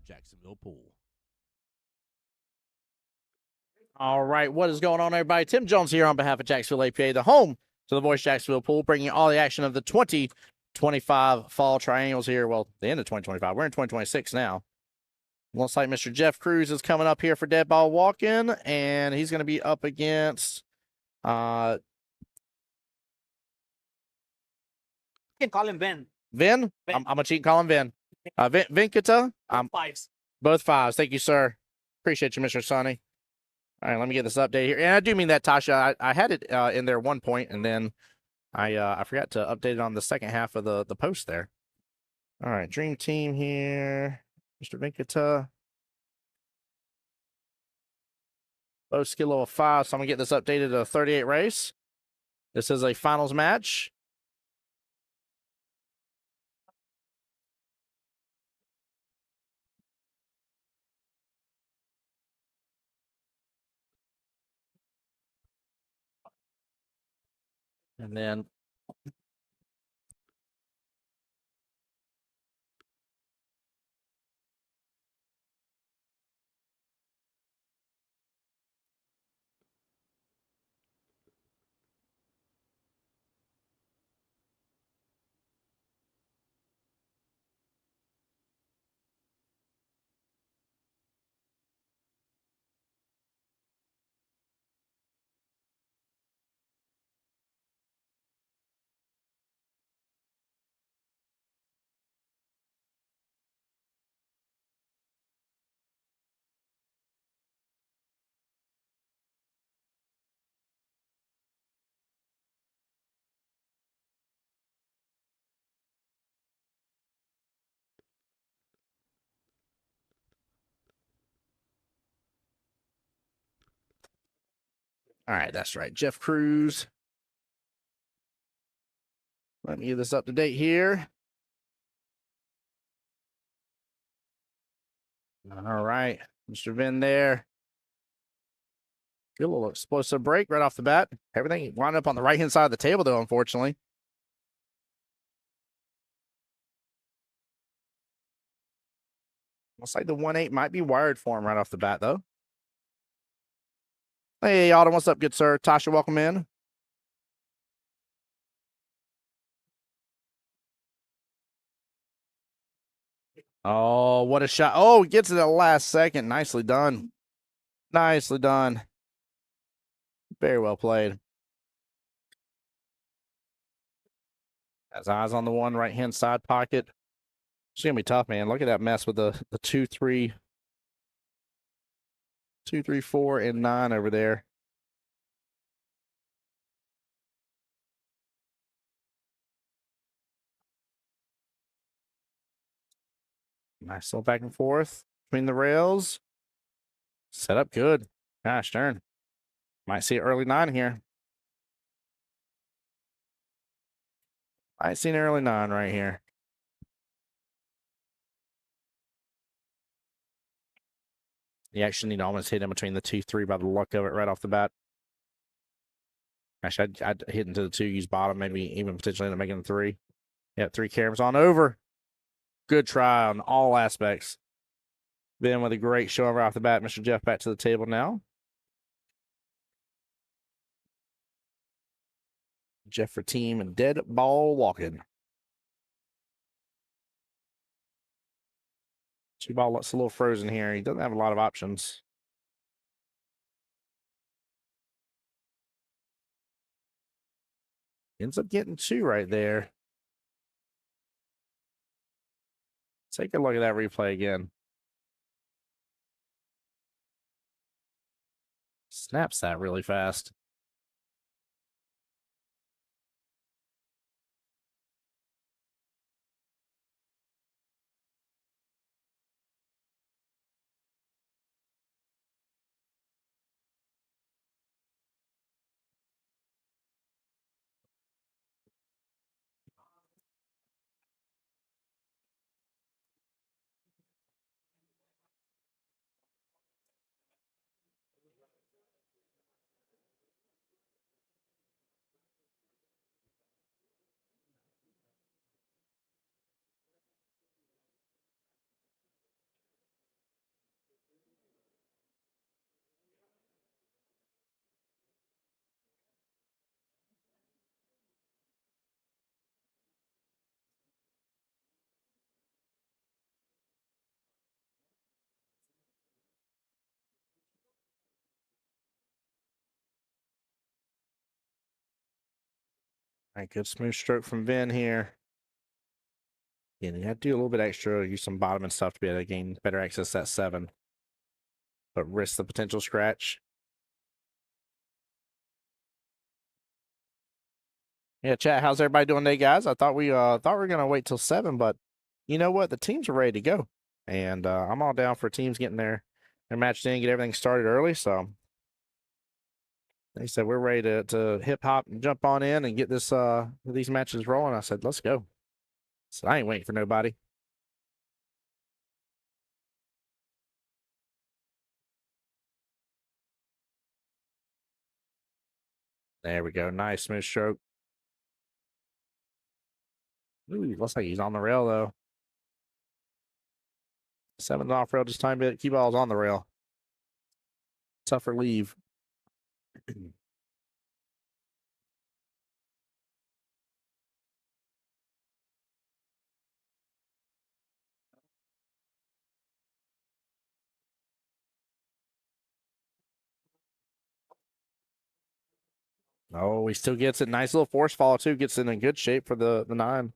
Jacksonville Pool. All right, what is going on, everybody? Tim Jones here on behalf of Jacksonville APA, the home to the Voice of Jacksonville Pool, bringing you all the action of the 2025 Fall Triangles here. Well, the end of 2025. We're in 2026 now. Looks like Mr. Jeff Cruz is coming up here for dead ball walk-in, and he's going to be up against You can call him Ben. Vin. Vin. I'm going to cheat and call him Vin. Vinkata. Fives. Both fives. Thank you, sir. Appreciate you, Mr. Sonny. All right, let me get this update here. And I do mean that, Tasha. I had it in there one point, and then I forgot to update it on the second half of the post there. All right, Dream Team here. Mr. Vinkata. Both skill level 5, so I'm going to get this updated to a 38 race. This is a finals match. And then all right, that's right. Jeff Cruz. Let me get this up to date here. All right, Mr. Vin there. Good little explosive break right off the bat. Everything wound up on the right-hand side of the table, though, unfortunately. Looks like the 1-8 might be wired for him right off the bat, though. Hey, Autumn, what's up, good sir? Tasha, welcome in. Oh, what a shot. Oh, he gets it at the last second. Nicely done. Nicely done. Very well played. Has eyes on the one right-hand side pocket. It's going to be tough, man. Look at that mess with the 2, 3, 4, and 9 over there. Nice little back and forth between the rails. Set up good. Gosh darn. Might see an early 9 here. Might see an early 9 right here. You actually need to almost hit in between the 2, 3 by the luck of it right off the bat. Actually, I'd hit into the 2, use bottom, maybe even potentially end up making the 3. Yeah, 3 caroms on over. Good try on all aspects. Then with a great show right off the bat, Mr. Jeff back to the table now. Jeff for team and dead ball walking. 2 ball looks a little frozen here. He doesn't have a lot of options. Ends up getting 2 right there. Take a look at that replay again. Snaps that really fast. All right, good smooth stroke from Ben here. Yeah, you have to do a little bit extra, use some bottom and stuff to be able to gain better access to that 7. But risk the potential scratch. Yeah, chat, how's everybody doing today, guys? I thought we were gonna wait till 7, but you know what? The teams are ready to go. And I'm all down for teams getting their match in, get everything started early. So they said we're ready to hip hop and jump on in and get these matches rolling. I said, let's go. So I ain't waiting for nobody. There we go. Nice smooth stroke. Ooh, looks like he's on the rail though. 7's off rail, just time to keep balls on the rail. Tougher leave. Oh, he still gets it. Nice little force follow too. Gets in good shape for the 9.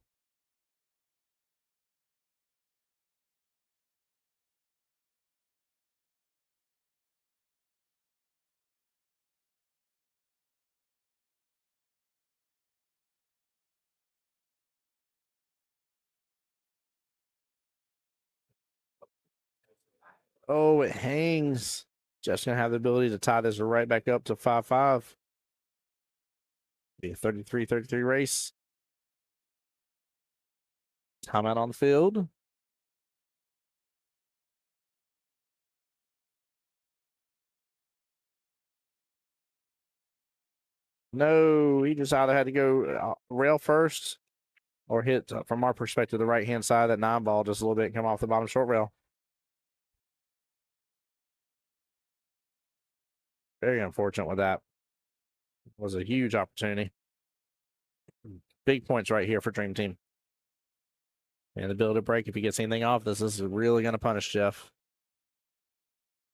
Oh, it hangs. Just gonna have the ability to tie this right back up to 5-5. Be a 33-33 race. Timeout on the field. No, he just either had to go rail first or hit, from our perspective, the right-hand side of that 9 ball just a little bit and come off the bottom short rail. Very unfortunate with that. Was a huge opportunity. Big points right here for Dream Team. And the ability to break if he gets anything off this is really going to punish Jeff.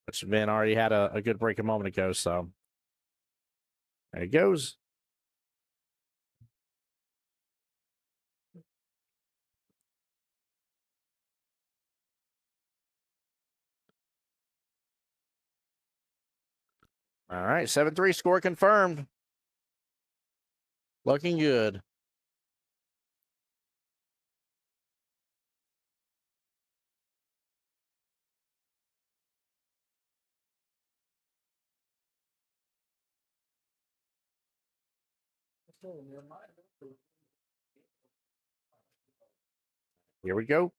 Which Ben already had a good break a moment ago, so there he goes. All right, 7-3 score confirmed. Looking good. Here we go.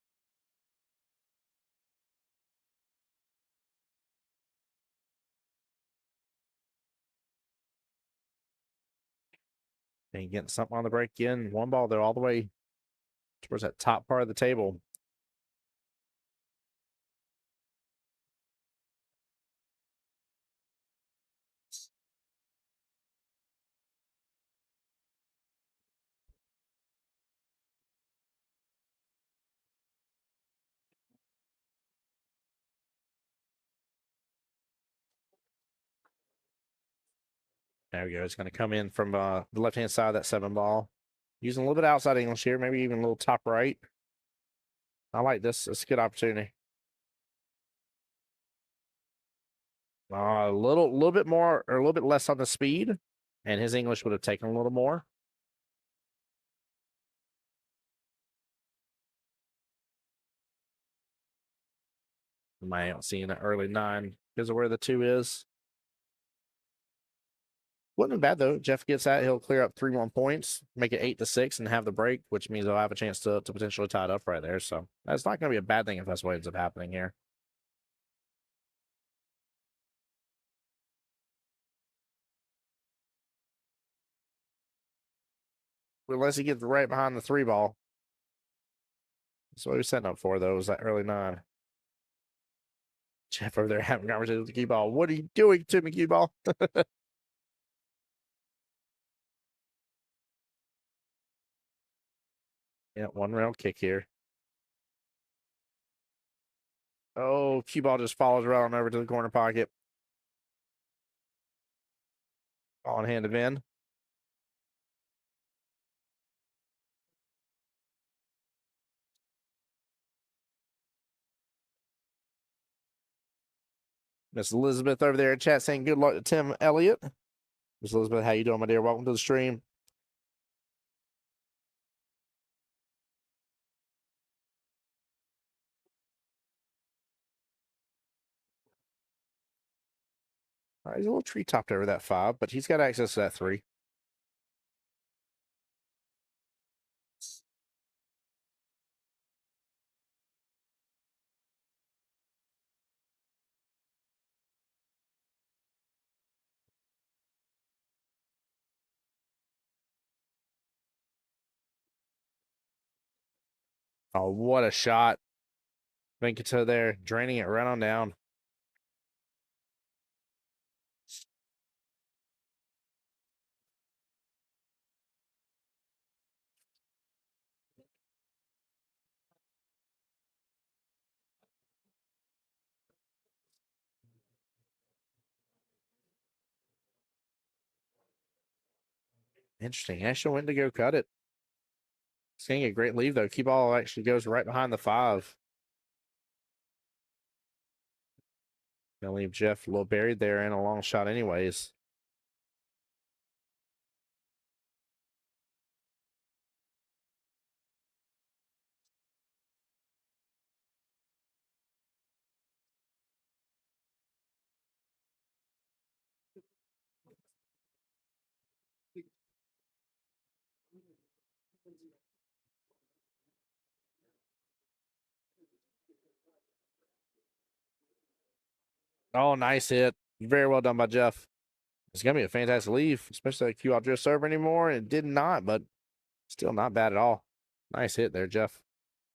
And getting something on the break in. 1 ball, though, all the way towards that top part of the table. There we go. It's going to come in from the left-hand side of that 7 ball. Using a little bit of outside English here, maybe even a little top right. I like this. It's a good opportunity. A little bit more or a little bit less on the speed, and his English would have taken a little more. Might not seeing an early 9 because of where the 2 is. Wasn't bad though. Jeff gets that, he'll clear up 3 more points, make it 8-6, and have the break, which means they'll have a chance to potentially tie it up right there. So that's not going to be a bad thing if that's what ends up happening here. Unless he gets right behind the 3 ball. That's what he was setting up for, though, was that early 9. Jeff over there having conversations with the cue ball. What are you doing to me, cue ball? Yeah, 1 rail kick here. Oh, cue ball just follows right on over to the corner pocket. On hand of in. Miss Elizabeth over there in chat saying good luck to Tim Elliott. Miss Elizabeth, how you doing, my dear? Welcome to the stream. All right, he's a little tree topped over that 5, but he's got access to that 3. Oh, what a shot. Venkata there, draining it right on down. Interesting. National went to go cut it. It's getting a great lead, though. Key ball actually goes right behind the 5. Gonna leave Jeff a little buried there and a long shot anyways. Oh, nice hit. Very well done by Jeff. It's going to be a fantastic leave, especially like QL drift serve anymore. It did not, but still not bad at all. Nice hit there, Jeff.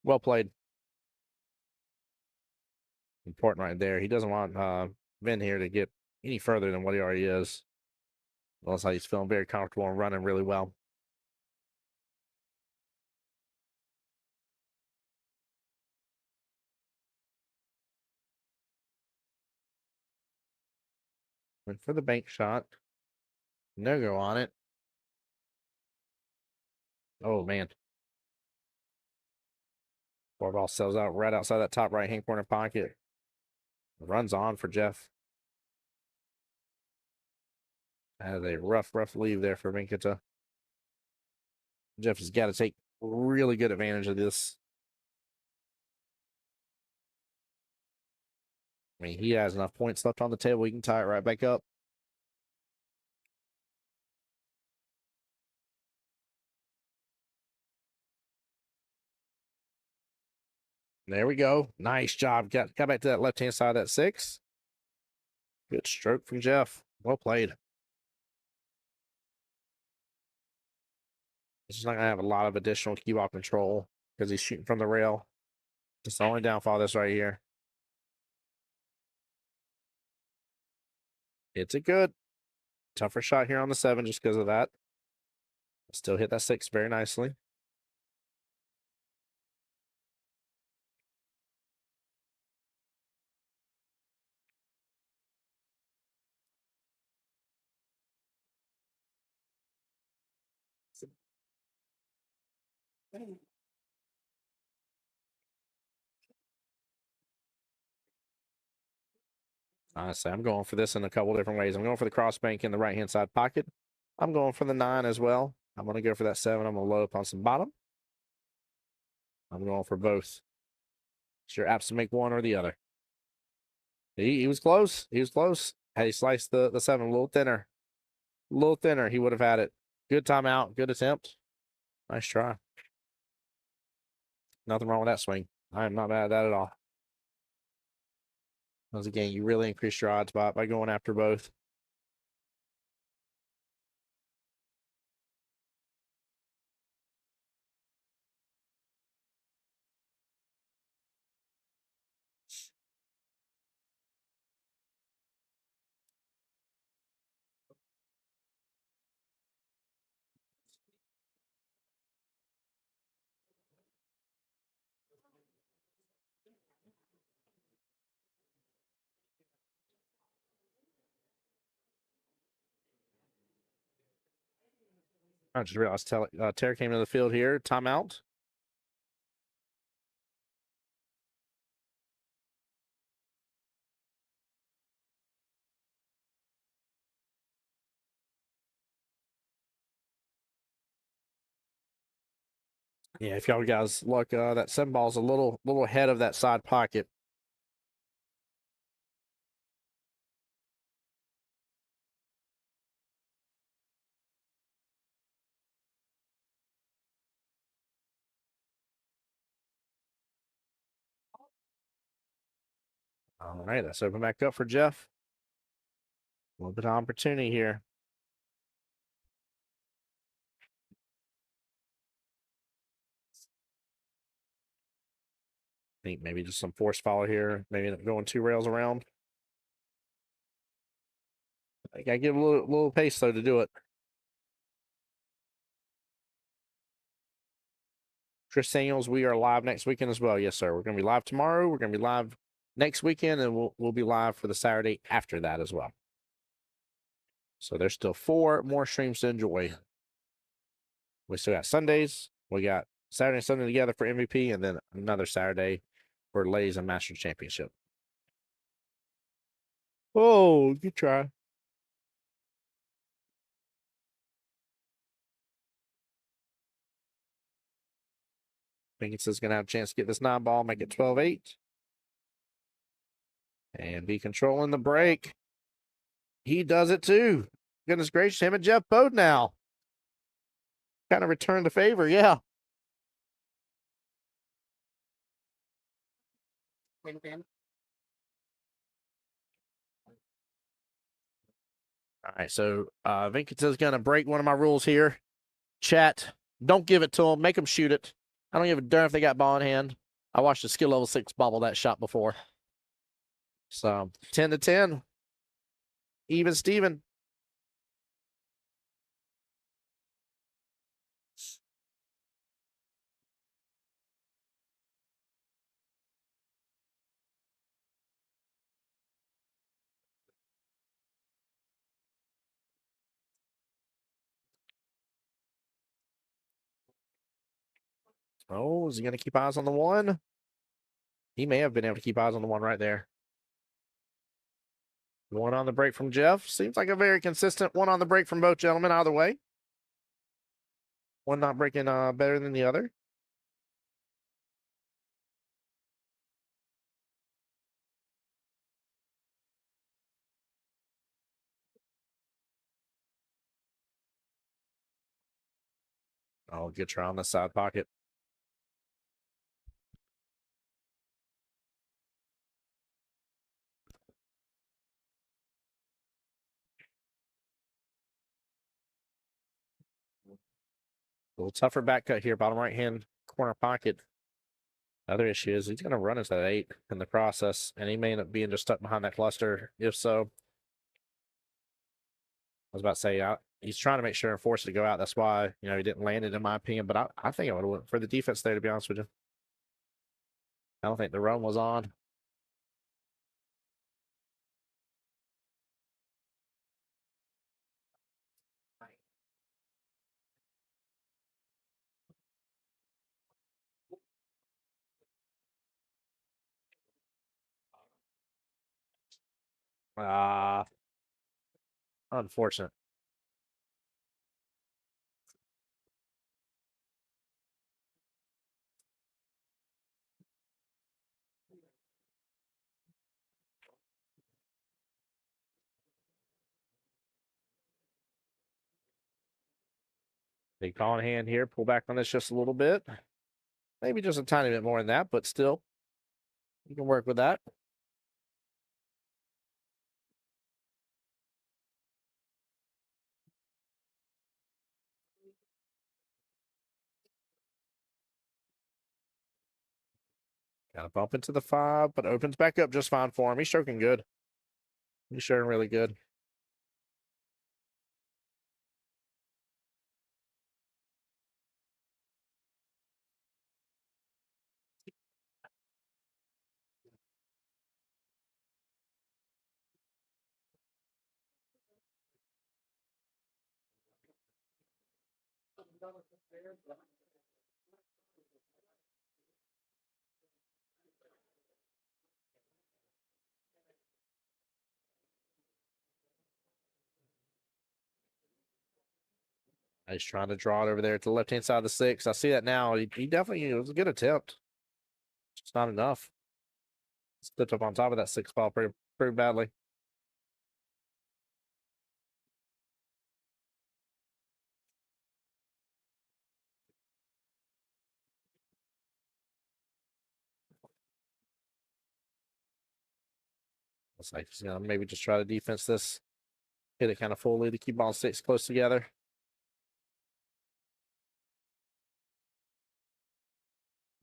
Well played. Important right there. He doesn't want Vin here to get any further than what he already is. Well, that's how he's feeling very comfortable and running really well. Went for the bank shot. No go on it. Oh, man. Four ball sells out right outside that top right-hand corner pocket. Runs on for Jeff. Has a rough leave there for Venkata. Jeff has got to take really good advantage of this. I mean, he has enough points left on the table. He can tie it right back up. There we go. Nice job. Got back to that left-hand side of that 6. Good stroke from Jeff. Well played. He's just not going to have a lot of additional cue ball control because he's shooting from the rail. It's the only downfall of this right here. It's a good. Tougher shot here on the 7 just because of that. Still hit that 6 very nicely. Honestly, I'm going for this in a couple different ways. I'm going for the cross bank in the right-hand side pocket. I'm going for the 9 as well. I'm going to go for that 7. I'm going to load up on some bottom. I'm going for both. Sure, apps to make one or the other. He was close. He was close. Had he sliced the 7 a little thinner, he would have had it. Good timeout. Good attempt. Nice try. Nothing wrong with that swing. I am not mad at that at all. Once again, you really increase your odds by going after both. I just realized Terry came into the field here. Timeout. Yeah, if y'all guys look, that 7-ball's a little ahead of that side pocket. All right, let's open back up for Jeff. A little bit of opportunity here. I think maybe just some force follow here. Maybe end up going 2 rails around. I gotta give a little pace though to do it. Chris Samuels, we are live next weekend as well. Yes, sir. We're gonna be live tomorrow. We're gonna be live next weekend, and we'll be live for the Saturday after that as well. So there's still 4 more streams to enjoy. We still got Sundays. We got Saturday and Sunday together for MVP, and then another Saturday for Ladies and Masters Championship. Oh, good try. Pinkinson's gonna have a chance to get this 9-ball, make it 12-8. And be controlling the break. He does it too. Goodness gracious, him and Jeff both now. Kind of returned the favor, yeah. All right, so Vinkita's going to break one of my rules here. Chat, don't give it to him. Make him shoot it. I don't give a darn if they got ball in hand. I watched a skill level 6 bobble that shot before. So 10-10. Even Steven. Oh, is he going to keep eyes on the 1? He may have been able to keep eyes on the 1 right there. 1 on the break from Jeff. Seems like a very consistent 1 on the break from both gentlemen, either way. 1 not breaking better than the other. Oh, good try on the side pocket. A little tougher back cut here, bottom right hand corner pocket. Other issue is he's going to run into that 8 in the process, and he may end up being just stuck behind that cluster. If so, I was about to say, he's trying to make sure and force it to go out. That's why, he didn't land it, in my opinion. But I think I would have went for the defense there, to be honest with you. I don't think the run was on. Unfortunate. Big call in hand here. Pull back on this just a little bit. Maybe just a tiny bit more than that, but still, you can work with that. Got to bump into the 5, but opens back up just fine for him. He's stroking good. He's stroking really good. He's trying to draw it over there to the left-hand side of the 6. I see that now. He definitely, it was a good attempt. Just not enough. Stepped up on top of that 6 ball pretty badly. Looks like he's gonna maybe just try to defense this. Hit it kind of fully to keep all 6 close together.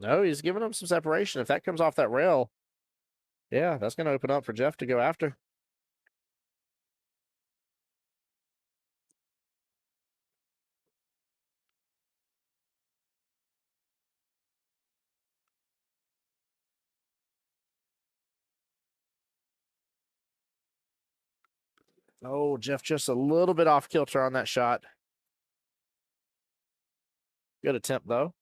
No, he's giving him some separation. If that comes off that rail, yeah, that's going to open up for Jeff to go after. Oh, Jeff just a little bit off kilter on that shot. Good attempt, though.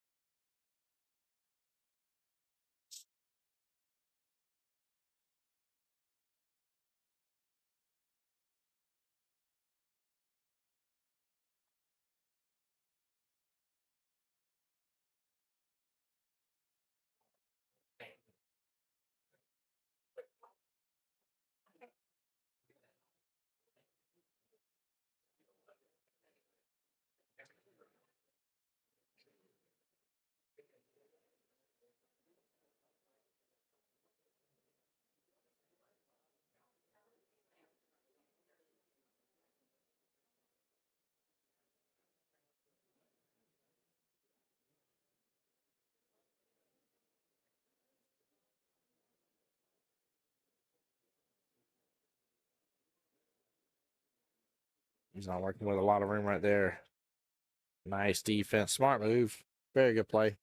He's not working with a lot of room right there. Nice defense. Smart move. Very good play.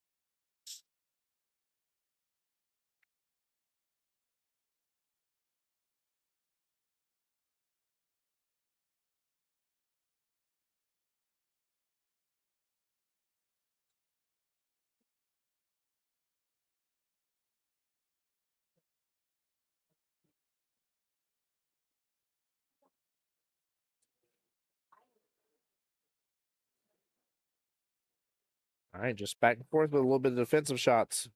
All right, just back and forth with a little bit of defensive shots.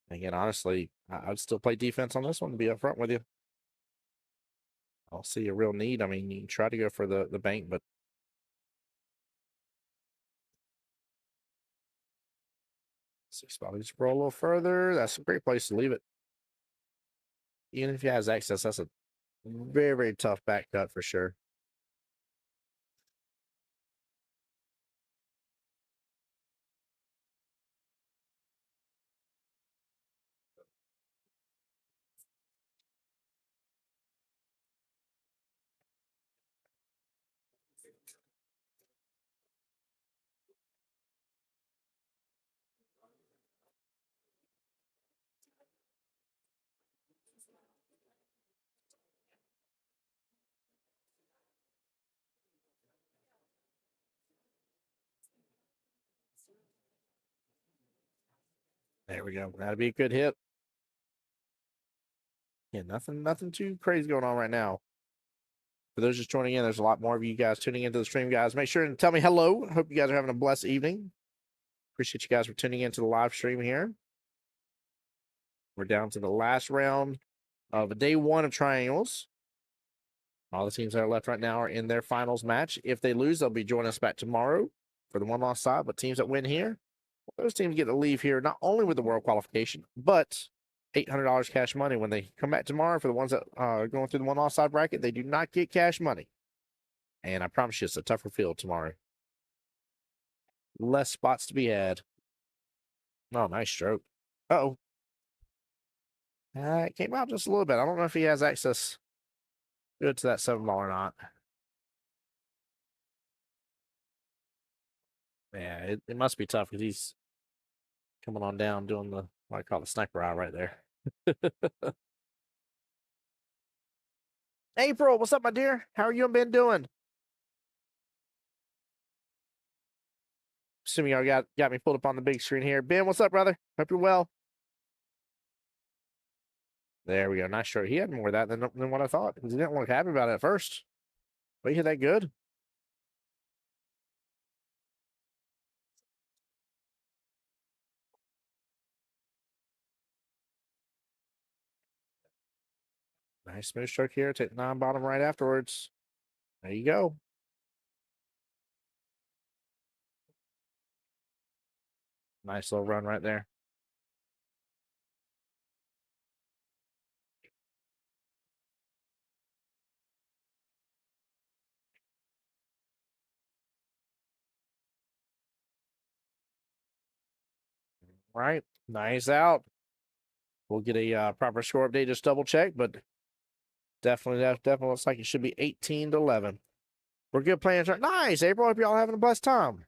Again, honestly, I'd still play defense on this one, to be upfront with you. I don't see a real need. I mean, you can try to go for the bank, but 6 ball needs to roll a little further. That's a great place to leave it. Even if he has access, that's a very, very tough back cut for sure. There we go. That'd be a good hit. Yeah, nothing too crazy going on right now. For those just joining in, there's a lot more of you guys tuning into the stream, guys. Make sure and tell me hello. Hope you guys are having a blessed evening. Appreciate you guys for tuning into the live stream here. We're down to the last round of day 1 of triangles. All the teams that are left right now are in their finals match. If they lose, they'll be joining us back tomorrow for the 1-loss side. But teams that win here, those teams get to leave here not only with the world qualification, but $800 cash money when they come back tomorrow. For the ones that are going through the 1-loss side bracket, they do not get cash money. And I promise you, it's a tougher field tomorrow. Less spots to be had. Oh, nice stroke. Uh-oh. It came out just a little bit. I don't know if he has access good to that 7 ball or not. Yeah, it must be tough because he's coming on down doing the, what I call the sniper eye right there. April, what's up, my dear? How are you been doing? Assuming y'all got me pulled up on the big screen here. Ben, what's up, brother? Hope you're well. There we go. Nice stroke. He had more of that than what I thought because he didn't look happy about it at first. But he hit that good. Nice smooth stroke here. Take the 9 bottom right afterwards. There you go. Nice little run right there. Right. Nice out. We'll get a proper score update, just double check, but definitely looks like it should be 18-11. We're good playing. Nice, April. Hope y'all having a blessed time.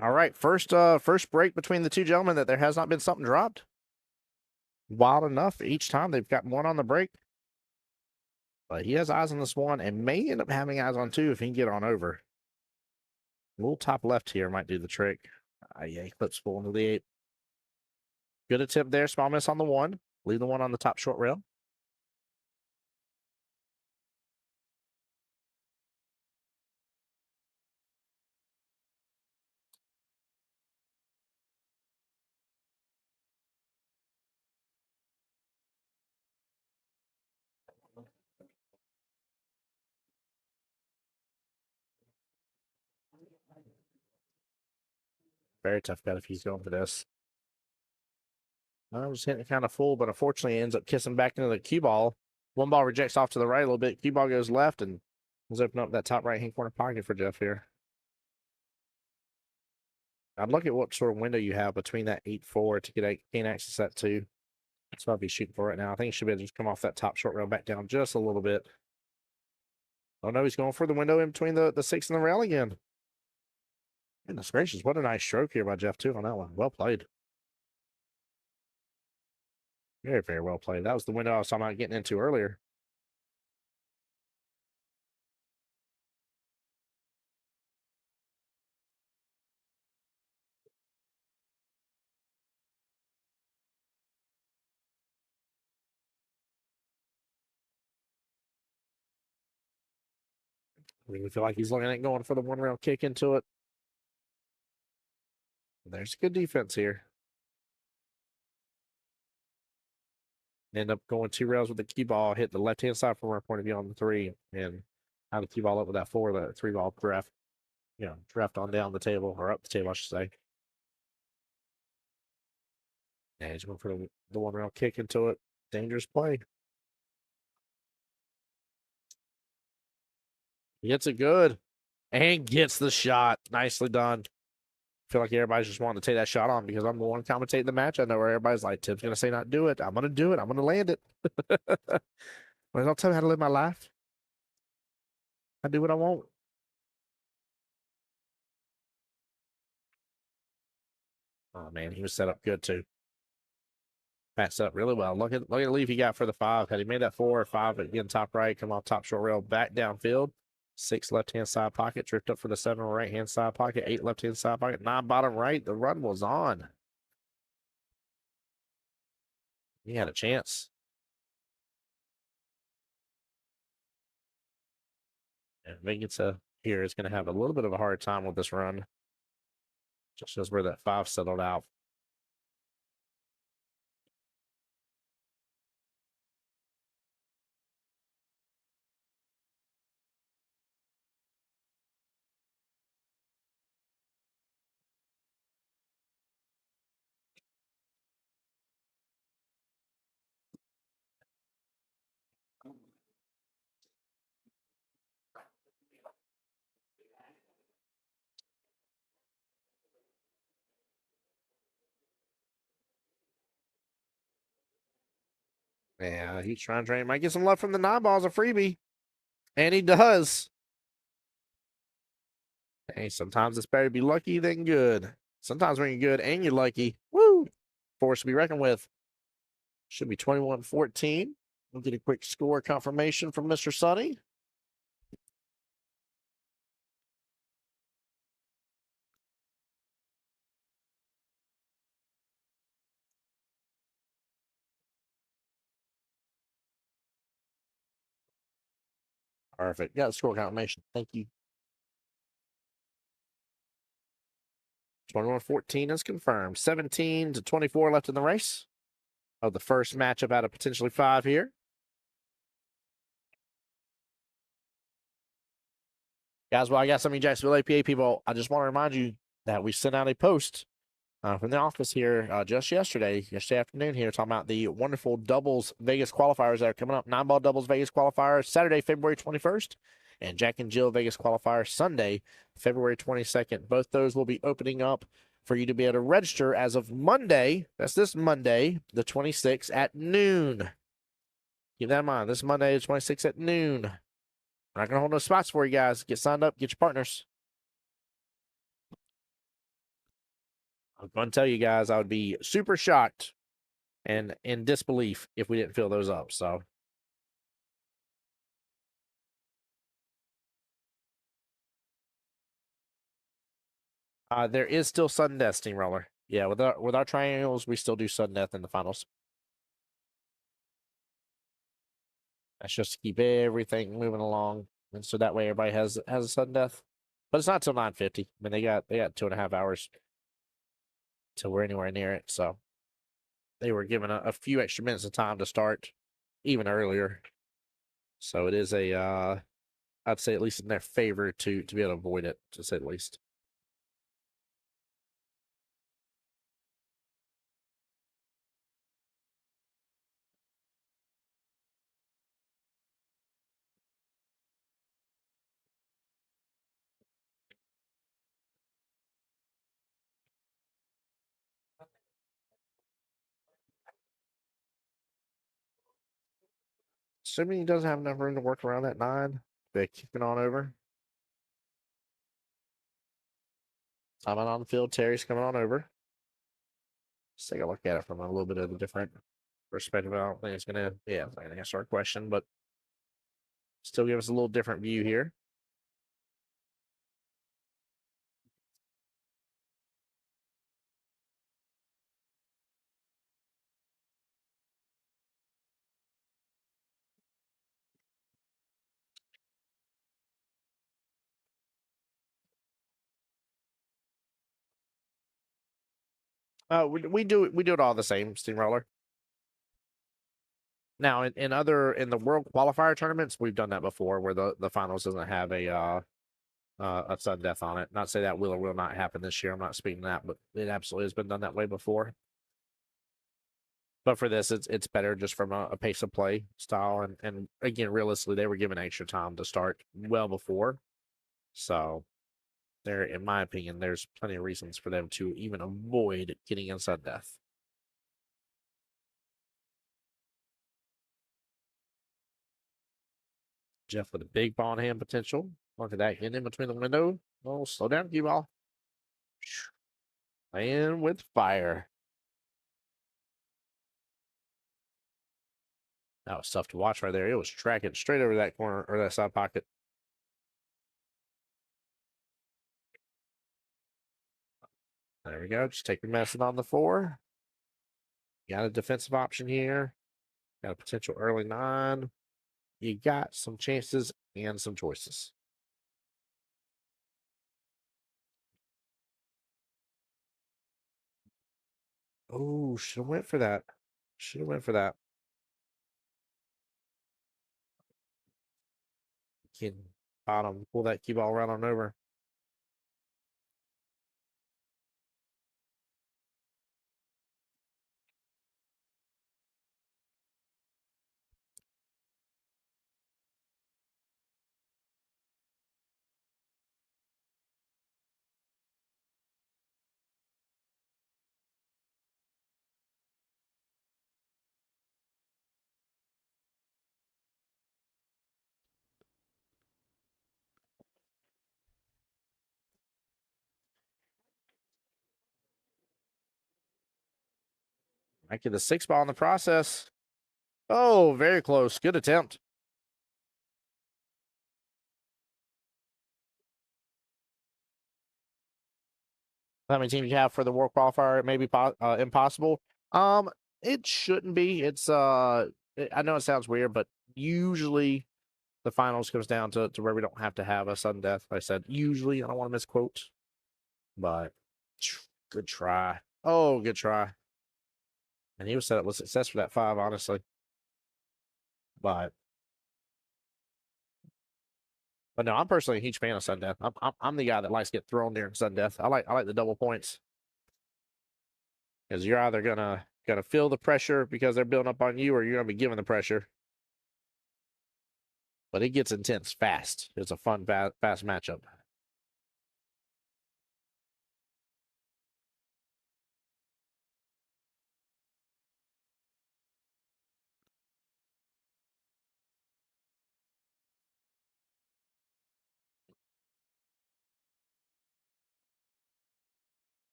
All right, first break between the two gentlemen that there has not been something dropped. Wild enough, each time they've got one on the break. But he has eyes on this one and may end up having eyes on two if he can get on over. A little top left here might do the trick. Yeah, clips full into the 8. Good attempt there. Small miss on the 1. Leave the 1 on the top short rail. Very tough bet if he's going for this. I was hitting it kind of full, but unfortunately ends up kissing back into the cue ball. One ball rejects off to the right a little bit. Cue ball goes left and let's open up that top right-hand corner pocket for Jeff here. I'd look at what sort of window you have between that 8-4 to gain access to that 2. That's what I'd be shooting for right now. I think he should be able to just come off that top short rail back down just a little bit. Oh no, he's going for the window in between the 6 and the rail again. Goodness gracious, what a nice stroke here by Jeff too on that one. Well played. Very, very well played. That was the window I was talking about getting into earlier. I really feel like he's looking at going for the 1 rail kick into it. There's good defense here. End up going 2 rails with the cue ball, hit the left-hand side from our point of view on the 3, and how the cue ball up with that 4, the 3 ball draft, draft on down the table, or up the table, I should say. And he's going for the 1 rail kick into it. Dangerous play. He hits it good and gets the shot. Nicely done. I feel like everybody's just wanting to take that shot on because I'm the one commentating the match. I know where everybody's like, Tim's going to say not do it. I'm going to do it. I'm going to land it. Well, don't tell me how to live my life. I do what I want. Oh, man, he was set up good, too. Passed up really well. Look at the leave he got for the 5. Had he made that 4 or 5, again, top right, come off top short rail, back downfield. 6 left-hand side pocket, drift up for the 7 right-hand side pocket, 8 left-hand side pocket, 9 bottom right. The run was on. He had a chance. And Vegas here is going to have a little bit of a hard time with this run. Just shows where that 5 settled out. Yeah, he's trying to train. Might get some love from the 9-ball's a freebie. And he does. Hey, sometimes it's better to be lucky than good. Sometimes when you're good and you're lucky, woo, force to be reckoned with. Should be 21-14. We'll get a quick score confirmation from Mr. Sonny. Perfect. Got a score confirmation. Thank you. 21-14 is confirmed. 17-24 left in the race of the first matchup out of potentially 5 here. Guys, while I got some of you Jacksonville APA people, I just want to remind you that we sent out a post from the office here just yesterday afternoon here, talking about the wonderful doubles Vegas qualifiers that are coming up. 9-ball doubles Vegas qualifier Saturday, February 21st, and Jack and Jill Vegas qualifier Sunday, February 22nd. Both those will be opening up for you to be able to register as of Monday. That's this Monday, the 26th at noon. Keep that in mind. This Monday, the 26th at noon. We're not going to hold no spots for you guys. Get signed up. Get your partners. I'm going to tell you guys, I would be super shocked and in disbelief if we didn't fill those up. So there is still sudden death, Steamroller. Yeah, with our triangles, we still do sudden death in the finals. That's just to keep everything moving along, and so that way everybody has a sudden death. But it's not till 9:50. I mean, they got 2.5 hours till we're anywhere near it. So they were given a few extra minutes of time to start, even earlier. So it is a I'd say at least in their favor to be able to avoid it, to say the least. Assuming he doesn't have enough room to work around that 9, they're kicking on over. Time out on the field. Terry's coming on over. Let's take a look at it from a little bit of a different perspective. I don't think it's gonna, it's not gonna answer our question, but still give us a little different view here. We do it all the same, Steamroller. Now in the World Qualifier tournaments, we've done that before, where the finals doesn't have a sudden death on it. Not to say that will or will not happen this year. I'm not speaking that, but it absolutely has been done that way before. But for this, it's better just from a pace of play style, and again, realistically, they were given extra time to start well before, so there, in my opinion, there's plenty of reasons for them to even avoid getting inside death. Jeff with a big ball in hand potential. Look at that, hitting in between the window. Oh, slow down, cue ball. And with fire. That was tough to watch right there. It was tracking straight over that corner or that side pocket. There we go. Just take your medicine on the 4. Got a defensive option here. Got a potential early 9. You got some chances and some choices. Oh, should have went for that. Should have went for that. Can bottom pull that cue ball right on over. Might get the 6 ball in the process. Oh, very close. Good attempt. How many teams you have for the World Qualifier? It may be impossible. It shouldn't be. I know it sounds weird, but usually the finals comes down to where we don't have to have a sudden death. Like I said, usually, I don't want to misquote, but good try. Oh, good try. And he was set up with success for that 5, honestly. But no, I'm personally a huge fan of sudden death. I'm the guy that likes to get thrown during sudden death. I like the double points because you're either gonna feel the pressure because they're building up on you, or you're gonna be given the pressure. But it gets intense fast. It's a fun, fast matchup.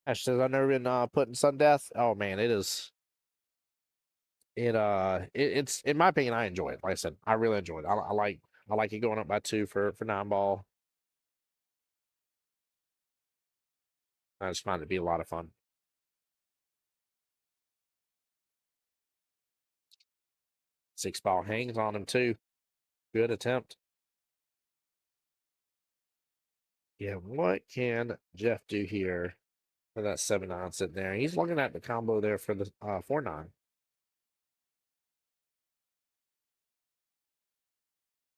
Ash says I've never been put in sudden death. Oh man, it is. It's in my opinion, I enjoy it. Like I said, I really enjoy it. I like it going up by 2 for 9 ball. I just find it to be a lot of fun. 6 ball hangs on him too. Good attempt. Yeah, what can Jeff do here for that 7-9 sitting there? He's looking at the combo there for the 4-9.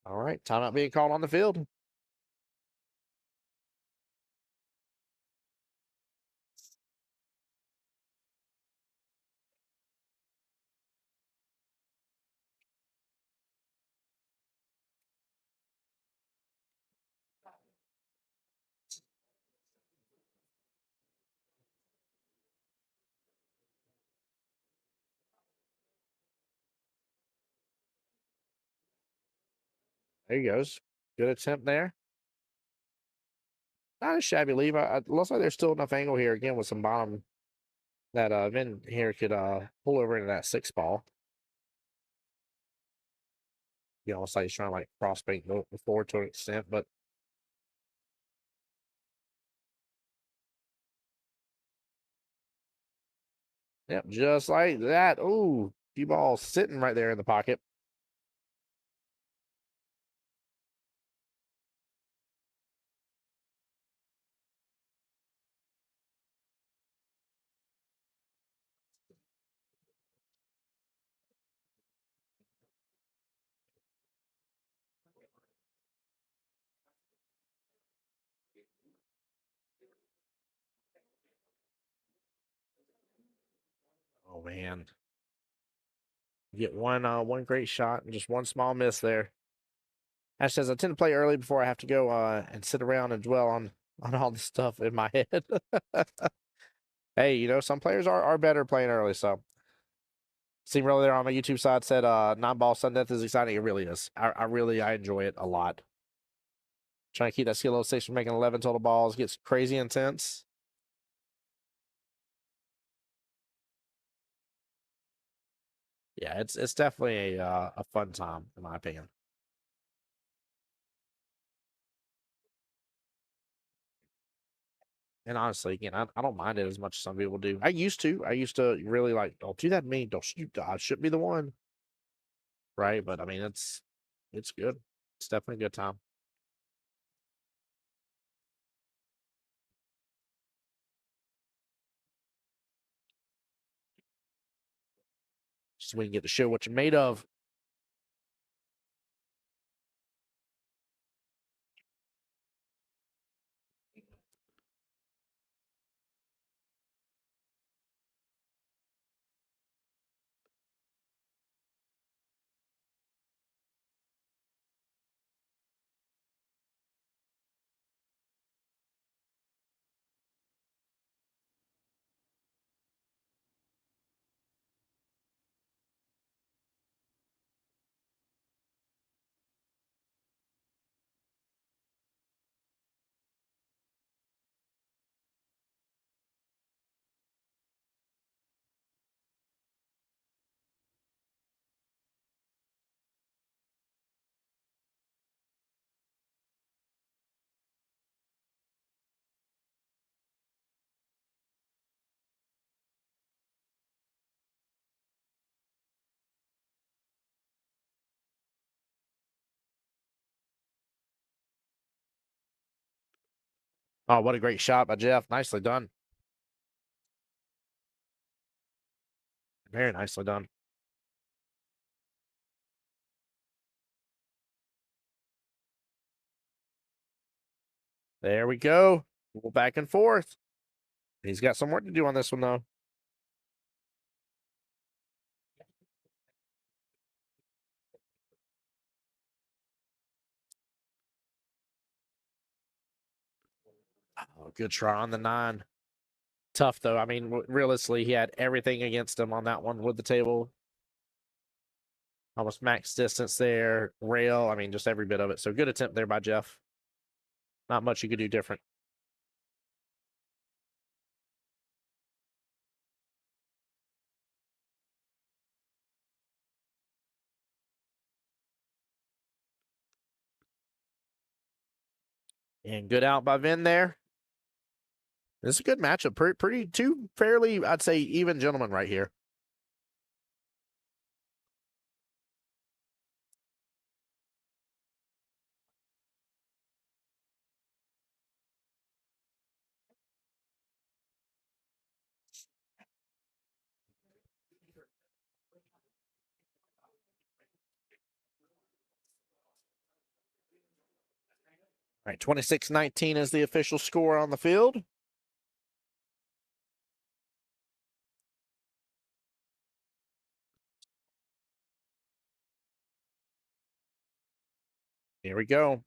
All right, timeout being called on the field. There he goes. Good attempt there. Not a shabby leave. Looks like there's still enough angle here again with some bottom that Vin here could pull over into that 6 ball. You know, it's like he's trying to like cross bank the forward to an extent, but yep, just like that. Ooh, few balls sitting right there in the pocket. Oh man. Get one great shot and just one small miss there. Ash says I tend to play early before I have to go and sit around and dwell on all the stuff in my head. Hey, you know, some players are better playing early, so Steve earlier there on my YouTube side said 9-ball sudden death is exciting. It really is. I enjoy it a lot. Trying to keep that skill level 6 from making 11 total balls gets crazy intense. Yeah, it's definitely a fun time in my opinion. And honestly, again, I don't mind it as much as some people do. I used to. I used to really like, don't do that to me. Don't shoot. I shouldn't be the one. Right. But I mean, it's good. It's definitely a good time. Just so we can get to show what you're made of. Oh, what a great shot by Jeff. Nicely done. Very nicely done. There we go. We'll back and forth. He's got some work to do on this one, though. Oh, good try on the 9. Tough, though. I mean, realistically, he had everything against him on that one with the table. Almost max distance there. Rail. I mean, just every bit of it. So good attempt there by Jeff. Not much you could do different. And good out by Vin there. This is a good matchup. Pretty two fairly, I'd say, even gentlemen right here. All right, 26-19 is the official score on the field. Here we go.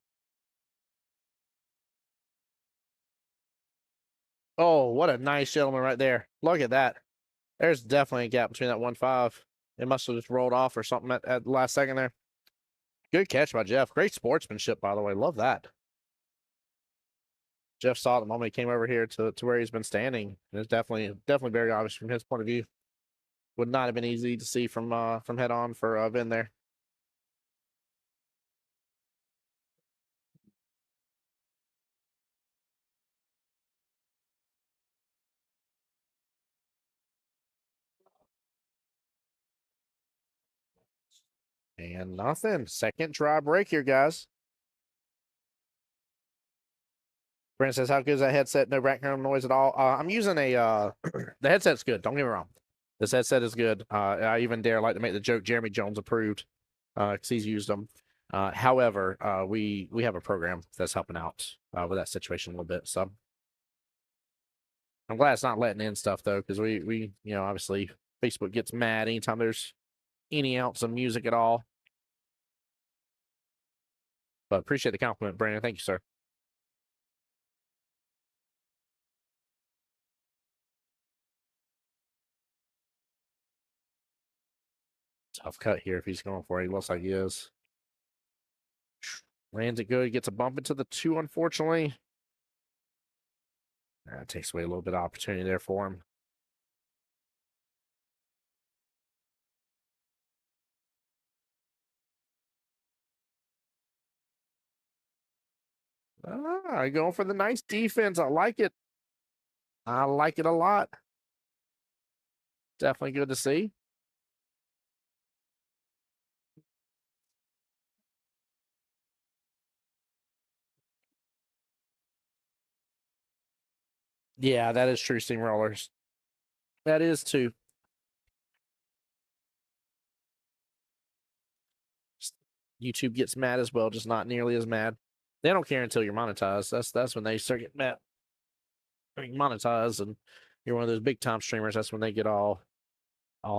Oh, what a nice gentleman right there. Look at that. There's definitely a gap between that 1-5. It must have just rolled off or something at the last second there. Good catch by Jeff. Great sportsmanship, by the way. Love that. Jeff saw it the moment he came over here to where he's been standing. And it's definitely very obvious from his point of view. Would not have been easy to see from head on for Vin there. And nothing. Second dry break here, guys. Brent says, how good is that headset? No background noise at all. I'm using a the headset's good. Don't get me wrong. This headset is good. I even dare like to make the joke Jeremy Jones approved because he's used them. However, we have a program that's helping out with that situation a little bit. So I'm glad it's not letting in stuff though, because we obviously Facebook gets mad anytime there's any ounce of music at all. But appreciate the compliment, Brandon. Thank you, sir. Tough cut here if he's going for it. He looks like he is. Lands it good. Gets a bump into the 2, unfortunately. That takes away a little bit of opportunity there for him. Going for the nice defense. I like it. I like it a lot. Definitely good to see. Yeah, that is true, steamrollers. That is too. YouTube gets mad as well, just not nearly as mad. They don't care until you're monetized. That's when they start getting mad. I mean, monetized and you're one of those big time streamers. That's when they get all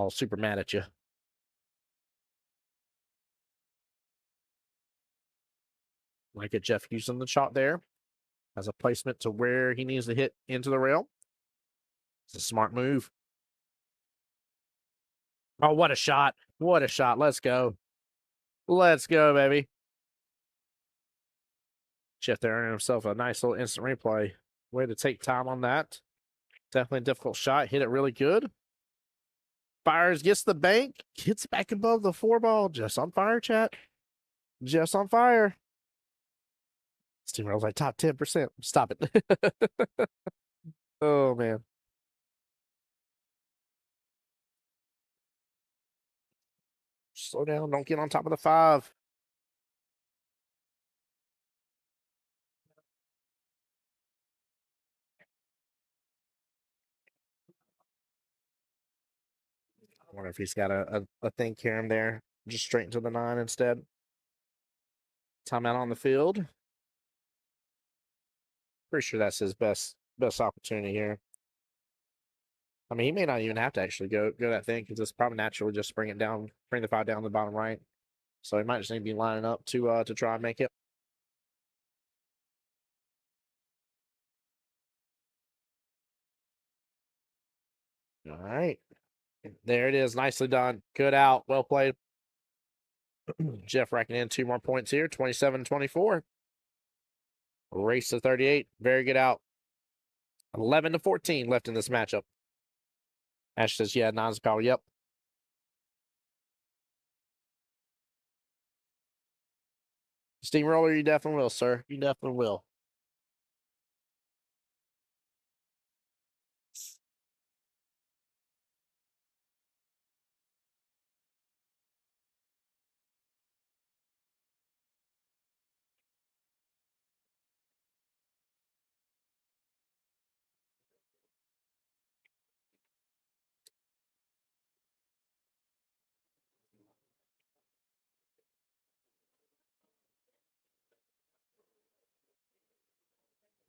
super mad at you. Like a Jeff using the shot there as a placement to where he needs to hit into the rail. It's a smart move. Oh, what a shot. What a shot. Let's go. Let's go, baby. Jeff there earning himself a nice little instant replay. Way to take time on that. Definitely a difficult shot. Hit it really good. Fires, gets the bank. Gets back above the 4-ball. Just on fire, chat. Just on fire. Steamroll's like top 10%. Stop it. Oh, man. Slow down. Don't get on top of the 5. I wonder if he's got a thing here there. Just straight into the 9 instead. Timeout on the field. Pretty sure that's his best opportunity here. I mean, he may not even have to actually go that thing because it's probably naturally just bring the 5 down to the bottom right. So he might just need to be lining up to try and make it. All right. There it is. Nicely done. Good out. Well played. Jeff racking in 2 more points here. 27-24. Race to 38. Very good out. 11-14 left in this matchup. Ash says, yeah, 9's a call. Yep. Steamroller, you definitely will, sir. You definitely will.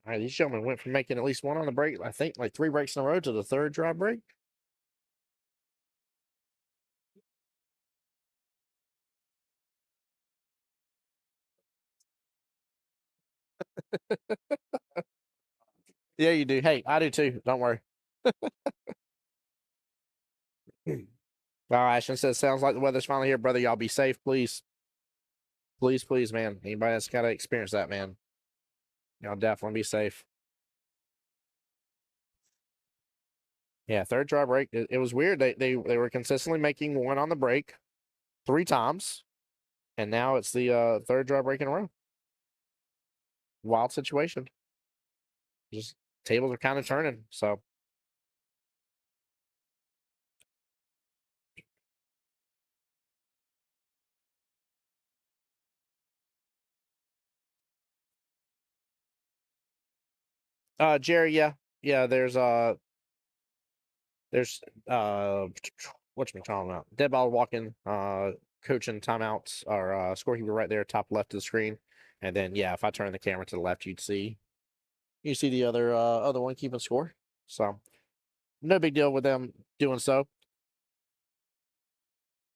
All right, these gentlemen went from making at least one on the break, I think like 3 breaks in a row, to the 3rd dry break. Yeah, you do. Hey, I do too. Don't worry. All right, Ashton says, sounds like the weather's finally here, brother. Y'all be safe, please. Please, please, man. Anybody that's got to experience that, man. Y'all definitely be safe. Yeah, 3rd dry break. It was weird. They were consistently making one on the break 3 times, and now it's the 3rd dry break in a row. Wild situation. Just tables are kind of turning. So Jerry, yeah, there's what you talking about? Dead ball walking, coaching timeouts, or scorekeeper right there, top left of the screen. And then yeah, if I turn the camera to the left, you see the other one keeping score. So no big deal with them doing so.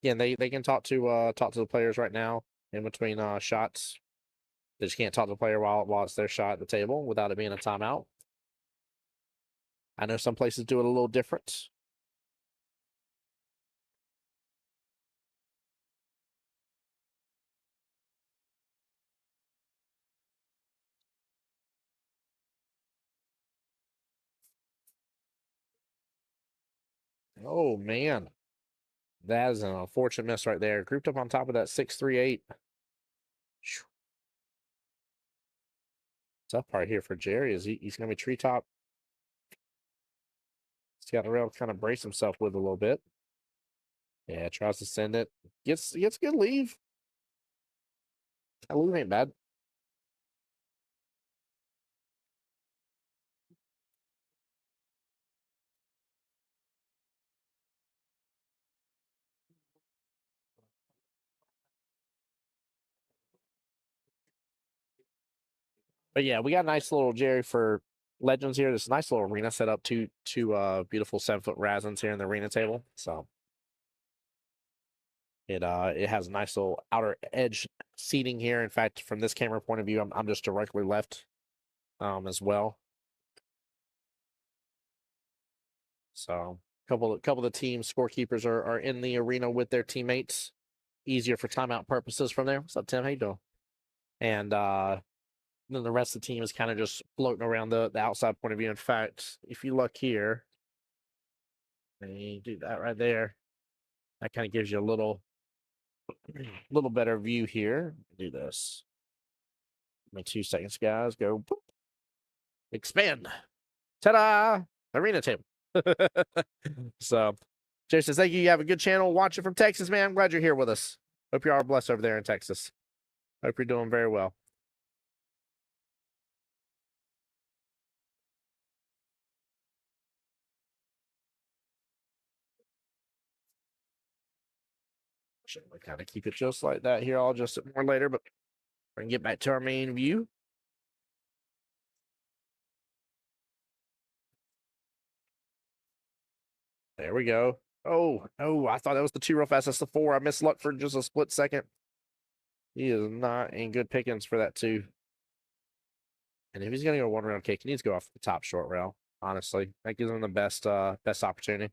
Yeah, and they can talk to the players right now in between shots. They just can't talk to the player while it's their shot at the table without it being a timeout. I know some places do it a little different. Oh man, that is an unfortunate miss right there. Grouped up on top of that 6-3-8. Tough part here for Jerry is he's going to be treetop. He's got to really kind of brace himself with a little bit. Yeah, tries to send it. Gets good leave. That leave ain't bad. But yeah, we got a nice little Jerry for Legends here. This nice little arena set up. Two beautiful 7-foot rasins here in the arena table. So it has a nice little outer edge seating here. In fact, from this camera point of view, I'm just directly left as well. So couple of the team scorekeepers are in the arena with their teammates. Easier for timeout purposes from there. What's up, Tim? How you doing? And then the rest of the team is kind of just floating around the outside point of view. In fact, if you look here, and you do that right there, that kind of gives you a little better view here. Do this. Give me 2 seconds, guys. Go. Boop. Expand. Ta-da! Arena table. So, Jay says, thank you. You have a good channel. Watching from Texas, man. I'm glad you're here with us. Hope you are blessed over there in Texas. Hope you're doing very well. Should we kind of keep it just like that here? I'll adjust it more later, but we can get back to our main view. There we go. Oh, I thought that was the 2 real fast. That's the 4. I missed luck for just a split second. He is not in good pickings for that 2. And if he's going to go 1 round kick, he needs to go off the top short rail. Honestly, that gives him the best opportunity.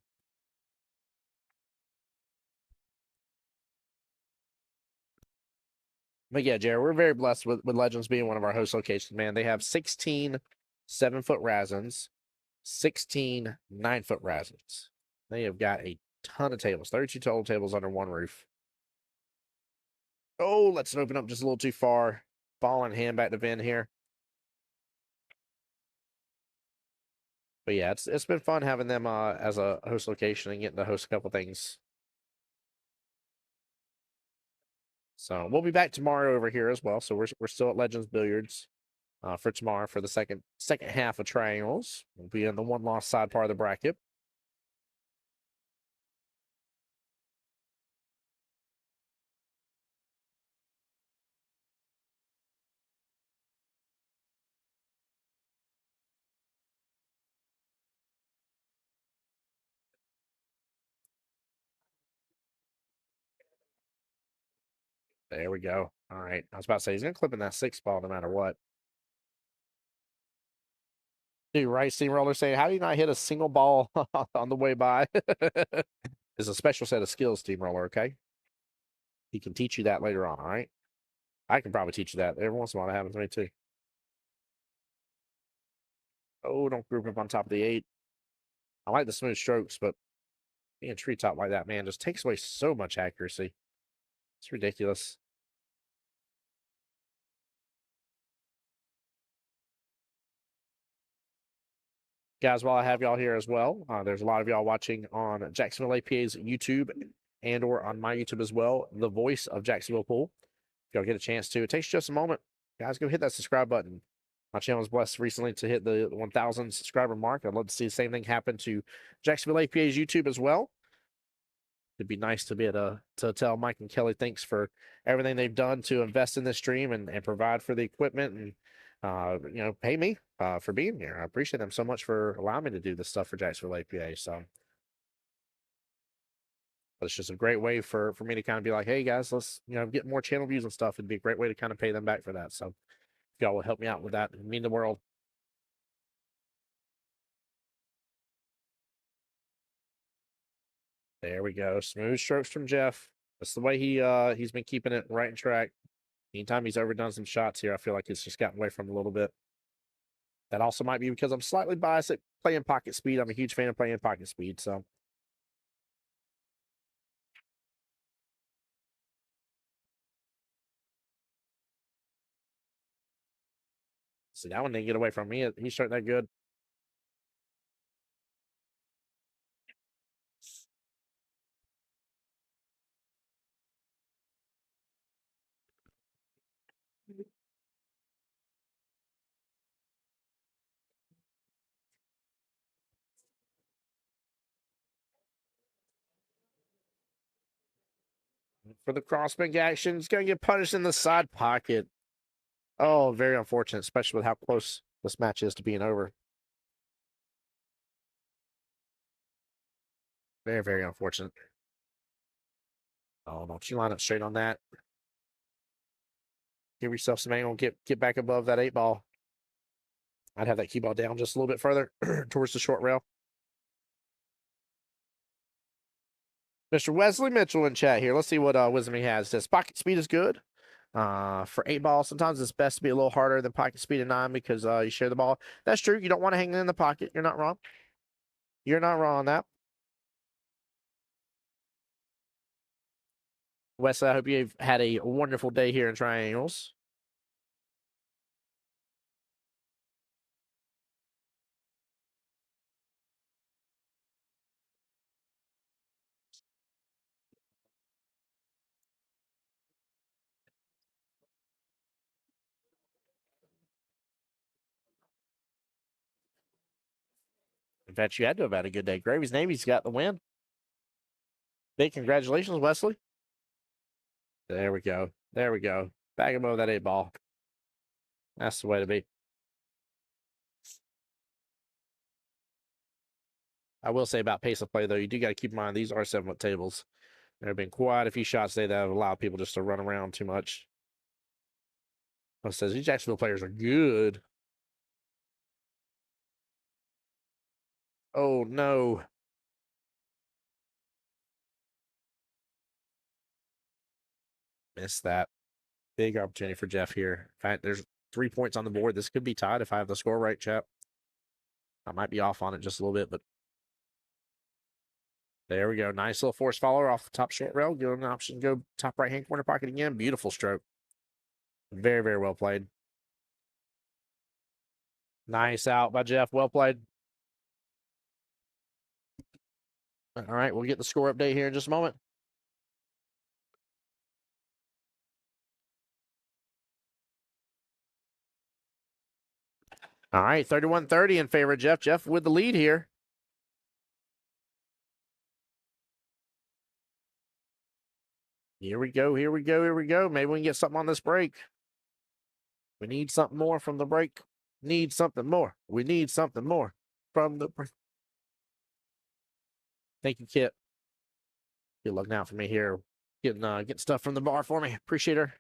But yeah, Jared, we're very blessed with Legends being one of our host locations, man. They have 16 7-foot Razins, 16 9-foot Razins. They have got a ton of tables, 32 total tables under one roof. Oh, let's open up just a little too far. Ball in hand back to Vin here. But yeah, it's been fun having them as a host location and getting to host a couple things. So we'll be back tomorrow over here as well. So we're still at Legends Billiards for tomorrow for the second half of triangles. We'll be in the 1-loss side part of the bracket. There we go. All right. I was about to say, he's going to clip in that 6 ball no matter what. Dude, right, Steamroller saying, how do you not hit a single ball on the way by? It's a special set of skills, Steamroller, okay? He can teach you that later on, all right? I can probably teach you that. Every once in a while, that happens to me, too. Oh, don't group up on top of the 8. I like the smooth strokes, but being treetop like that, man, just takes away so much accuracy. It's ridiculous. Guys, while I have y'all here as well, there's a lot of y'all watching on Jacksonville APA's YouTube and or on my YouTube as well, the Voice of Jacksonville Pool. If y'all get a chance to, it takes just a moment. Guys, go hit that subscribe button. My channel was blessed recently to hit the 1,000 subscriber mark. I'd love to see the same thing happen to Jacksonville APA's YouTube as well. It'd be nice to be able to tell Mike and Kelly thanks for everything they've done to invest in this stream and provide for the equipment and pay me for being here. I appreciate them so much for allowing me to do this stuff for Jacksonville APA. So, but it's just a great way for me to kind of be like, hey guys, let's get more channel views and stuff. It'd be a great way to kind of pay them back for that. So, if y'all will help me out with that, it'd mean the world. There we go. Smooth strokes from Jeff. That's the way he's been keeping it right in track. Anytime he's overdone some shots here, I feel like it's just gotten away from him a little bit. That also might be because I'm slightly biased at playing pocket speed. I'm a huge fan of playing pocket speed, so. See, that one didn't get away from me. He's starting that good. For the crossbank action, he's going to get punished in the side pocket. Oh, very unfortunate, especially with how close this match is to being over. Very, very unfortunate. Oh, don't you line up straight on that. Give yourself some angle, get back above that 8 ball. I'd have that key ball down just a little bit further towards the short rail. Mr. Wesley Mitchell in chat here. Let's see what wisdom he has. Says pocket speed is good. For 8 ball, sometimes it's best to be a little harder than pocket speed of 9 because you share the ball. That's true. You don't want to hang it in the pocket. You're not wrong. You're not wrong on that. Wesley, I hope you've had a wonderful day here in Triangles. In fact, you had to have had a good day. Gravy's Navy's got the win. Big congratulations, Wesley. There we go. There we go. Back him over that 8-ball. That's the way to be. I will say about pace of play, though, you do got to keep in mind these are 7-foot tables. There have been quite a few shots today that have allowed people just to run around too much. It says these Jacksonville players are good. Oh, no. Missed that. Big opportunity for Jeff here. In fact, there's 3 points on the board. This could be tied if I have the score right, chap. I might be off on it just a little bit, but there we go. Nice little force follower off the top short rail. Give him an option to go top right-hand corner pocket again. Beautiful stroke. Very, very well played. Nice out by Jeff. Well played. All right, we'll get the score update here in just a moment. All right, 31-30 in favor of Jeff. Jeff with the lead here. Here we go, here we go, here we go. Maybe we can get something on this break. We need something more from the break. Need something more. We need something more from the break. Thank you, Kit. Good luck now for me here. Getting stuff from the bar for me. Appreciate her.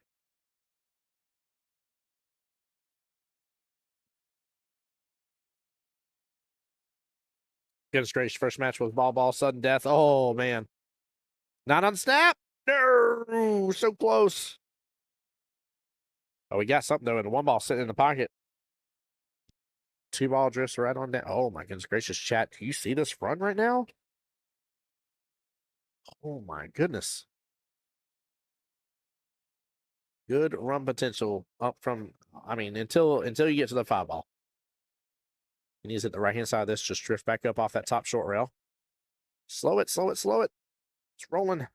Goodness gracious, first match was ball, sudden death. Oh, man. Not on snap. No, so close. Oh, we got something, though, and the 1-ball sitting in the pocket. 2-ball drifts right on down. Oh, my goodness gracious, chat. Do you see this run right now? Oh, my goodness. Good run potential up from, I mean, until you get to the 5-ball. He needs it the right-hand side of this. Just drift back up off that top short rail. Slow it, slow it, slow it. It's rolling.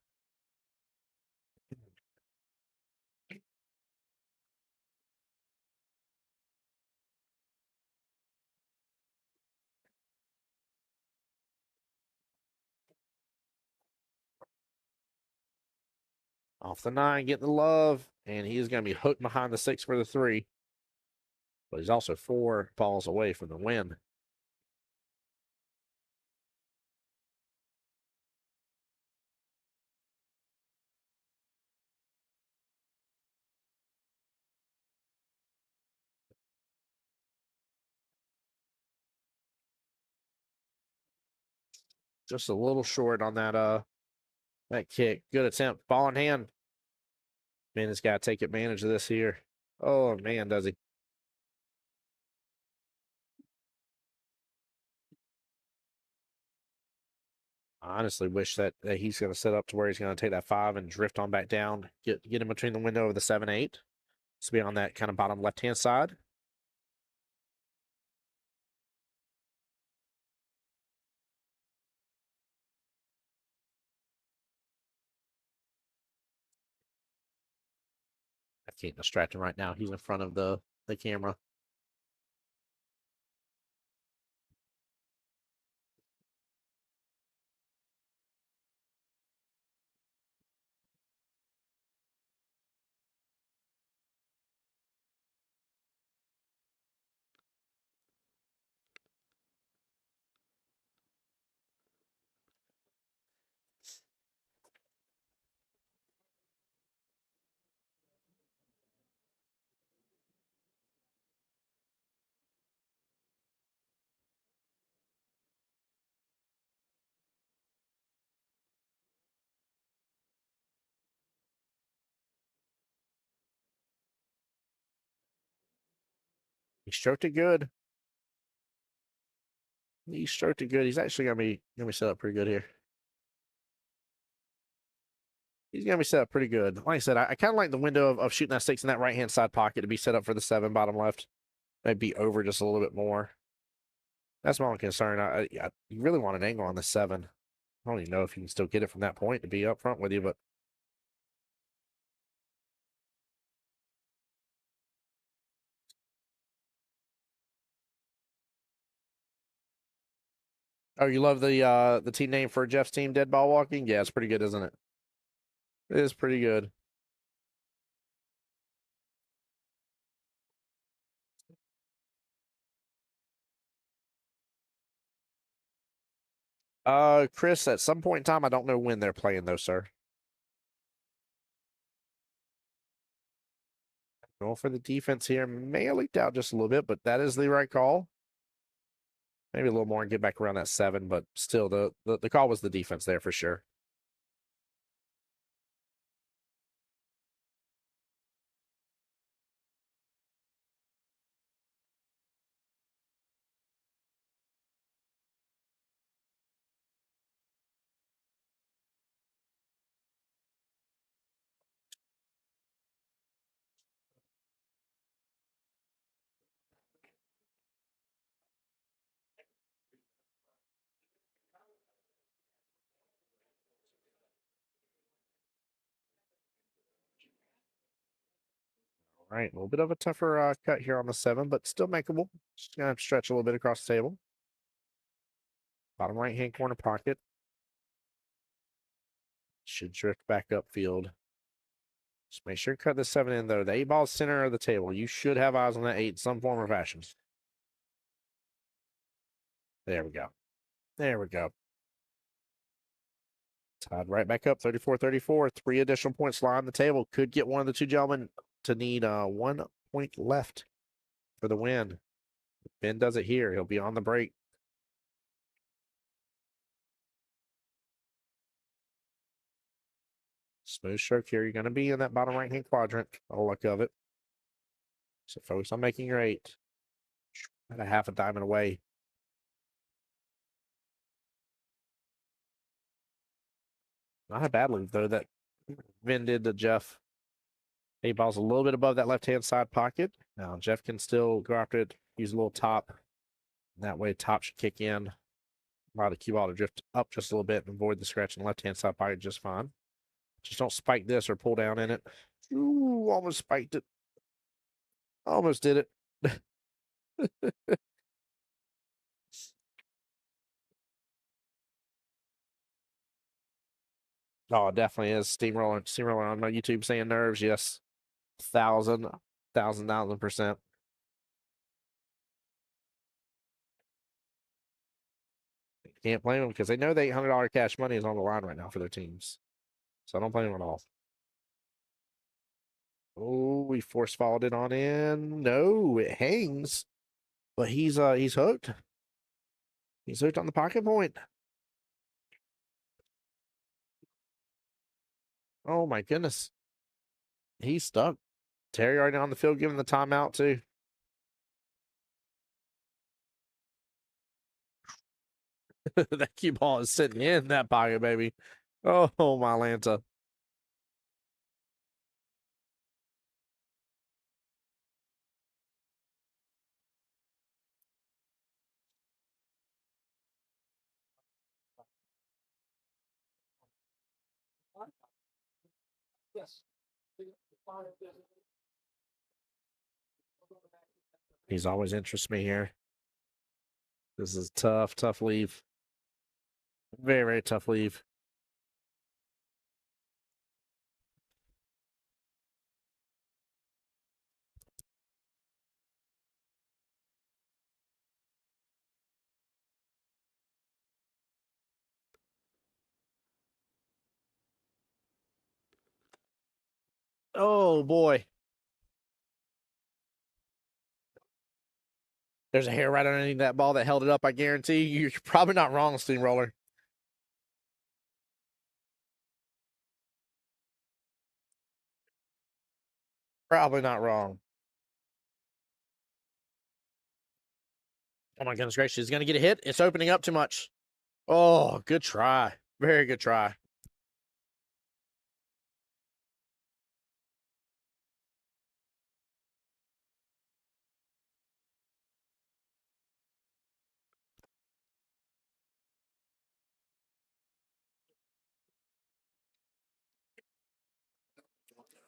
Off the 9, getting the love. And he's going to be hooked behind the 6 for the 3. But he's also 4 balls away from the win. Just a little short on that kick. Good attempt. Ball in hand. Man, this got to take advantage of this here. Oh, man, does he. I honestly wish that he's going to set up to where he's going to take that 5 and drift on back down. Get in between the window of the 7-8. To be on that kind of bottom left-hand side. I can't distract him right now. He's in front of the camera. He stroked it good. He stroked it good. He's actually gonna be set up pretty good here. He's gonna be set up pretty good. Like I said, I kind of like the window of shooting that 6 in that right-hand side pocket to be set up for the 7 bottom left. Maybe over just a little bit more. That's my only concern. You really want an angle on the 7. I don't even know if you can still get it from that point to be up front with you, but oh, you love the team name for Jeff's team, Dead Ball Walking? Yeah, it's pretty good, isn't it? It is pretty good. Chris, at some point in time, I don't know when they're playing though, sir. Going for the defense here. May have leaked out just a little bit, but that is the right call. Maybe a little more and get back around that 7, but still, the call was the defense there for sure. All right, a little bit of a tougher cut here on the 7, but still makeable. Just gonna stretch a little bit across the table. Bottom right-hand corner pocket. Should drift back upfield. Just make sure to cut the 7 in, though. The 8 ball center of the table. You should have eyes on that 8 in some form or fashion. There we go. There we go. Tied right back up, 34-34. 3 additional points lie on the table. Could get one of the 2 gentlemen to need 1 point left for the win. If Ben does it here, he'll be on the break. Smooth stroke here. You're going to be in that bottom right-hand quadrant. All luck of it. So focus on making your 8. At a half a diamond away. Not a bad lead, though, that Vin did to Jeff. 8 ball's a little bit above that left-hand side pocket. Now, Jeff can still go after it, use a little top. That way, top should kick in. Allow the cue ball to drift up just a little bit and avoid the scratch in the left-hand side pocket just fine. Just don't spike this or pull down in it. Ooh, almost spiked it. Almost did it. Oh, it definitely is. Steamroller on my YouTube saying nerves. Yes. 1,000%. Can't blame them because they know the $800 cash money is on the line right now for their teams. So I don't blame them at all. Oh, we force followed it on in. No, it hangs. But he's hooked. He's hooked on the pocket point. Oh my goodness. He's stuck. Terry already on the field giving the timeout too. That cue ball is sitting in that pocket, baby. Oh, my Lanta. Yes. He's always interests me here. This is tough leave. Very, very tough leave. Oh boy. There's a hair right underneath that ball that held it up. I guarantee you. You're probably not wrong, Steamroller. Probably not wrong. Oh my goodness gracious. He's going to get a hit. It's opening up too much. Oh, good try. Very good try.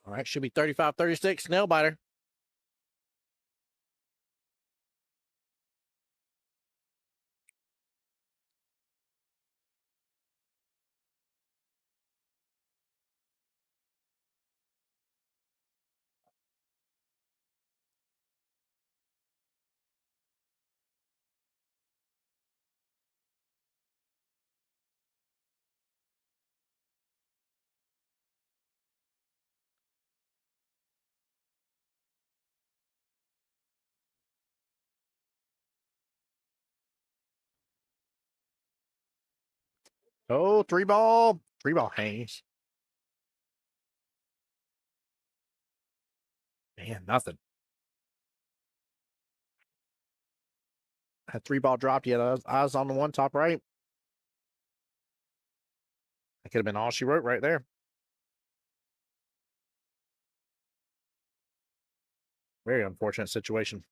All right, should be 35-36. Nail biter. Oh, three ball. Three ball hangs. Man, nothing. Had three ball dropped yet. Eyes on the one top right. That could have been all she wrote right there. Very unfortunate situation.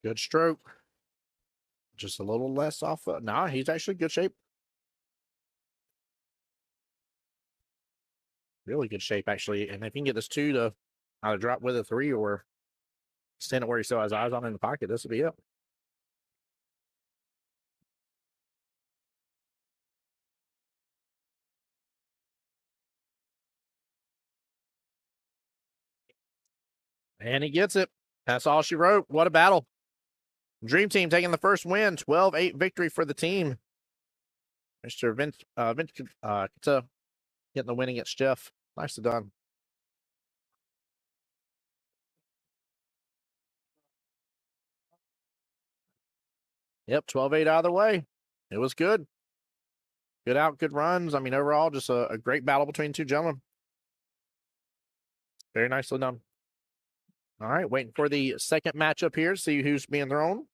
Good stroke. Just a little less off. Nah, he's actually good shape. Really good shape, actually. And if you can get this two to either drop with a three or stand it where he still has eyes on in the pocket, this would be it. And he gets it. That's all she wrote. What a battle. Dream Team taking the first win. 12-8 victory for the team. Mr. Vince getting the win against Jeff. Nicely done. Yep, 12-8 out of the way. It was good. Good out, good runs. I mean, overall, just a great battle between two gentlemen. Very nicely done. All right, waiting for the second matchup here. See who's being thrown.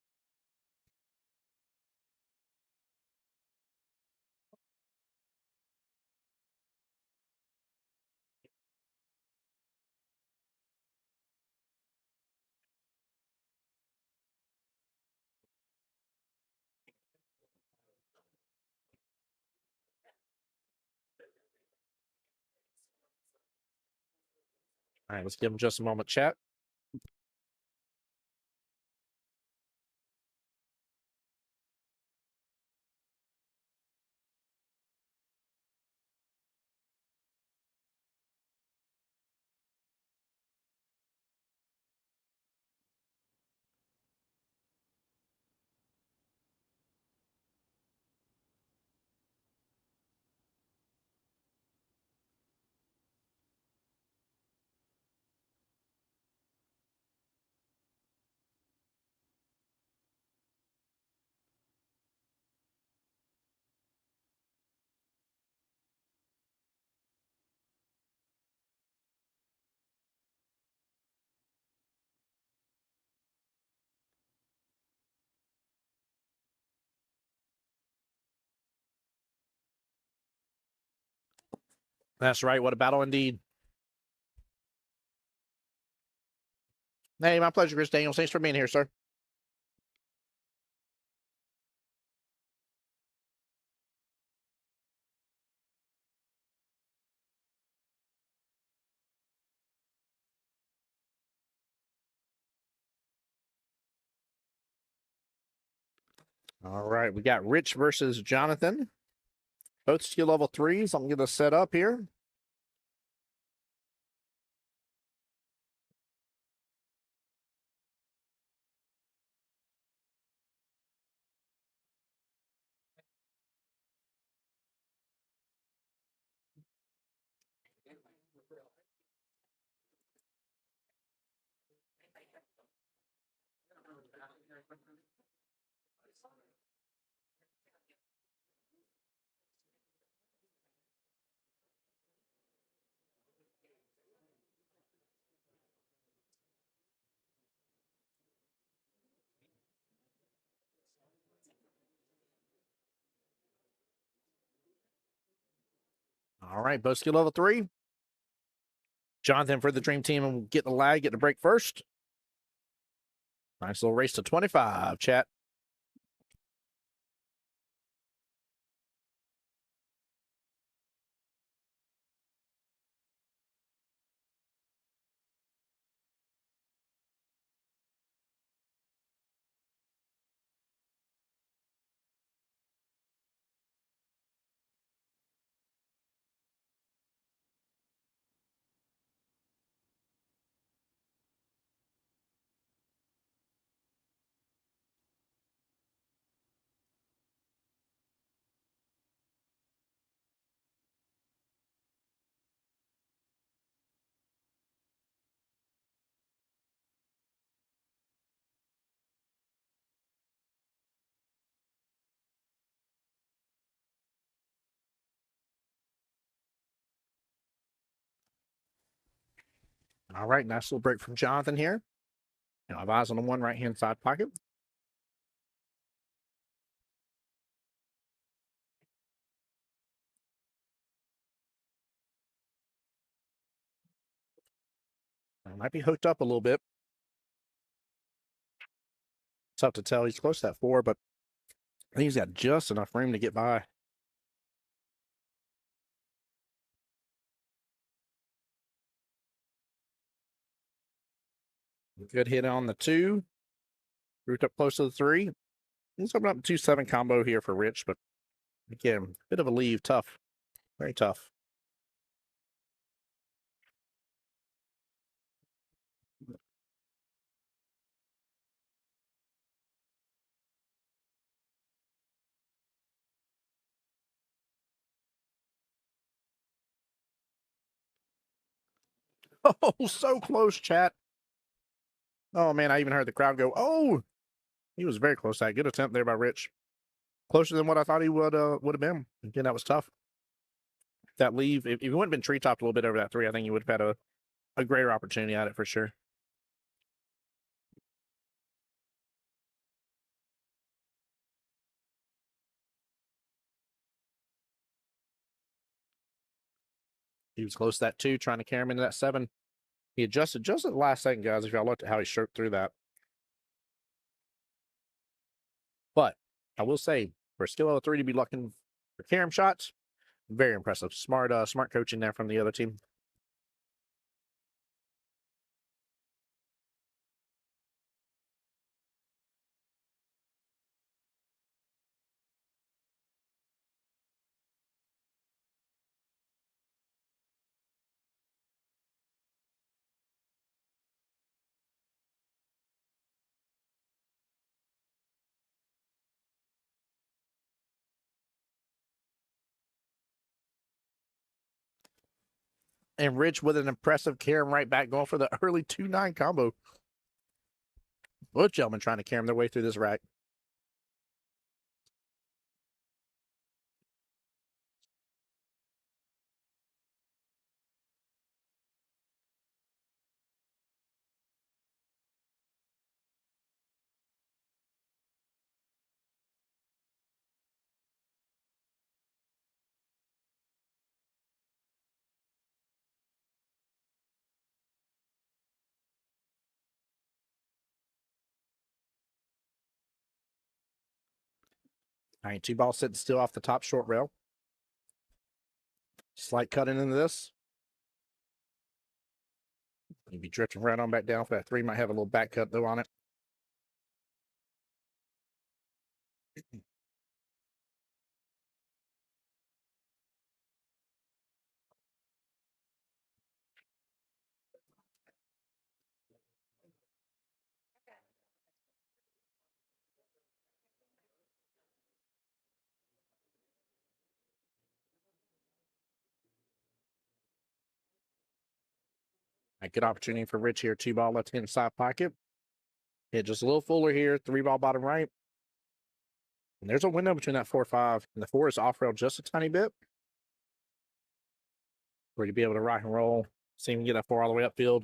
All right, let's give him just a moment, chat. That's right. What a battle indeed. Hey, my pleasure, Chris Daniels. Thanks for being here, sir. All right, we got Rich versus Jonathan. Both skill level 3s. I'm going to set up here. All right, both skill level 3. Jonathan for the Dream Team will get the lag, get the break first. Nice little race to 25, chat. All right, nice little break from Jonathan here. Now I've eyes on the one right-hand side pocket. I might be hooked up a little bit. Tough to tell. He's close to that 4, but I think he's got just enough room to get by. Good hit on the 2. Root up close to the 3. He's opening up 2-7 combo here for Rich, but again, bit of a leave. Tough. Very tough. Oh, so close, chat. Oh, man, I even heard the crowd go, oh! He was very close to that. Good attempt there by Rich. Closer than what I thought he would have been. Again, that was tough. That leave, if he wouldn't have been tree-topped a little bit over that 3, I think he would have had a greater opportunity at it for sure. He was close to that 2, trying to carry him into that 7. He adjusted just at the last second, guys, if y'all looked at how he stroked through that. But I will say, for a skill level 3 to be looking for carom shots, very impressive. Smart coaching there from the other team. And Rich with an impressive carom right back, going for the early 2-9 combo. Both gentlemen trying to carom their way through this rack. All right, 2 balls sitting still off the top short rail. Slight cutting into this. You'd be drifting right on back down for that 3. Might have a little back cut, though, on it. A good opportunity for Rich here. 2 ball left-hand side pocket. Hit just a little fuller here. 3 ball bottom right. And there's a window between that 4-5 and the 4 is off rail just a tiny bit. For you to be able to rock and roll. See him get that 4 all the way upfield.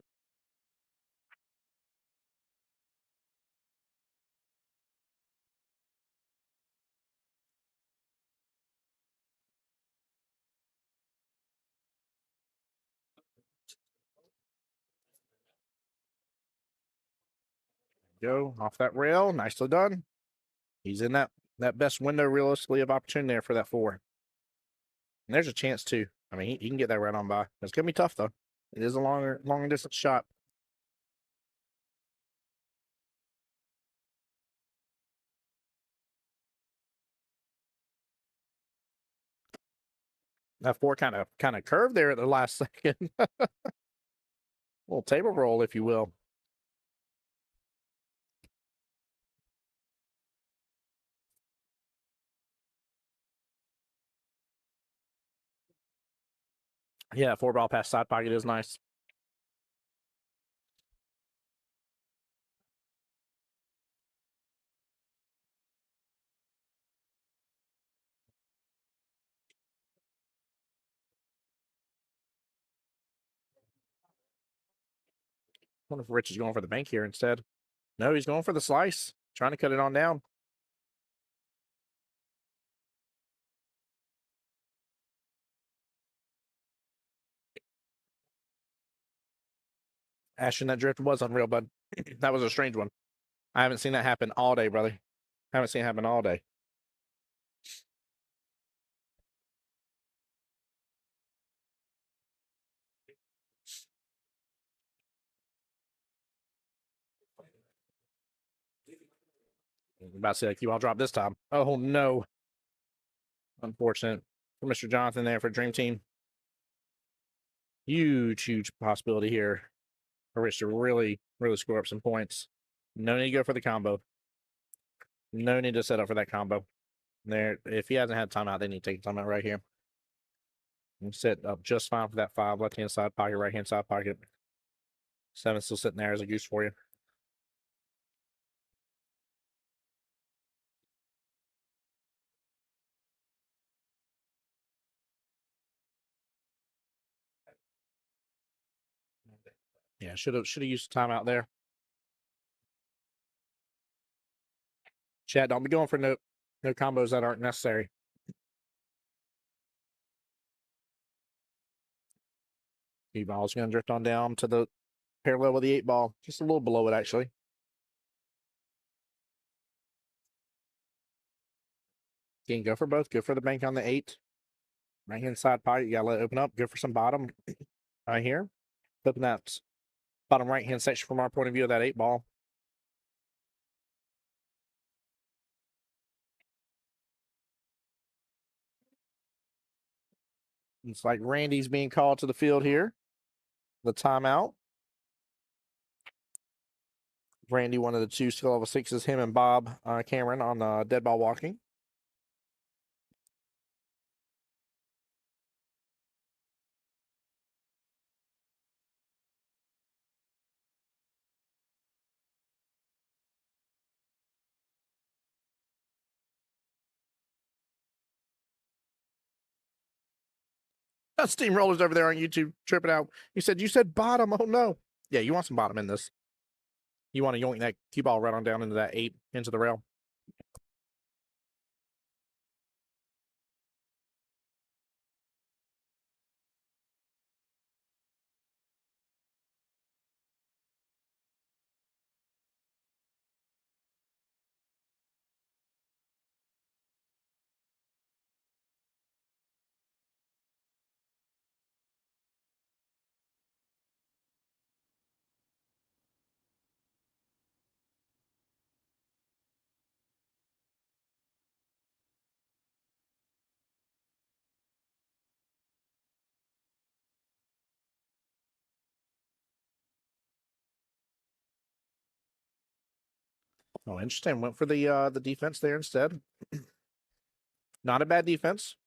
Go off that rail. Nicely done. He's in that best window realistically of opportunity there for that 4. And there's a chance too. I mean, he can get that right on by. It's gonna be tough though. It is a longer distance shot. That 4 kind of curved there at the last second. Little table roll, if you will. Yeah, 4 ball past side pocket is nice. wonder if Rich is going for the bank here instead. No, he's going for the slice. Trying to cut it on down. Ashton, that drift was unreal, bud. That was a strange one. I haven't seen that happen all day, brother. Haven't seen it happen all day. I'm about to say, like, you all drop this time. Oh, no. Unfortunate for Mr. Jonathan there for Dream Team. Huge possibility here for Rich to really score up some points. No need to go for the combo. No need to set up for that combo. There, if he hasn't had timeout, they need to take a timeout right here. And set up just fine for that 5 left-hand side pocket, right-hand side pocket. 7 still sitting there as a goose for you. Yeah, should have used the timeout there. Chat, don't be going for no combos that aren't necessary. E-ball's going to drift on down to the parallel with the 8 ball, just a little below it actually. Can go for both. Go for the bank on the 8. Right hand side pocket, you gotta let it open up. Go for some bottom right here. Flipping that bottom right hand section from our point of view of that 8 ball. It's like Randy's being called to the field here. The timeout. Randy, one of the 2 skill level 6s, him and Bob Cameron on dead ball walking. Steamrollers over there on YouTube tripping out. You said bottom. Oh no. Yeah, you want some bottom in this. You want to yoink that cue ball right on down into that 8 into the rail. Oh, interesting. Went for the defense there instead. Not a bad defense.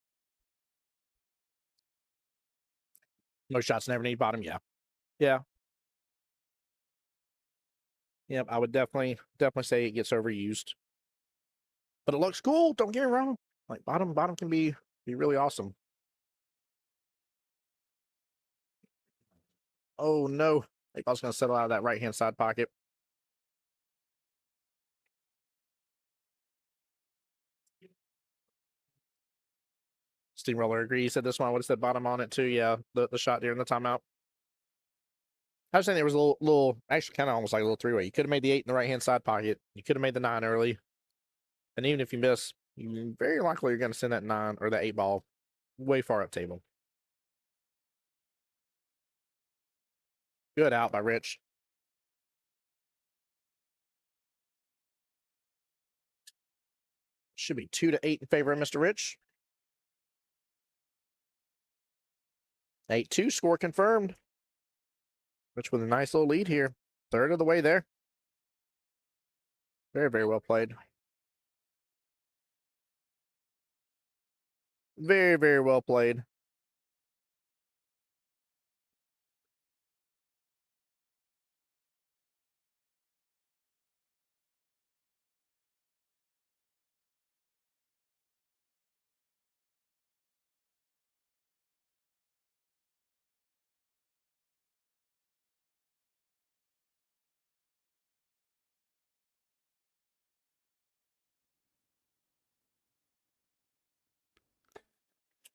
No shots never need bottom. Yeah. Yeah. Yep, I would definitely say it gets overused. But it looks cool, don't get me wrong. Like bottom can be really awesome. Oh no. I was gonna settle out of that right hand side pocket. Steamroller agrees. He said this one would have said bottom on it too. Yeah, the shot during the timeout. I was saying there was a little actually kind of almost like a little 3-way. You could have made the 8 in the right hand side pocket. You could have made the 9 early. And even if you miss, you very likely you're gonna send that 9 or that 8 ball way far up table. Good out by Rich. Should be 2-8 in favor of Mr. Rich. 8-2 score confirmed. Rich with a nice little lead here. Third of the way there. Very well played. Very well played.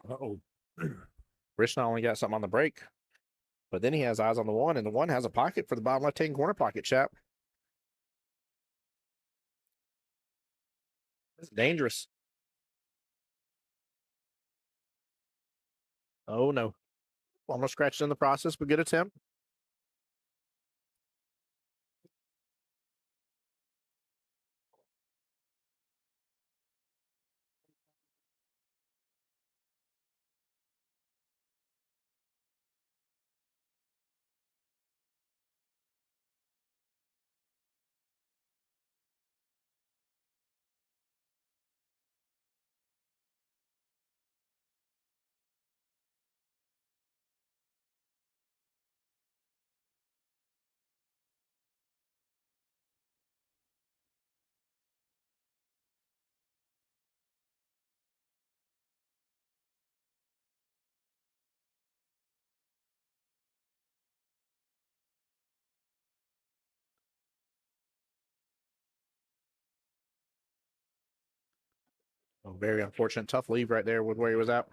Uh-oh. Rich not only got something on the break, but then he has eyes on the one, and the one has a pocket for the bottom left-hand corner pocket, chap. It's dangerous. Oh, no. Almost scratched in the process, but good attempt. Oh, very unfortunate, tough leave right there with where he was at.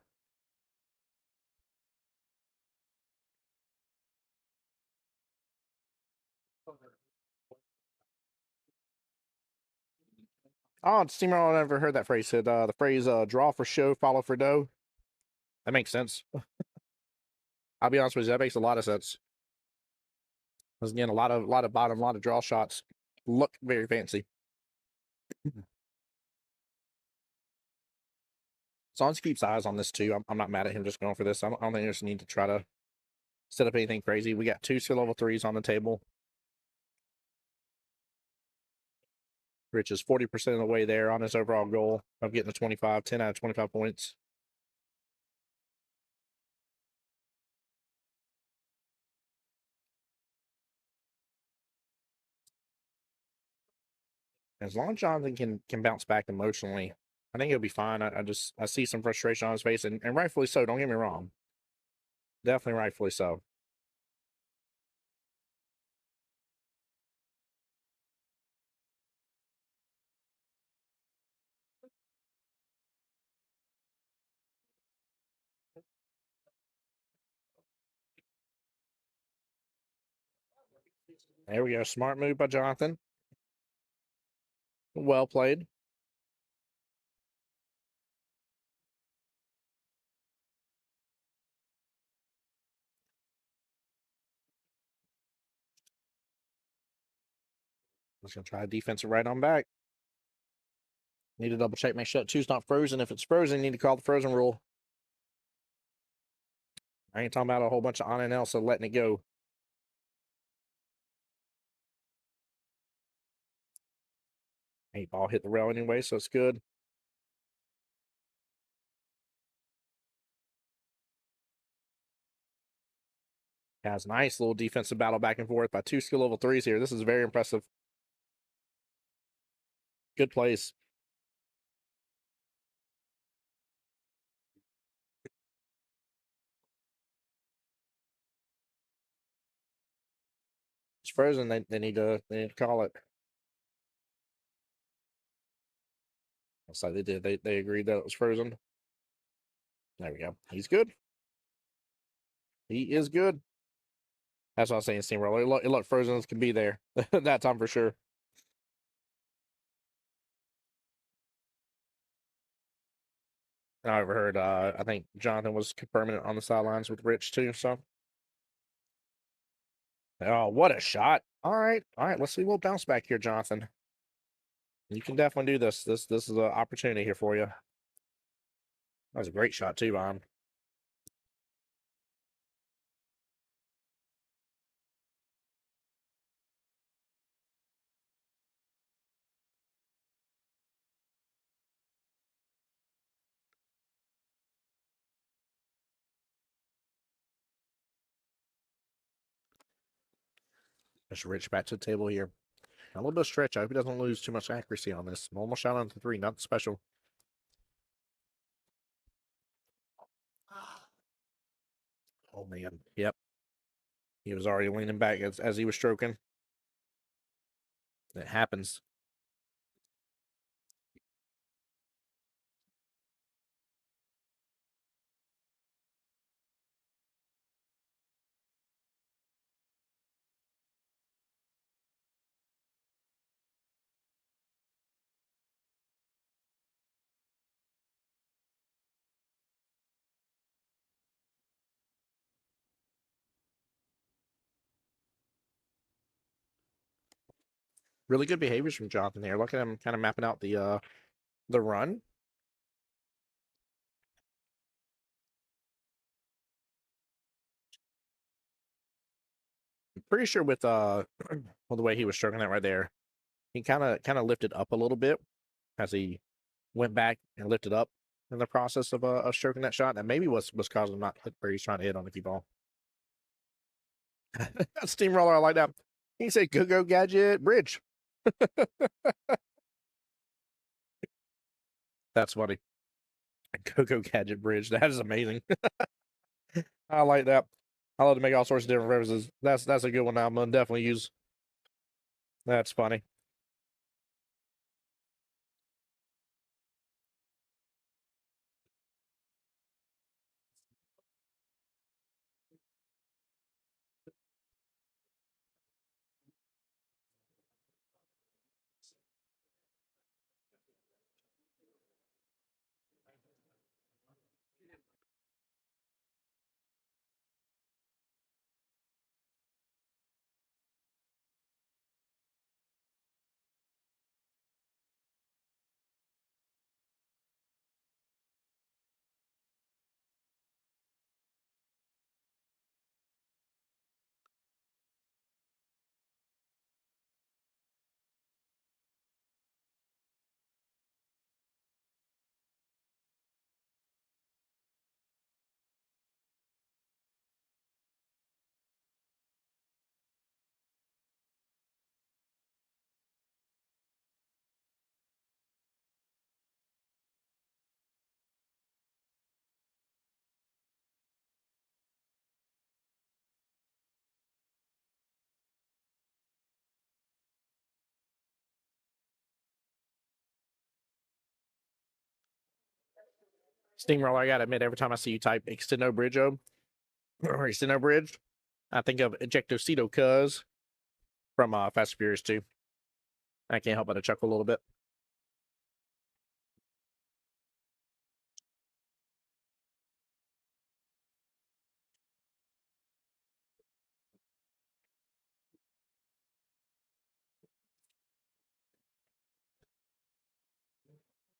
Oh, Steamer, I never heard that phrase said. The phrase "draw for show, follow for dough." That makes sense. I'll be honest with you, that makes a lot of sense. Because again, a lot of bottom, a lot of draw shots look very fancy. As long as he keeps eyes on this too, I'm not mad at him just going for this. I don't think there's need to try to set up anything crazy. We got 2 skill level 3s on the table. Rich is 40% of the way there on his overall goal of getting the 25, 10 out of 25 points. As long as Jonathan can bounce back emotionally, I think he'll be fine. I see some frustration on his face, and rightfully so. Don't get me wrong. Definitely rightfully so. There we go. Smart move by Jonathan. Well played. Just gonna try a defensive right on back. Need to double check, make sure that two's not frozen. If it's frozen, you need to call the frozen rule. I ain't talking about a whole bunch of on and L, so letting it go. 8 ball hit the rail anyway, so it's good. Has nice little defensive battle back and forth by 2 skill level 3s here. This is very impressive. Good plays. It's frozen. They need to call it. Looks like they did. They agreed that it was frozen. There we go. He's good. He is good. That's what I'm saying, Steamroller. It looked frozen as can be there that time for sure. I overheard. I think Jonathan was permanent on the sidelines with Rich too. So, oh, what a shot! All right. Let's see. We'll bounce back here, Jonathan. You can definitely do this. This is an opportunity here for you. That was a great shot too, Von. Just Rich back to the table here. A little bit of stretch. I hope he doesn't lose too much accuracy on this. Almost shot on the 3, nothing special. Oh man. Yep. He was already leaning back as he was stroking. It happens. Really good behaviors from Jonathan here. Look at him kind of mapping out the run. I'm pretty sure with well, the way he was stroking that right there, he kind of lifted up a little bit as he went back and lifted up in the process of stroking that shot. And maybe was causing him not to hit where he's trying to hit on the cue ball. Steamroller, I like that. He said, "Go gadget bridge." That's funny. Go gadget bridge. That is amazing. I like that. I love to make all sorts of different references. That's a good one. I'm gonna definitely use. That's funny. Steamroller, I gotta admit, every time I see you type extendo bridge or extendo bridge, I think of Ejectocito Cuz from Fast and Furious 2. I can't help but to chuckle a little bit.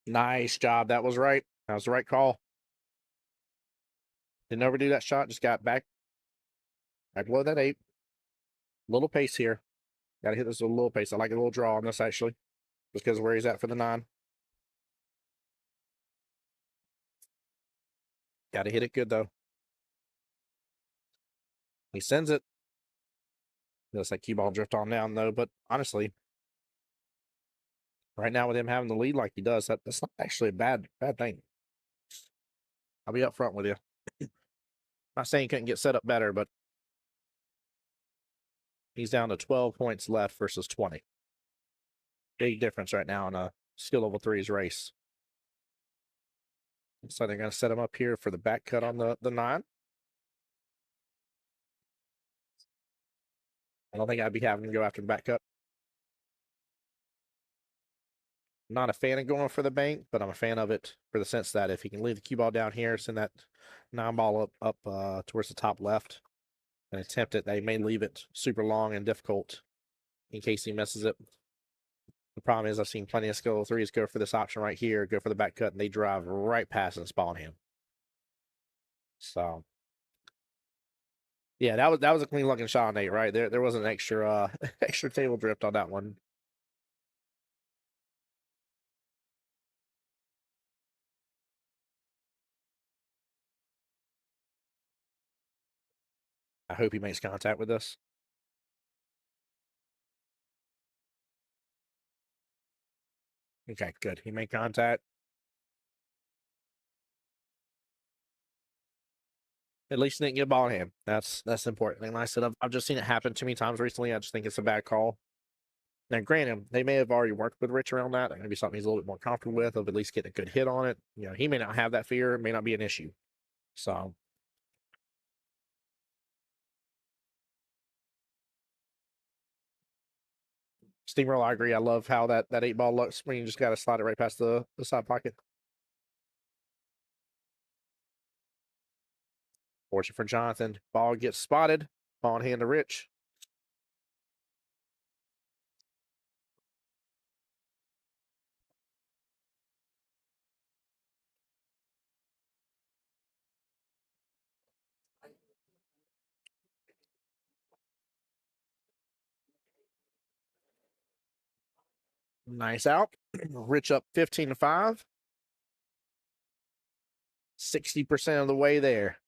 Nice job. That was right. That was the right call. Didn't overdo that shot. Just got back below that 8. Little pace here. Got to hit this with a little pace. I like a little draw on this, actually, just because of where he's at for the 9. Got to hit it good, though. He sends it. Looks like cue ball drift on down, though. But honestly, right now with him having the lead like he does, that's not actually a bad thing. I'll be up front with you. Not saying he couldn't get set up better, but he's down to 12 points left versus 20. Big difference right now in a skill level 3's race. So they're going to set him up here for the back cut on the 9. I don't think I'd be having him go after the back cut. Not a fan of going for the bank, but I'm a fan of it for the sense that if he can leave the cue ball down here, send that 9 ball up towards the top left, and attempt it, they may leave it super long and difficult in case he misses it. The problem is I've seen plenty of skill 3s go for this option right here, go for the back cut, and they drive right past and spawn him. So yeah, that was a clean looking shot on 8, right? There wasn't an extra extra table drift on that one. I hope he makes contact with us. Okay, good. He made contact. At least he didn't get a ball in hand. That's the important thing. Like I said, I've just seen it happen too many times recently. I just think it's a bad call. Now, granted, they may have already worked with Rich around that. Maybe something he's a little bit more comfortable with, of at least getting a good hit on it. You know, he may not have that fear. It may not be an issue. So Steamroll, I agree. I love how that 8 ball looks when you just got to slide it right past the side pocket. Fortunate for Jonathan. Ball gets spotted. Ball in hand to Rich. Nice out. Rich up 15-5. 60% of the way there.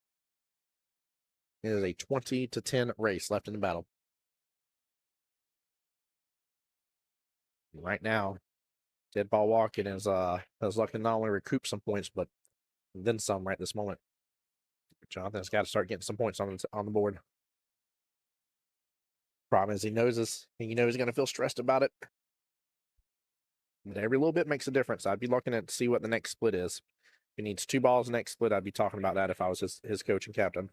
It is a 20-10 race left in the battle. Right now, Dead Ball Walking is looking to not only recoup some points, but then some right this moment. Jonathan's got to start getting some points on the board. Problem is he knows this, and he's going to feel stressed about it. But every little bit makes a difference. I'd be looking at to see what the next split is. If he needs 2 balls next split, I'd be talking about that if I was his coach and captain.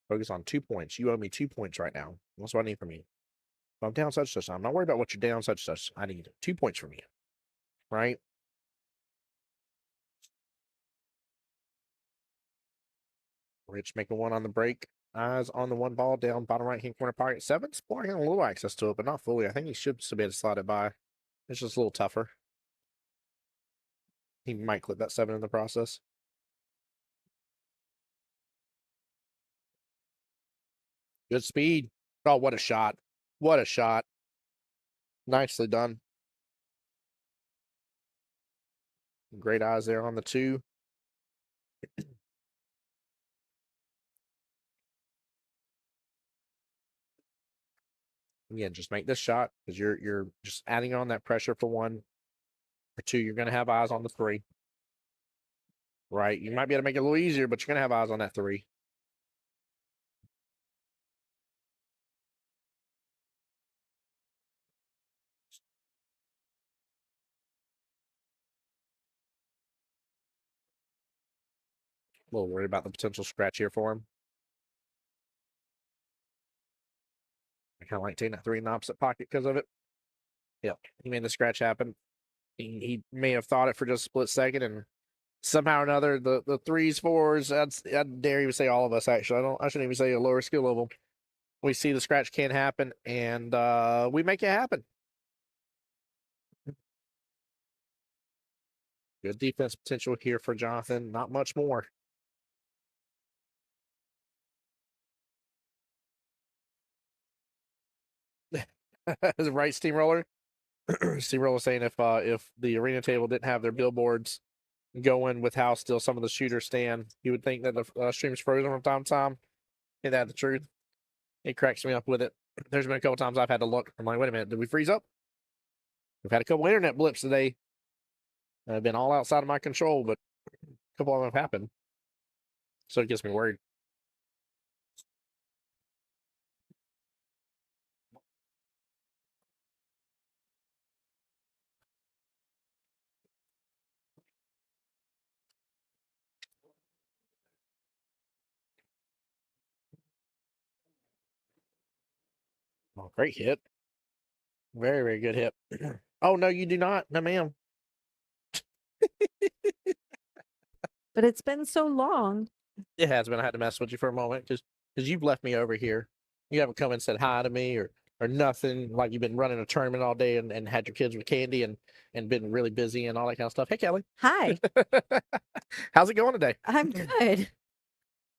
Focus on 2 points. You owe me 2 points right now. That's what I need from you. If I'm down such, I'm not worried about what you're down such. I need 2 points from you. Right? Rich making one on the break. Eyes on the 1 ball down bottom right hand corner pocket. 7's exploring a little access to it, but not fully. I think he should still be able to slide it by. It's just a little tougher. He might clip that 7 in the process. Good speed. Oh, what a shot. What a shot. Nicely done. Great eyes there on the 2. Again, just make this shot because you're just adding on that pressure for 1 or 2. You're going to have eyes on the 3. Right? You might be able to make it a little easier, but you're going to have eyes on that 3. A little worried about the potential scratch here for him. I kind of like taking that 3 in the opposite pocket because of it. Yep, he made the scratch happen. He may have thought it for just a split second, and somehow or another, the 3s, 4s, I dare even say all of us, actually. I shouldn't even say a lower skill level. We see the scratch can happen, and we make it happen. Good defense potential here for Jonathan. Not much more. Right, Steamroller? Steamroller saying if the arena table didn't have their billboards going with how still some of the shooters stand, you would think that the stream's frozen from time to time. Ain't that the truth? It cracks me up with it. There's been a couple times I've had to look. I'm like, wait a minute, did we freeze up? We've had a couple internet blips today. I've been all outside of my control, but a couple of them have happened. So it gets me worried. Oh, great hit. Very, very good hit. Oh, no, you do not. No, ma'am. But it's been so long. It has been. I had to mess with you for a moment because you've left me over here. You haven't come and said hi to me or nothing. Like you've been running a tournament all day and had your kids with candy and been really busy and all that kind of stuff. Hey, Kelly. Hi. How's it going today? I'm good.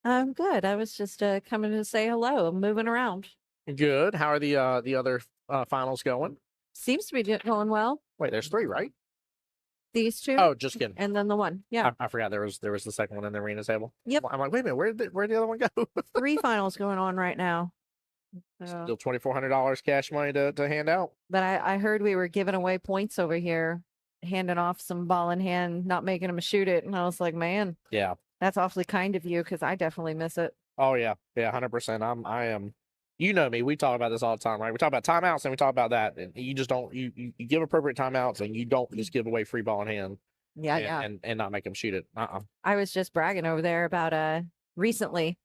I'm good. I was just coming to say hello. I'm moving around. Good. How are the other finals going? Seems to be going well. Wait, there's 3, right? These 2. Oh, just kidding. And then the 1. Yeah. I forgot there was the second one in the arena table. Yep. I'm like, wait a minute, where'd the other one go? 3 finals going on right now. Still $2,400 cash money to hand out. But I heard we were giving away points over here, handing off some ball in hand, not making them shoot it. And I was like, man, yeah, that's awfully kind of you because I definitely miss it. Oh yeah, 100%. I am. You know me. We talk about this all the time, right? We talk about timeouts and we talk about that, and you just don't. You give appropriate timeouts and you don't just give away free ball in hand. Yeah, and not make them shoot it. I was just bragging over there about recently.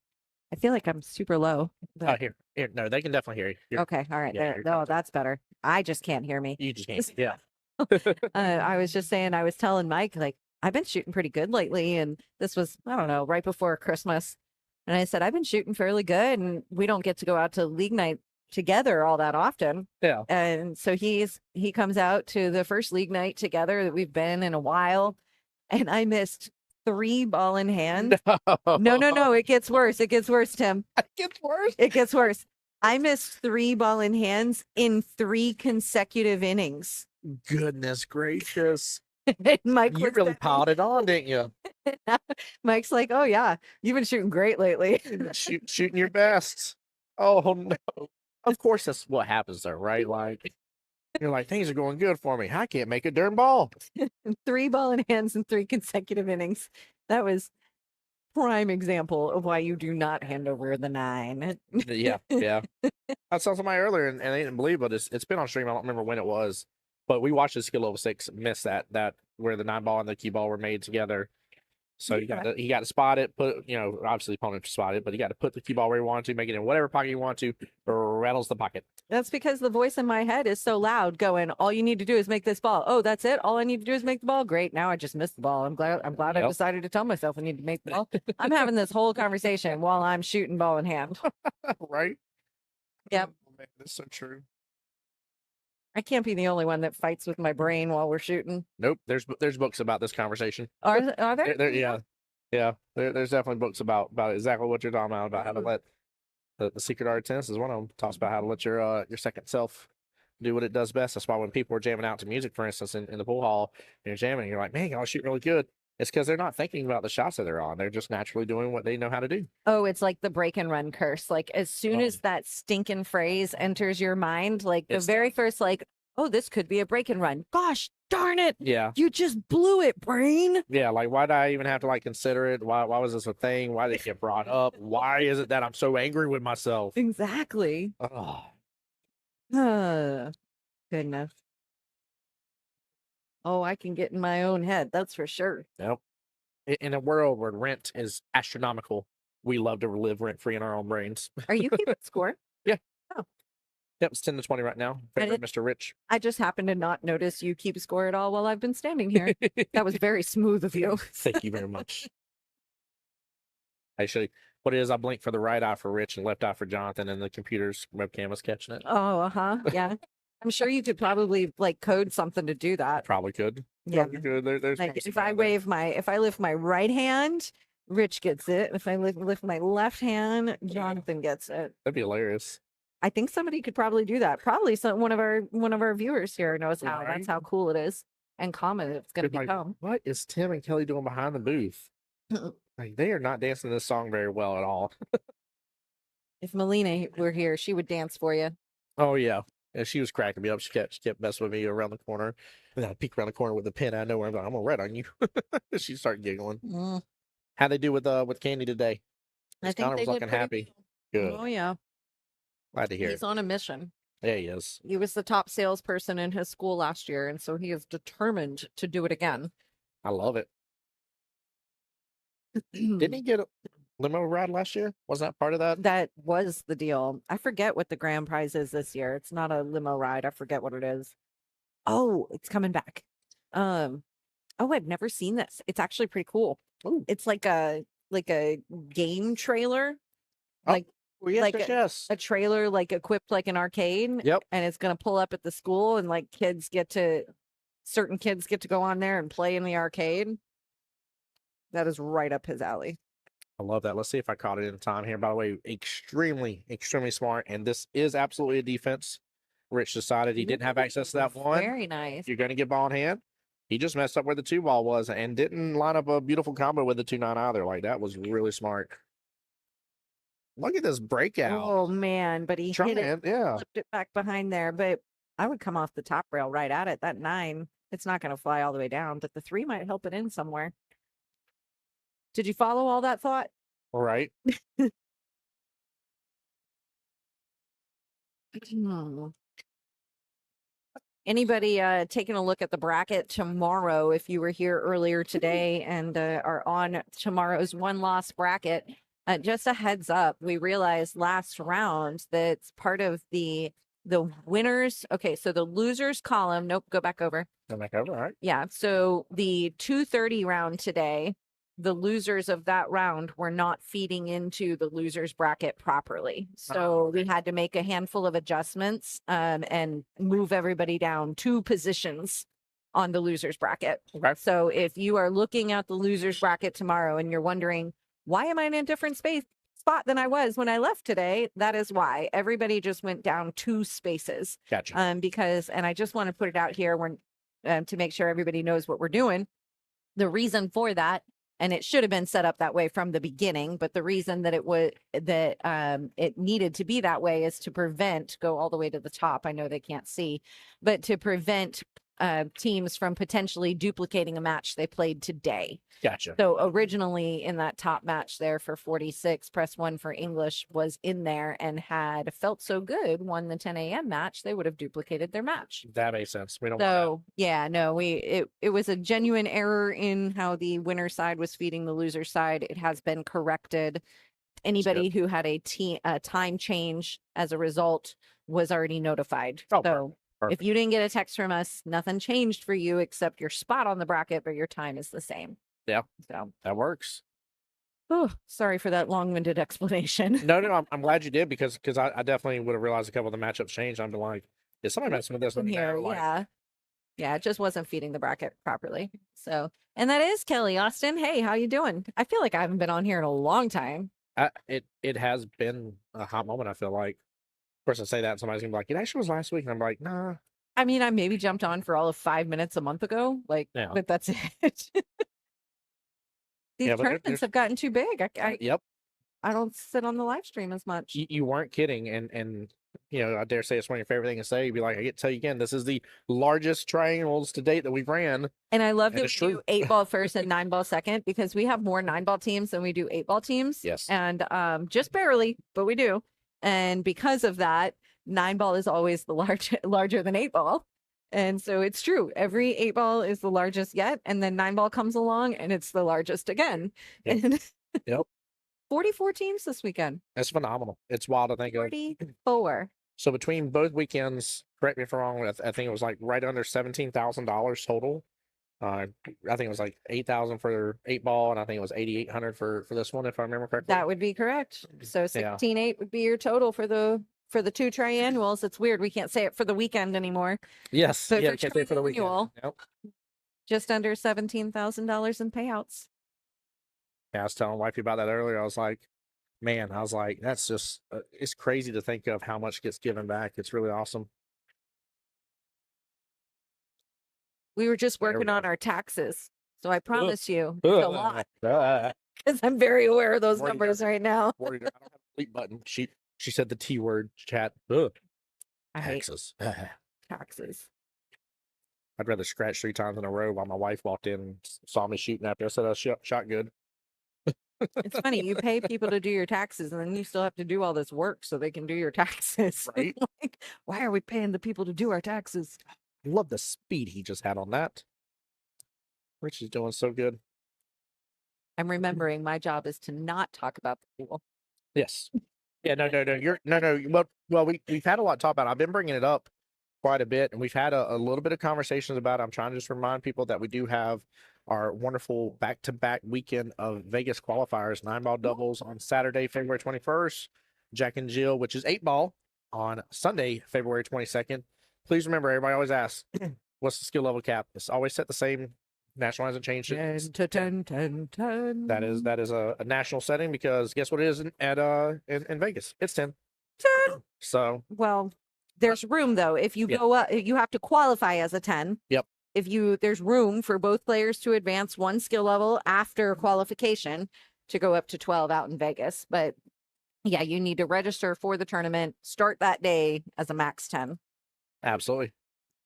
I feel like I'm super low. But... Oh, here. No, they can definitely hear you. Okay, all right. Yeah, there. No, that's better. I just can't hear me. You just can't. Yeah. I was just saying. I was telling Mike like I've been shooting pretty good lately, and this was I don't know right before Christmas, and I said I've been shooting fairly good, and we don't get to go out to league night together all that often. Yeah. And so he comes out to the first league night together that we've been in a while, and I missed 3 ball in hand. No. It gets worse. It gets worse, Tim. It gets worse. It gets worse. I missed 3 ball in hands in 3 consecutive innings. Goodness gracious. And Mike You looks really at me. piled it on, didn't you? Mike's like, "Oh yeah, you've been shooting great lately." Shooting your best. Oh no. Of course that's what happens though, right? Like you're like, things are going good for me. I can't make a darn ball. 3 ball in hands in 3 consecutive innings. That was prime example of why you do not hand over the 9. Yeah. I saw somebody earlier and they didn't believe, but it's been on stream. I don't remember when it was. But we watched this skill level 6 miss that where the 9 ball and the key ball were made together. So you got to spot it, put obviously the opponent spot it, but you got to put the cue ball where you want to, make it in whatever pocket you want to, rattles the pocket. That's because the voice in my head is so loud going, all you need to do is make this ball. Oh, that's it? All I need to do is make the ball. Great. Now I just missed the ball. I'm glad I decided to tell myself I need to make the ball. I'm having this whole conversation while I'm shooting ball in hand. Right? Yep. Oh, man, that's so true. I can't be the only one that fights with my brain while we're shooting. Nope. There's books about this conversation. Are there? Yeah. There's definitely books about exactly what you're talking about how to let the secret art of tennis is one of them. Talks about how to let your second self do what it does best. That's why when people are jamming out to music, for instance, in the pool hall, and you're jamming, you're like, man, y'all shoot really good. It's because they're not thinking about the shots that they're on. They're just naturally doing what they know how to do. Oh, it's like the break and run curse. Like as soon as that stinking phrase enters your mind, like the very first, like, oh, this could be a break and run. Gosh darn it. Yeah. You just blew it, brain. Yeah. Like, why did I even have to like consider it? Why was this a thing? Why did it get brought up? Why is it that I'm so angry with myself? Exactly. Oh. Goodness. Oh, I can get in my own head. That's for sure. Yep. In a world where rent is astronomical, we love to live rent free in our own brains. Are you keeping score? Yeah. Oh. Yep, it's 10 to 20 right now. Favorite Mr. Rich. I just happened to not notice you keep score at all while I've been standing here. That was very smooth of you. Thank you very much. Actually, what it is, I blink for the right eye for Rich and left eye for Jonathan, and the computer's webcam was catching it. Oh, yeah. I'm sure you could probably like code something to do that. Probably could. Yeah. Probably could. There's like if I lift my right hand, Rich gets it. If I lift my left hand, Jonathan gets it. That'd be hilarious. I think somebody could probably do that. Probably one of our viewers here knows how. Right? That's how cool it is and common it's going to become. What is Tim and Kelly doing behind the booth? Like, they are not dancing this song very well at all. If Melina were here, she would dance for you. Oh yeah. And she was cracking me up. She kept messing with me around the corner. And I peek around the corner with the pin. I know where I'm going. I'm gonna red on you. She started giggling. How'd they do with Candy today? I think Connor they was looking happy. Good. Oh yeah. Glad to hear. He's on a mission. Yeah, he is. He was the top salesperson in his school last year, and so he is determined to do it again. I love it. Didn't he get a limo ride last year? Wasn't that part of that? That was the deal. I forget what the grand prize is this year. It's not a limo ride. I forget what it is. Oh, it's coming back. Oh, I've never seen this. It's actually pretty cool. Ooh. It's like a game trailer. Like yes. A trailer like equipped like an arcade. Yep. And it's gonna pull up at the school and like certain kids get to go on there and play in the arcade. That is right up his alley. I love that. Let's see if I caught it in time here. By the way, extremely, extremely smart. And this is absolutely a defense. Rich decided he didn't have access to that one. Very nice. You're going to get ball in hand. He just messed up where the 2 ball was and didn't line up a beautiful combo with the 2-9 either. Like, that was really smart. Look at this breakout. Oh, man. But he hit it. Yeah. Flipped it back behind there. But I would come off the top rail right at it. That 9, it's not going to fly all the way down, but the 3 might help it in somewhere. Did you follow all that thought? All right. Anybody taking a look at the bracket tomorrow, if you were here earlier today and are on tomorrow's one-loss bracket, just a heads up, we realized last round that part of the winners. Okay, so the losers column. Nope, go back over. Go back over, all right. Yeah, so the 2:30 round today, the losers of that round were not feeding into the losers bracket properly. So we had to make a handful of adjustments and move everybody down 2 positions on the losers bracket. Okay. So if you are looking at the losers bracket tomorrow and you're wondering, why am I in a different space spot than I was when I left today. That is why everybody just went down 2 spaces. Gotcha. Because, and I just want to put it out here when, to make sure everybody knows what we're doing. The reason for that, and it should have been set up that way from the beginning, but the reason that it needed to be that way is to prevent, go all the way to the top. I know they can't see, but to prevent teams from potentially duplicating a match they played today. Gotcha. So originally in that top match there for 46, Press 1 for English was in there and had felt so good, won the 10 a.m. match, they would have duplicated their match. That makes sense. We don't want So yeah, no, it was a genuine error in how the winner side was feeding the loser side. It has been corrected. Anybody who had a time change as a result was already notified. Oh, so perfect. if you didn't get a text from us, nothing changed for you except your spot on the bracket, but your time is the same. Yeah. So that works. oh, sorry for that long-winded explanation. No, I'm glad you did because I definitely would have realized a couple of the matchups changed. I'd be like, is somebody messing with this in one here? Like, Yeah, it just wasn't feeding the bracket properly. So, and that is Kelly Austin. Hey, how you doing? I feel like I haven't been on here in a long time. it has been a hot moment, I feel like. Of course, I say that and somebody's gonna be like, it actually was last week. And I'm like, nah. I mean, I maybe jumped on for all of 5 minutes a month ago, like, Yeah. but that's it. These Yeah, but tournaments have gotten too big. Yep. I don't sit on the live stream as much. You weren't kidding. And you know, I dare say it's one of your favorite things to say. You'd be like, I get to tell you again, this is the largest triangles to date that we've ran. And I love And that it's we do true. 8-ball first and 9-ball second because we have more 9-ball teams than we do 8-ball teams. Yes. And just barely, but we do. And because of that, 9-ball is always the larger than 8-ball. And so it's true. Every 8-ball is the largest yet. And then 9-ball comes along and it's the largest again. Yep. And Yep. 44 teams this weekend. That's phenomenal. It's wild to think of. 44. So between both weekends, correct me if I'm wrong, I think it was like right under $17,000 total. I think it was like 8,000 for 8-ball, and I think it was 8,800 for this one, if I remember correctly. That would be correct. So 16.8 would be your total for the 2 triannuals. It's weird we can't say it for the weekend anymore. Yes. But Yeah, for can't say for the weekend. triannual, Yep. just under $17,000 in payouts. Yeah, I was telling wifey about that earlier. I was like, man, that's just, it's crazy to think of how much gets given back. It's really awesome. We were just There we working go. on our taxes. So I promise you, it's a lot I because I'm very aware of those Worried numbers right now. don't have a delete button. She said the T word, chat. Ugh. I hate Taxes. taxes. I'd rather scratch 3 times in a row while my wife walked in and saw me shooting after I said I shot good. It's funny. You pay people to do your taxes and then you still have to do all this work so they can do your taxes. Right? Like, why are we paying the people to do our taxes? I love the speed he just had on that. Rich is doing so good. I'm remembering my job is to not talk about the pool. Yes. Yeah, no. You're no. Well, we've had a lot to talk about. I've been bringing it up quite a bit, and we've had a little bit of conversations about it. I'm trying to just remind people that we do have our wonderful back-to-back weekend of Vegas qualifiers, 9-ball doubles on Saturday, February 21st, Jack and Jill, which is 8-ball, on Sunday, February 22nd. Please remember, everybody always asks, what's the skill level cap? It's always set the same. National hasn't changed it. 10. That is a national setting because guess what it is in Vegas? It's 10. 10. So Well, there's room though. If you go up, you have to qualify as a 10. Yep. There's room for both players to advance 1 skill level after qualification to go up to 12 out in Vegas. But yeah, you need to register for the tournament, start that day as a max 10. absolutely.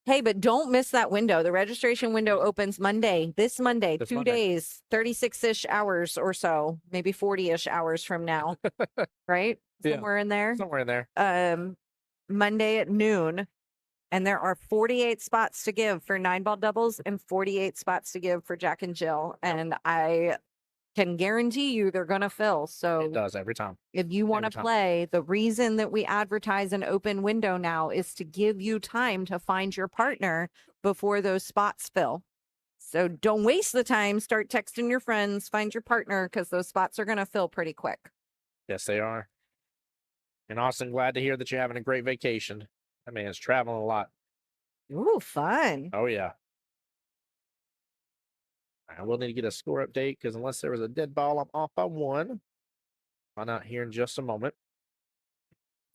Hey, but don't miss that window. The registration window opens this Monday, This 2 Monday. days, 36-ish hours or so, maybe 40-ish hours from now, right? Yeah. Somewhere in there. Somewhere in there. Monday at noon. And there are 48 spots to give for 9-ball doubles and 48 spots to give for Jack and Jill. And I can guarantee you they're going to fill. So It does every time. if you want Every to time. play, the reason that we advertise an open window now is to give you time to find your partner before those spots fill. So don't waste the time. Start texting your friends, find your partner, because those spots are going to fill pretty quick. Yes, they are. And Austin, glad to hear that you're having a great vacation. That man's traveling a lot. Ooh, fun. Oh, yeah. I will need to get a score update because unless there was a dead ball, I'm off by 1. Find out here in just a moment.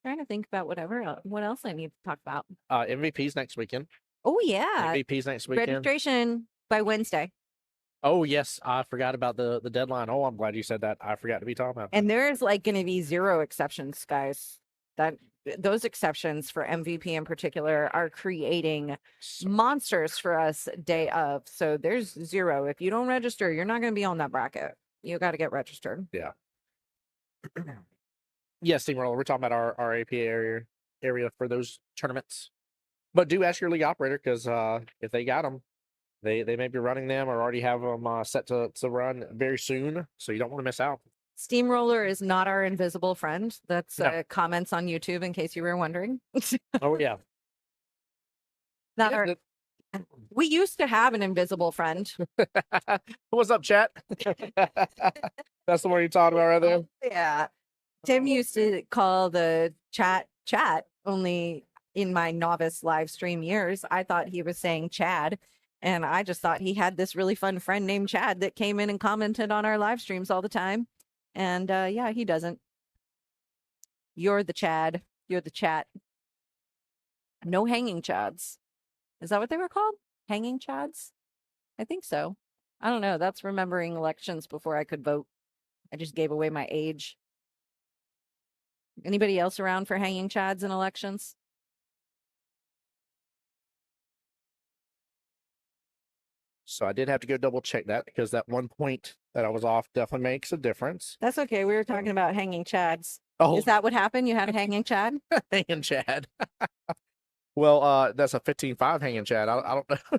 Trying to think about what else I need to talk about. MVP's next weekend. Oh yeah, MVP's next weekend. registration by Wednesday. Oh yes, I forgot about the deadline. Oh, I'm glad you said that. I forgot to be talking about that. And there's like going to be 0 exceptions, guys. Those exceptions for MVP in particular are creating monsters for us day of. So there's 0. If you don't register, you're not going to be on that bracket. You got to get registered. Yeah. Yes, Steamroller. We're talking about our APA area for those tournaments. But do ask your league operator, because if they got them, they may be running them or already have them set to run very soon. So you don't want to miss out. Steamroller is not our invisible friend. That's No. comments on YouTube, in case you were wondering. Oh yeah. Not our. We used to have an invisible friend. What's up, chat? That's the one you're talking about right there. Yeah. Tim used to call the chat, only in my novice live stream years. I thought he was saying Chad. And I just thought he had this really fun friend named Chad that came in and commented on our live streams all the time. And yeah, he doesn't. You're the Chad. You're the chat. No hanging Chads. Is that what they were called? Hanging Chads? I think so. I don't know. That's remembering elections before I could vote. I just gave away my age. Anybody else around for hanging Chads in elections? So I did have to go double check that, because that 1 point that I was off definitely makes a difference. That's okay. We were talking about hanging Chads. Oh, Is that what happened? You had a hanging Chad? hanging Chad. Well, that's a 15-5 hanging Chad. I don't know.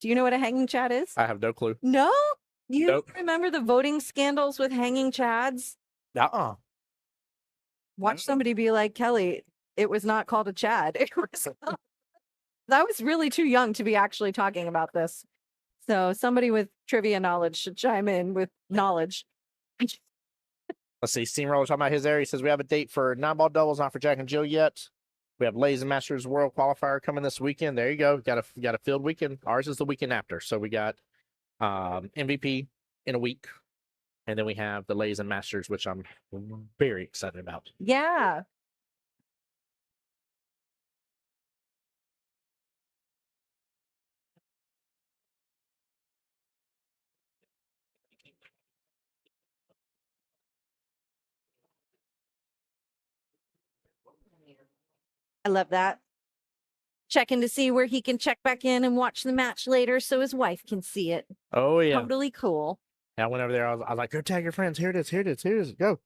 Do you know what a hanging Chad is? I have no clue. No? You Nope. remember the voting scandals with hanging Chads? Uh-uh. Watch somebody be like, Kelly, it was not called a Chad. It was I was really too young to be actually talking about this. So somebody with trivia knowledge should chime in with knowledge. Let's see. Steamroller talking about his area. He says we have a date for 9-ball doubles, not for Jack and Jill yet. We have Legends Masters World Qualifier coming this weekend. There you go. Got a field weekend. Ours is the weekend after. So we got MVP in a week. And then we have the Legends Masters, which I'm very excited about. Yeah. I love that. Checking to see where he can check back in and watch the match later so his wife can see it. Oh, yeah. Totally cool. Yeah, I went over there. I was like, go tag your friends. Here it is. Here it is. Here it is. Go.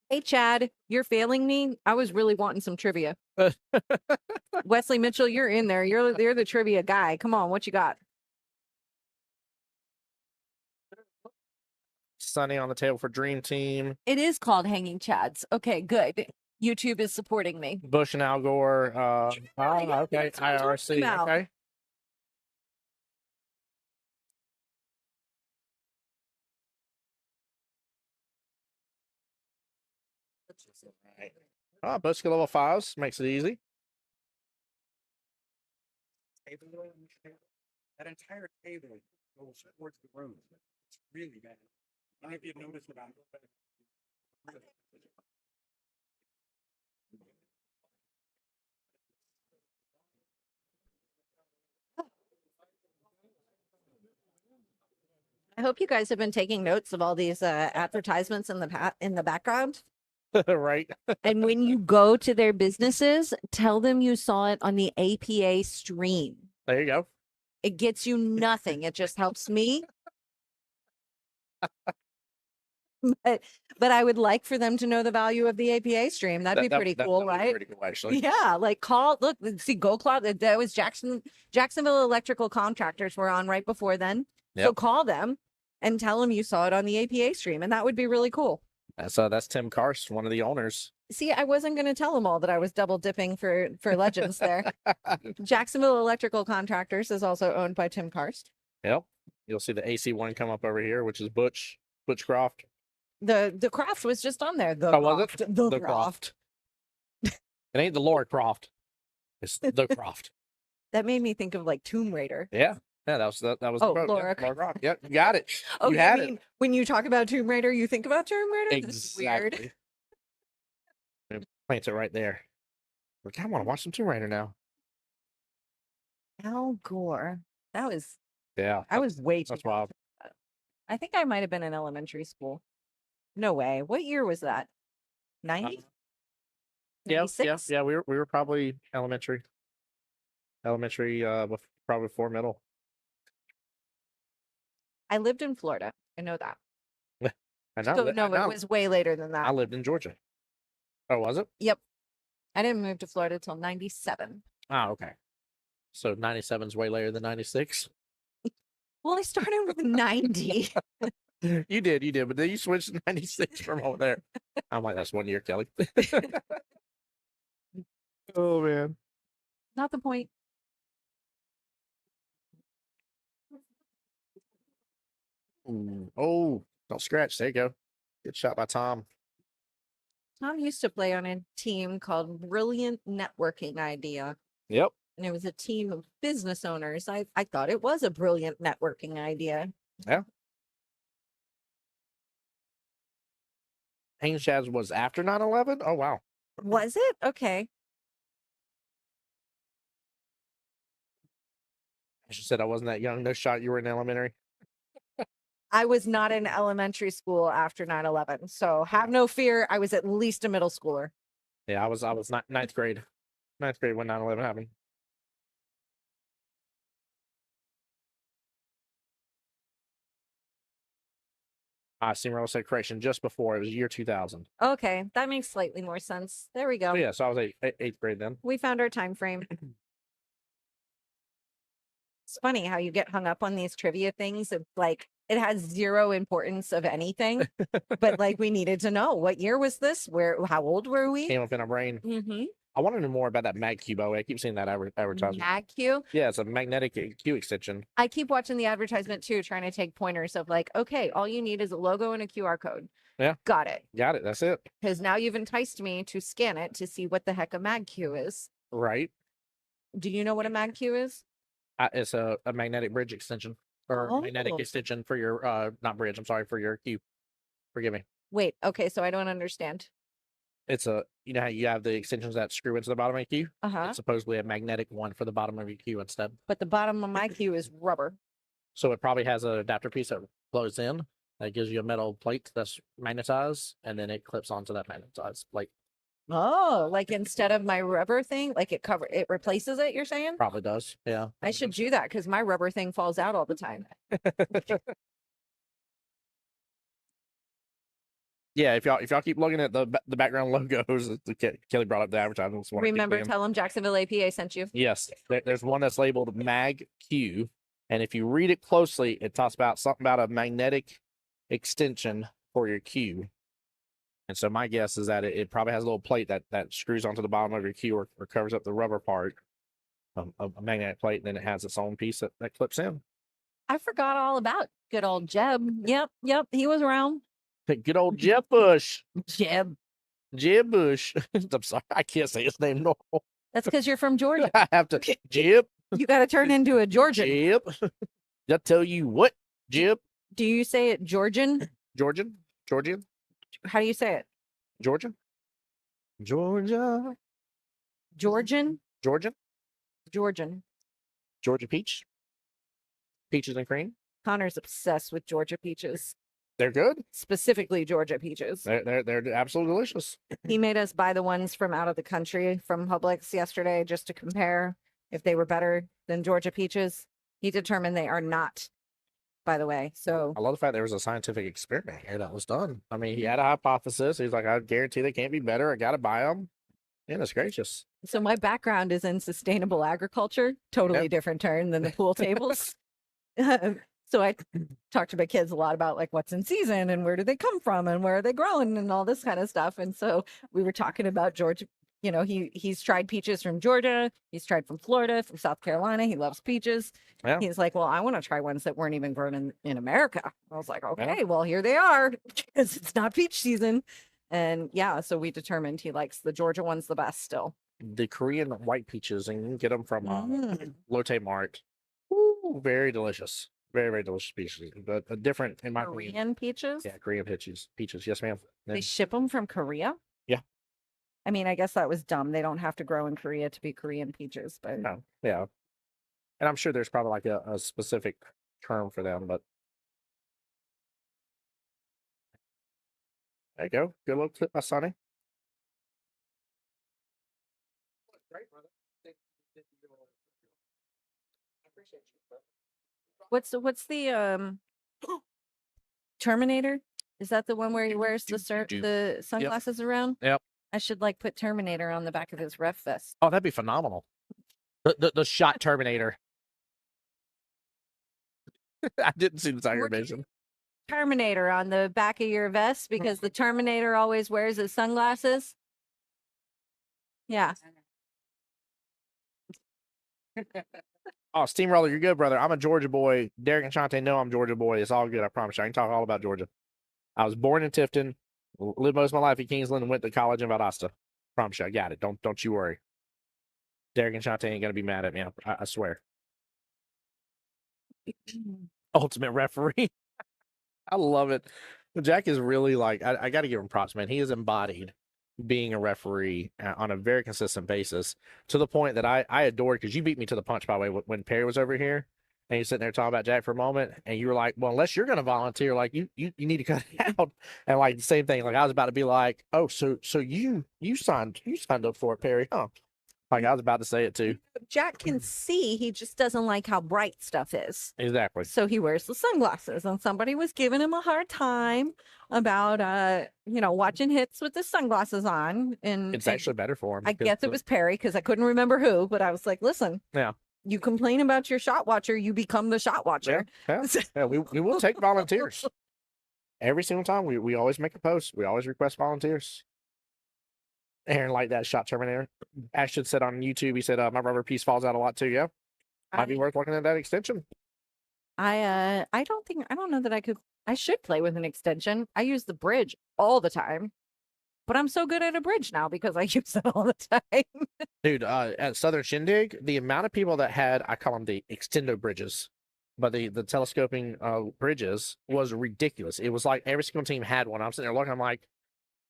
Hey, Chad, you're failing me. I was really wanting some trivia. Wesley Mitchell, you're in there. You're the trivia guy. Come on, what you got? Sunny on the table for Dream Team. It is called Hanging Chads. Okay, good. YouTube is supporting me. Bush and Al Gore. yeah, okay. that's what I'm talking IRC. about. Okay. Bush level 5s makes it easy. That entire table goes towards the room. It's really bad. I don't know if you've noticed about it. I hope you guys have been taking notes of all these advertisements in the background. Right. And when you go to their businesses, tell them you saw it on the APA stream. There you go. It gets you nothing. It just helps me. But I would like for them to know the value of the APA stream. That'd be pretty cool, that'd be right? pretty cool, actually. Yeah, like see, Go Cloud. That was Jacksonville Electrical Contractors were on right before then. So Yep. call them and tell them you saw it on the APA stream, and that would be really cool. That's Tim Karst, one of the owners. See, I wasn't going to tell them all that I was double dipping for Legends there. Jacksonville Electrical Contractors is also owned by Tim Karst. Yep. You'll see the AC one come up over here, which is Butch Croft. The Croft was just on there. Oh, was it? The Croft. It ain't the Lord Croft. It's the Croft. That made me think of like Tomb Raider. Yeah. Yeah, that was Oh, the quote. Laura Yep, Laura Croft. Yep, you got it. Oh, You had I mean, when you talk about Tomb Raider, you think about Tomb Raider? This is weird. Exactly. Plant it right there. Look, I want to watch some Tomb Raider now. Al Gore. That was, Yeah, I was way too that's young wild. for that. I think I might have been in elementary school. No way. What year was that? 90? Yeah, 96? yeah. We were probably elementary, probably before middle. I lived in Florida. I know that. I know. So no, it was way later than I that. lived in Georgia. Oh, was it? Yep. I didn't move to Florida till 97. Oh, okay. So 97 is way later than 96. Well, I started with 90. You did, but then you switched to 96 from over there. I'm like, that's 1 year, Kelly. Oh man. Not the point. Oh, don't scratch. There you go. Good shot by Tom. Tom used to play on a team called Brilliant Networking Idea. Yep. And it was a team of business owners. I thought it was a brilliant networking idea. Yeah. Hanging Shads was after 9/11? Oh, wow. Was it? Okay. I should said I wasn't that young. No shot. You were in elementary. I was not in elementary school after 9/11. So have no fear. I was at least a middle schooler. Yeah, I was ninth grade. Ninth grade when 9/11 happened. Steamroller said correction just before. It was year 2000. Okay. That makes slightly more sense. There we go. Oh, yeah, so I was eighth grade then. We found our time frame. It's funny how you get hung up on these trivia things. It's like it has zero importance of anything, but like we needed to know what year was this? How old were we? Came up in our brain. Mm-hmm. I want to know more about that Mag Cube. I keep seeing that advertisement. Mag Q. Yeah, it's a magnetic Q extension. I keep watching the advertisement too, trying to take pointers of like, okay, all you need is a logo and a QR code. Yeah. Got it. Got it. That's it. Because now you've enticed me to scan it to see what the heck a Mag Q is. Right. Do you know what a Mag Q is? It's a magnetic bridge extension or magnetic Oh. extension for your not bridge. I'm sorry, for your Q. Forgive me. Wait, okay, so I don't understand. It's you know how you have the extensions that screw into the bottom of your Q? Uh-huh. It's supposedly a magnetic one for the bottom of your Q instead. But the bottom of my Q is rubber. So it probably has an adapter piece that blows in that gives you a metal plate that's magnetized, and then it clips onto that magnetized plate. Oh, like instead of my rubber thing, like it replaces it, you're saying? Probably does. Yeah. I should do that because my rubber thing falls out all the time. Yeah, if y'all keep looking at the background logos, Kelly brought up the advertisements. Remember, tell them Jacksonville APA sent you. Yes, there's one that's labeled Mag Q, and if you read it closely, it talks about something about a magnetic extension for your Q. And so my guess is that it probably has a little plate that screws onto the bottom of your Q or covers up the rubber part of a magnetic plate, and then it has its own piece that clips in. I forgot all about good old Jeb. Yep, he was around. Good old Jeb Bush. Jeb. Jeb Bush. I'm sorry, I can't say his name normal. That's because you're from Georgia. I have to. Jeb. You got to turn into a Georgian. Jeb. Did I tell you what, Jeb? Do you say it Georgian? Georgian? How do you say it? Georgia? Georgia? Georgian? Georgian? Georgian. Georgia peach? Peaches and cream? Connor's obsessed with Georgia peaches. They're good. Specifically Georgia peaches. They're absolutely delicious. He made us buy the ones from out of the country from Publix yesterday just to compare if they were better than Georgia peaches. He determined they are not, by the way. So I love the fact there was a scientific experiment here that was done. I mean, he had a hypothesis. He's like, I guarantee they can't be better. I got to buy them. Goodness gracious. So my background is in sustainable agriculture, totally different turn than the pool tables. So I talk to my kids a lot about like what's in season and where do they come from and where are they growing and all this kind of stuff. And so we were talking about Georgia. You know, he's tried peaches from Georgia. He's tried from Florida, from South Carolina. He loves peaches. Yeah. He's like, well, I want to try ones that weren't even grown in America. I was like, okay, well, here they are because it's not peach season. And yeah, so we determined he likes the Georgia ones the best still. The Korean white peaches, and you can get them from Lotte Mart. Ooh, Ooh, very delicious. Very, very delicious peaches. But a different, in my opinion. Korean peaches? Yeah, Korean peaches. Peaches. Yes, ma'am. They ship them from Korea? Yeah. I mean, I guess that was dumb. They don't have to grow in Korea to be Korean peaches, but No, yeah. And I'm sure there's probably like a specific term for them, but there you go. Good little clip by Sonny. what's the Terminator? Is that the one where he wears the sunglasses around? Yep. I should like put Terminator on the back of his ref vest. Oh, that'd be phenomenal. The shot Terminator. I didn't see the Tiger Vision. Terminator on the back of your vest because the Terminator always wears his sunglasses. Yeah. Oh, Steamroller, you're good, brother. I'm a Georgia boy. Derek and Shante know I'm a Georgia boy. It's all good. I promise you. I can talk all about Georgia. I was born in Tifton, lived most of my life in Kingsland, and went to college in Valdosta. Promise you, I got it. Don't you worry. Derek and Shante ain't gonna be mad at me. I swear. Ultimate referee. I love it. Jack is really like, I got to give him props, man. He has embodied being a referee on a very consistent basis to the point that I adore, because you beat me to the punch, by the way, when Perry was over here and you're sitting there talking about Jack for a moment and you were like, well, unless you're going to volunteer, like you need to cut it out. And like the same thing, like I was about to be like, oh, so you signed up for it, Perry, huh? Like I was about to say it too. Jack can see, he just doesn't like how bright stuff is. Exactly. So he wears the sunglasses, and somebody was giving him a hard time about watching hits with the sunglasses on. And it's actually better for him. I guess it was Perry, because I couldn't remember who, but I was like, listen, yeah, you complain about your shot watcher, you become the shot watcher. Yeah, we will take volunteers. Every single time we always make a post. We always request volunteers. Aaron like that shot Terminator. Ashton said on YouTube, he said, my rubber piece falls out a lot too. Yeah. Might be worth looking at that extension. I don't know that I should play with an extension. I use the bridge all the time, but I'm so good at a bridge now because I use it all the time. Dude, at Southern Shindig, the amount of people that had, I call them the extendo bridges, but the telescoping bridges was ridiculous. It was like every single team had one. I'm sitting there looking, I'm like,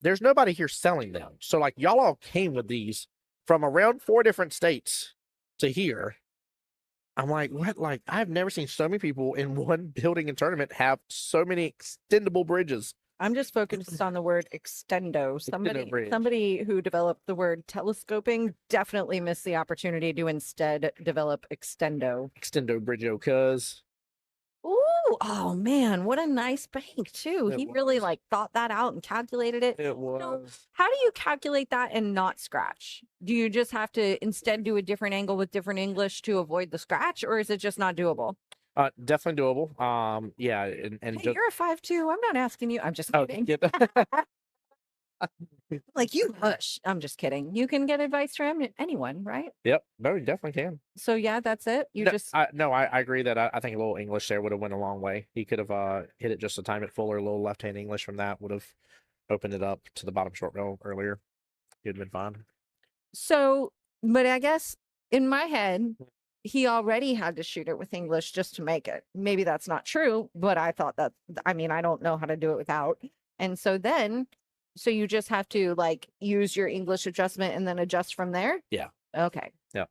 there's nobody here selling them. So like y'all all came with these from around 4 different states to here. I'm like, what? Like, I've never seen so many people in one building and tournament have so many extendable bridges. I'm just focused on the word extendo. Somebody who developed the word telescoping definitely missed the opportunity to instead develop extendo. Extendo bridge, cuz. Ooh, oh man, what a nice bank too. He really like thought that out and calculated it. It was. So, how do you calculate that and not scratch? Do you just have to instead do a different angle with different English to avoid the scratch, or is it just not doable? Definitely doable. Yeah, and hey, just... you're a 5'2". I'm not asking you. I'm just kidding. Like, you hush. I'm just kidding. You can get advice from anyone, right? Yep. No, you definitely can. So yeah, that's it. I agree that I think a little English there would have went a long way. He could have hit it just a time it fuller. A little left-hand English from that would have opened it up to the bottom short rail earlier. He'd been fine. So, but I guess in my head, he already had to shoot it with English just to make it. Maybe that's not true, but I thought that, I mean, I don't know how to do it without. And so you just have to like use your English adjustment and then adjust from there? Yeah. Okay. Yeah.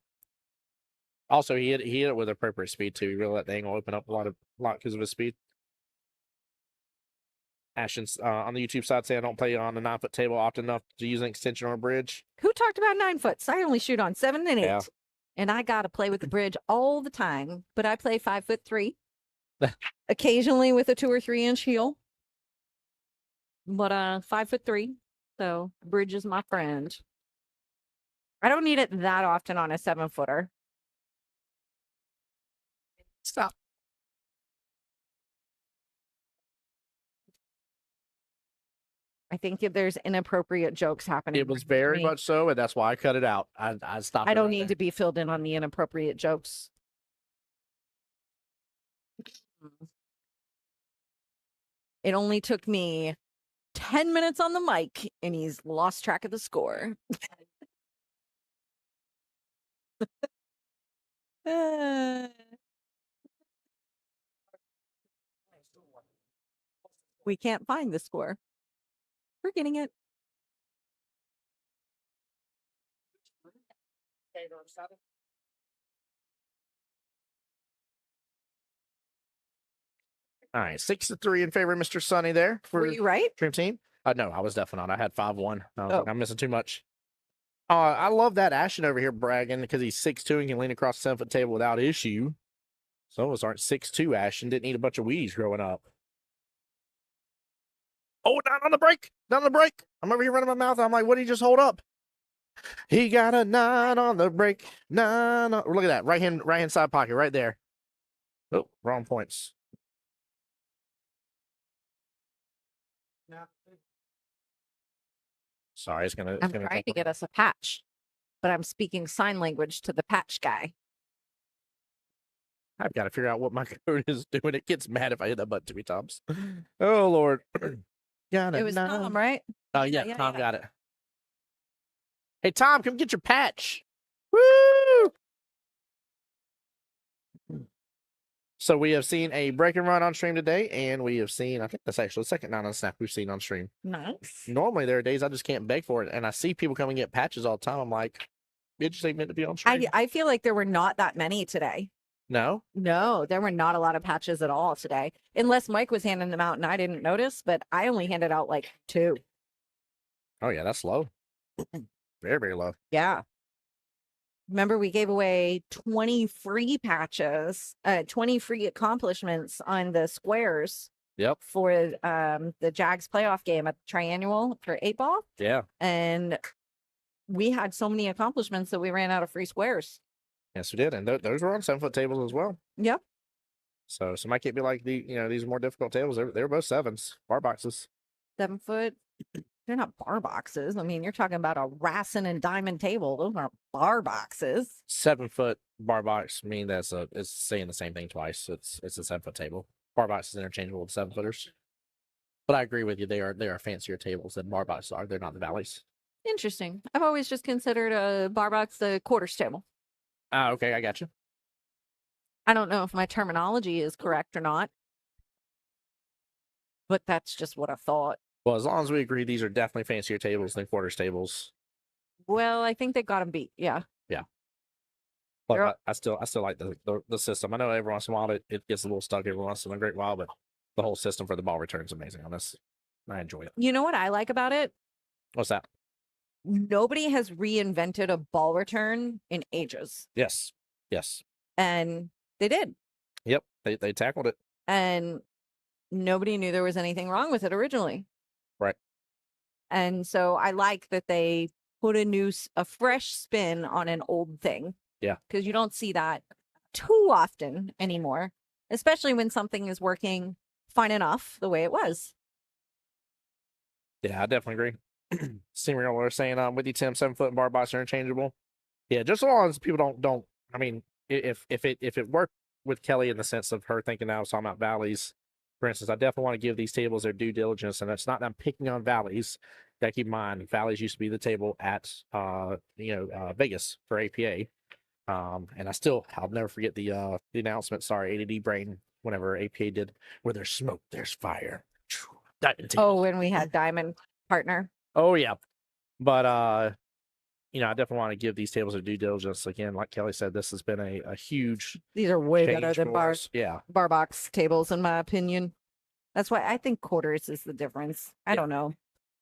Also, he hit it with appropriate speed too. He really let the angle open up a lot because of his speed. Ashton's on the YouTube side say I don't play on a 9-foot table often enough to use an extension on a bridge. Who talked about 9 foots? I only shoot on 7 and 8. Yeah. And I got to play with the bridge all the time, but I play 5'3", occasionally with a 2 or 3 inch heel. But 5'3", so bridge is my friend. I don't need it that often on a 7-footer. Stop. I think if there's inappropriate jokes happening. It was very much so, and that's why I cut it out. I stopped. I don't need to be filled in on the inappropriate jokes. It only took me 10 minutes on the mic, and he's lost track of the score. We can't find the score. We're getting it. All right, 6-3 in favor of Mr. Sonny there for Were you right? Dream Team. No, I was definitely not. I had 5-1. I was Oh. like, I'm missing too much. I love that Ashton over here bragging because he's 6'2" and can lean across the 7-foot table without issue. Some of us aren't 6'2", Ashton. Didn't eat a bunch of weeds growing up. Oh, down on the break. Down on the break. I'm over here running my mouth. I'm like, what did he just hold up? He got a 9 on the break. 9 on... Look at that. Right hand side pocket right there. Oh, wrong points. Sorry, it's gonna. I'm trying to get us a patch, but I'm speaking sign language to the patch guy. I've got to figure out what my code is doing. It gets mad if I hit that button too many times. Oh Lord. It was Tom, right? Oh yeah, Yeah, Tom yeah. got it. Hey Tom, come get your patch. Woo! So we have seen a break and run on stream today, and we have seen, I think that's actually the second 9 on snap we've seen on stream. Nice. Normally there are days I just can't beg for it, and I see people come and get patches all the time. I'm like, it just ain't meant to be on stream. I feel like there were not that many today. No? No, there were not a lot of patches at all today, unless Mike was handing them out and I didn't notice, but I only handed out like 2. Oh yeah, that's low. Very, very low. Yeah. Remember, we gave away 20 free patches, 20 free accomplishments on the squares. Yep. For the Jags playoff game at the Triannual for 8-ball. Yeah. And we had so many accomplishments that we ran out of free squares. Yes, we did. And those were on 7-foot tables as well. Yep. So somebody can't be like, these are more difficult tables. They were both 7s, bar boxes. 7 foot. They're not bar boxes. I mean, you're talking about a Racing and Diamond table. Those aren't bar boxes. 7-foot bar box, I mean, it's saying the same thing twice. It's a 7-foot table. Bar box is interchangeable with 7-footers. But I agree with you. They are fancier tables than bar boxes are. They're not the valleys. Interesting. I've always just considered a bar box the quarters table. Ah, okay, I got you. I don't know if my terminology is correct or not, but that's just what I thought. Well, as long as we agree, these are definitely fancier tables than quarters tables. Well, I think they got them beat. Yeah. Yeah. But I still like the system. I know every once in a while it gets a little stuck every once in a great while, but the whole system for the ball return is amazing on this. I enjoy it. You know what I like about it? What's that? Nobody has reinvented a ball return in ages. Yes. Yes. And they did. Yep. They tackled it. And nobody knew there was anything wrong with it originally. Right. And so I like that they put a fresh spin on an old thing. Yeah. Because you don't see that too often anymore, especially when something is working fine enough the way it was. Yeah, I definitely agree. Senior was saying, with you, Tim, 7-foot and bar box are interchangeable. Yeah, just as long as people don't. I mean, if it worked with Kelly in the sense of her thinking that I was talking about valleys, for instance, I definitely want to give these tables their due diligence, and it's not that I'm picking on valleys. Gotta keep in mind, valleys used to be the table at Vegas for APA. And I'll never forget the announcement. Sorry, ADD brain. Whenever APA did, where there's smoke, there's fire. Diamond table. Oh, when we had Diamond partner. Oh yeah, but I definitely want to give these tables a due diligence. Again, like Kelly said, this has been a huge. These are way change better than for us. Yeah, bar box tables, in my opinion. That's why I think quarters is the difference. I don't know.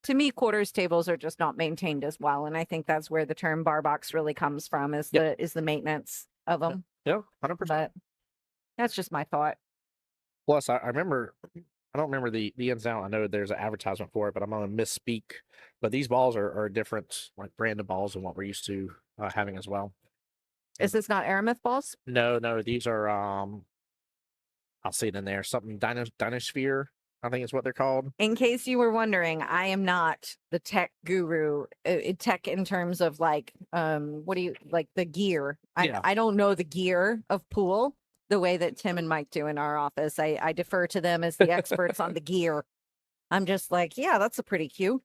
To me, quarters tables are just not maintained as well, and I think that's where the term bar box really comes from. Is the maintenance of them. Yeah, 100%. But that's just my thought. Plus, I remember. I don't remember the ins and outs. I know there's an advertisement for it, but I'm going to misspeak. But these balls are different, like brand of balls, than what we're used to having as well. Is this not Aramith balls? No, these are I'll see it in there. Something Dinosphere, I think is what they're called. In case you were wondering, I am not the tech guru. Tech in terms of like what do you like the gear? I don't know the gear of pool the way that Tim and Mike do in our office. I defer to them as the experts on the gear. I'm just like, yeah, that's a pretty cute.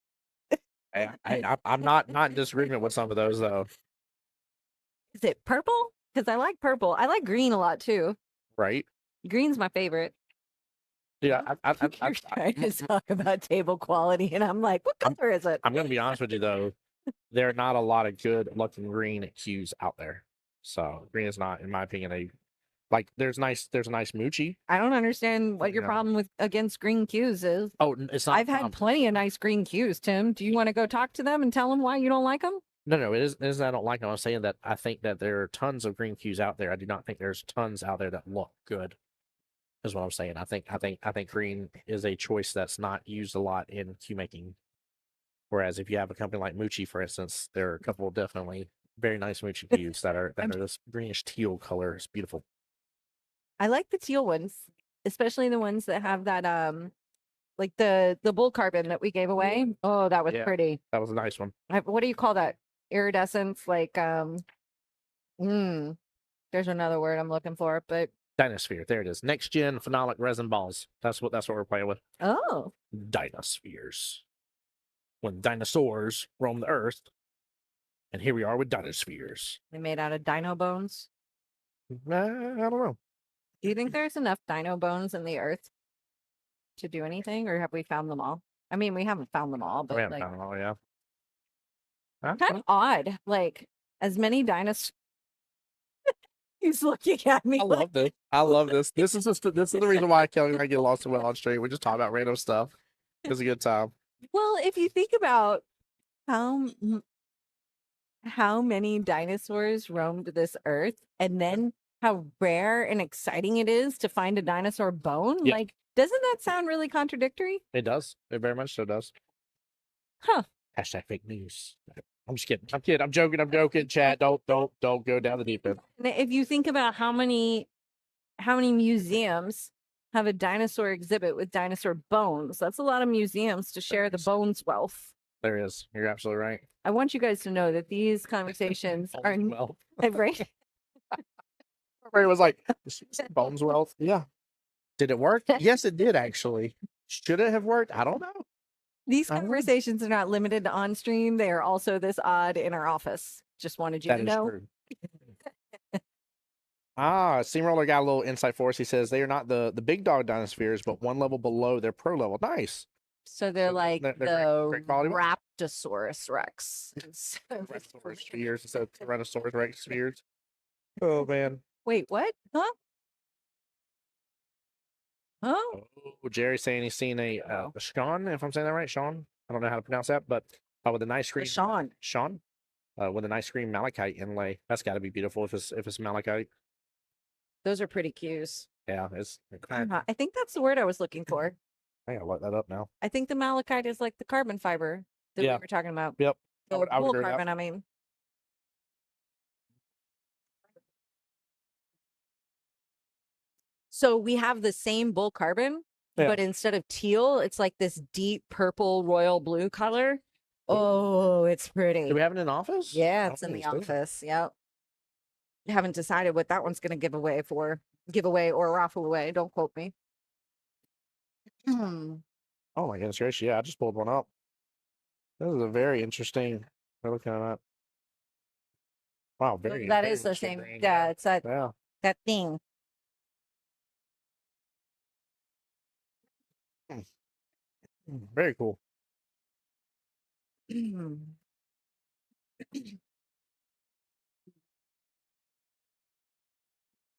I'm not in disagreement with some of those though. Is it purple? Because I like purple. I like green a lot too. Right. Green's my favorite. Yeah, You're trying to talk about table quality, and I'm like, what color is it? I'm going to be honest with you though. There are not a lot of good looking green cues out there. So green is not, in my opinion, a like. There's a nice Moochie. I don't understand what your Yeah. problem with against green cues is. Oh, it's not. I've had plenty of nice green cues, Tim. Do you want to go talk to them and tell them why you don't like them? No. It isn't. I don't like them. I'm saying that I think that there are tons of green cues out there. I do not think there's tons out there that look good. Is what I'm saying. I think green is a choice that's not used a lot in cue making. Whereas if you have a company like Moochie, for instance, there are a couple of definitely very nice Moochie cues that are this greenish teal color. It's beautiful. I like the teal ones, especially the ones that have that like the bull carbon that we gave away. Oh, that was pretty. That was a nice one. What do you call that? Iridescence, like there's another word I'm looking for, but Dinosphere. There it is. Next gen phenolic resin balls. That's what we're playing with. oh, Dinospheres. When dinosaurs roamed the earth, and here we are with dinospheres. they made out of dino bones. I don't know. Do you think there's enough dino bones in the earth to do anything, or have we found them all? I mean, we haven't found them all, but We haven't like, found them all, yeah. kind of odd. Like, as many dinosaurs. He's looking at me. I love this. I love this. This is the reason why Kelly and I get lost and well on stream. We just talk about random stuff. It's a good time. Well, if you think about how many dinosaurs roamed this earth, and then how rare and exciting it is to find a dinosaur bone, Yep. like, doesn't that sound really contradictory? It does. It very much so does. Huh. Hashtag fake news. I'm just kidding. I'm kidding. I'm joking. Chat. Don't go down the deep end. And if you think about how many museums have a dinosaur exhibit with dinosaur bones, that's a lot of museums to share the bones wealth. There is. You're absolutely right. I want you guys to know that these conversations are Well, right. Ray was like, Bones Wealth. Yeah. Did it work? Yes, it did actually. Should it have worked? I don't know. These I don't know. conversations are not limited to on stream. They are also this odd in our office. Just wanted you That to is know. true. Steamroller got a little insight for us. He says they are not the big dog dinospheres, but one level below their pro level. Nice. So they're So like they're the great quality ones? Raptosaurus Rex. Tyrannosaurus spheres instead of Tyrannosaurus Rex spheres. Oh man. Wait, what? Huh? Oh, Oh, Jerry's saying he's seen a Sean, if I'm saying that right, Sean. I don't know how to pronounce that, but with a nice green Sean. Sean, with a nice green malachite inlay. That's got to be beautiful if it's malachite. Those are pretty cues. Yeah, it's. I think that's the word I was looking for. I gotta look that up now. I think the malachite is like the carbon fiber that we Yeah. were talking about. Yep. The I would wool agree with that. carbon, I mean. So we have the same bull carbon, Yeah. but instead of teal, it's like this deep purple royal blue color. Oh, it's pretty. Do we have it in office? Yeah, I it's in don't the think we do. office. Yep. Haven't decided what that one's going to give away or raffle away. Don't quote me. Oh my goodness gracious! Yeah, I just pulled one up. This is a very interesting. We're looking at that. Wow, very. That very is the interesting same. green. Yeah, it's that Yeah. thing. Very cool.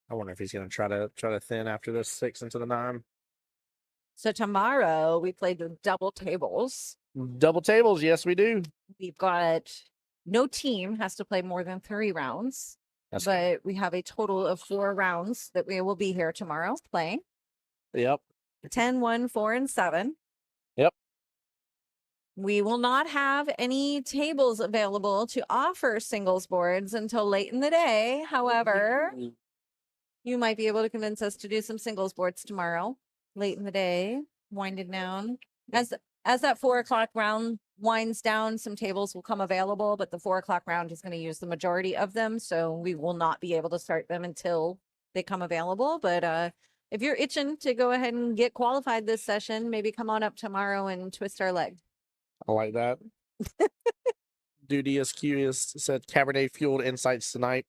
I wonder if he's gonna try to thin after this 6 into the 9. So tomorrow we play the double tables. Double tables, yes, we do. We've got no team has to play more than 3 rounds, That's but we have a total of 4 rounds that we will be here tomorrow playing. Yep. 10, 1, 4, and 7. Yep. We will not have any tables available to offer singles boards until late in the day. However, you might be able to convince us to do some singles boards tomorrow, late in the day, winding down. As that 4 o'clock round winds down, some tables will come available, but the 4 o'clock round is going to use the majority of them. So we will not be able to start them until they come available. But if you're itching to go ahead and get qualified this session, maybe come on up tomorrow and twist our leg. I like that. Dude, ESQ said Cabernet fueled insights tonight.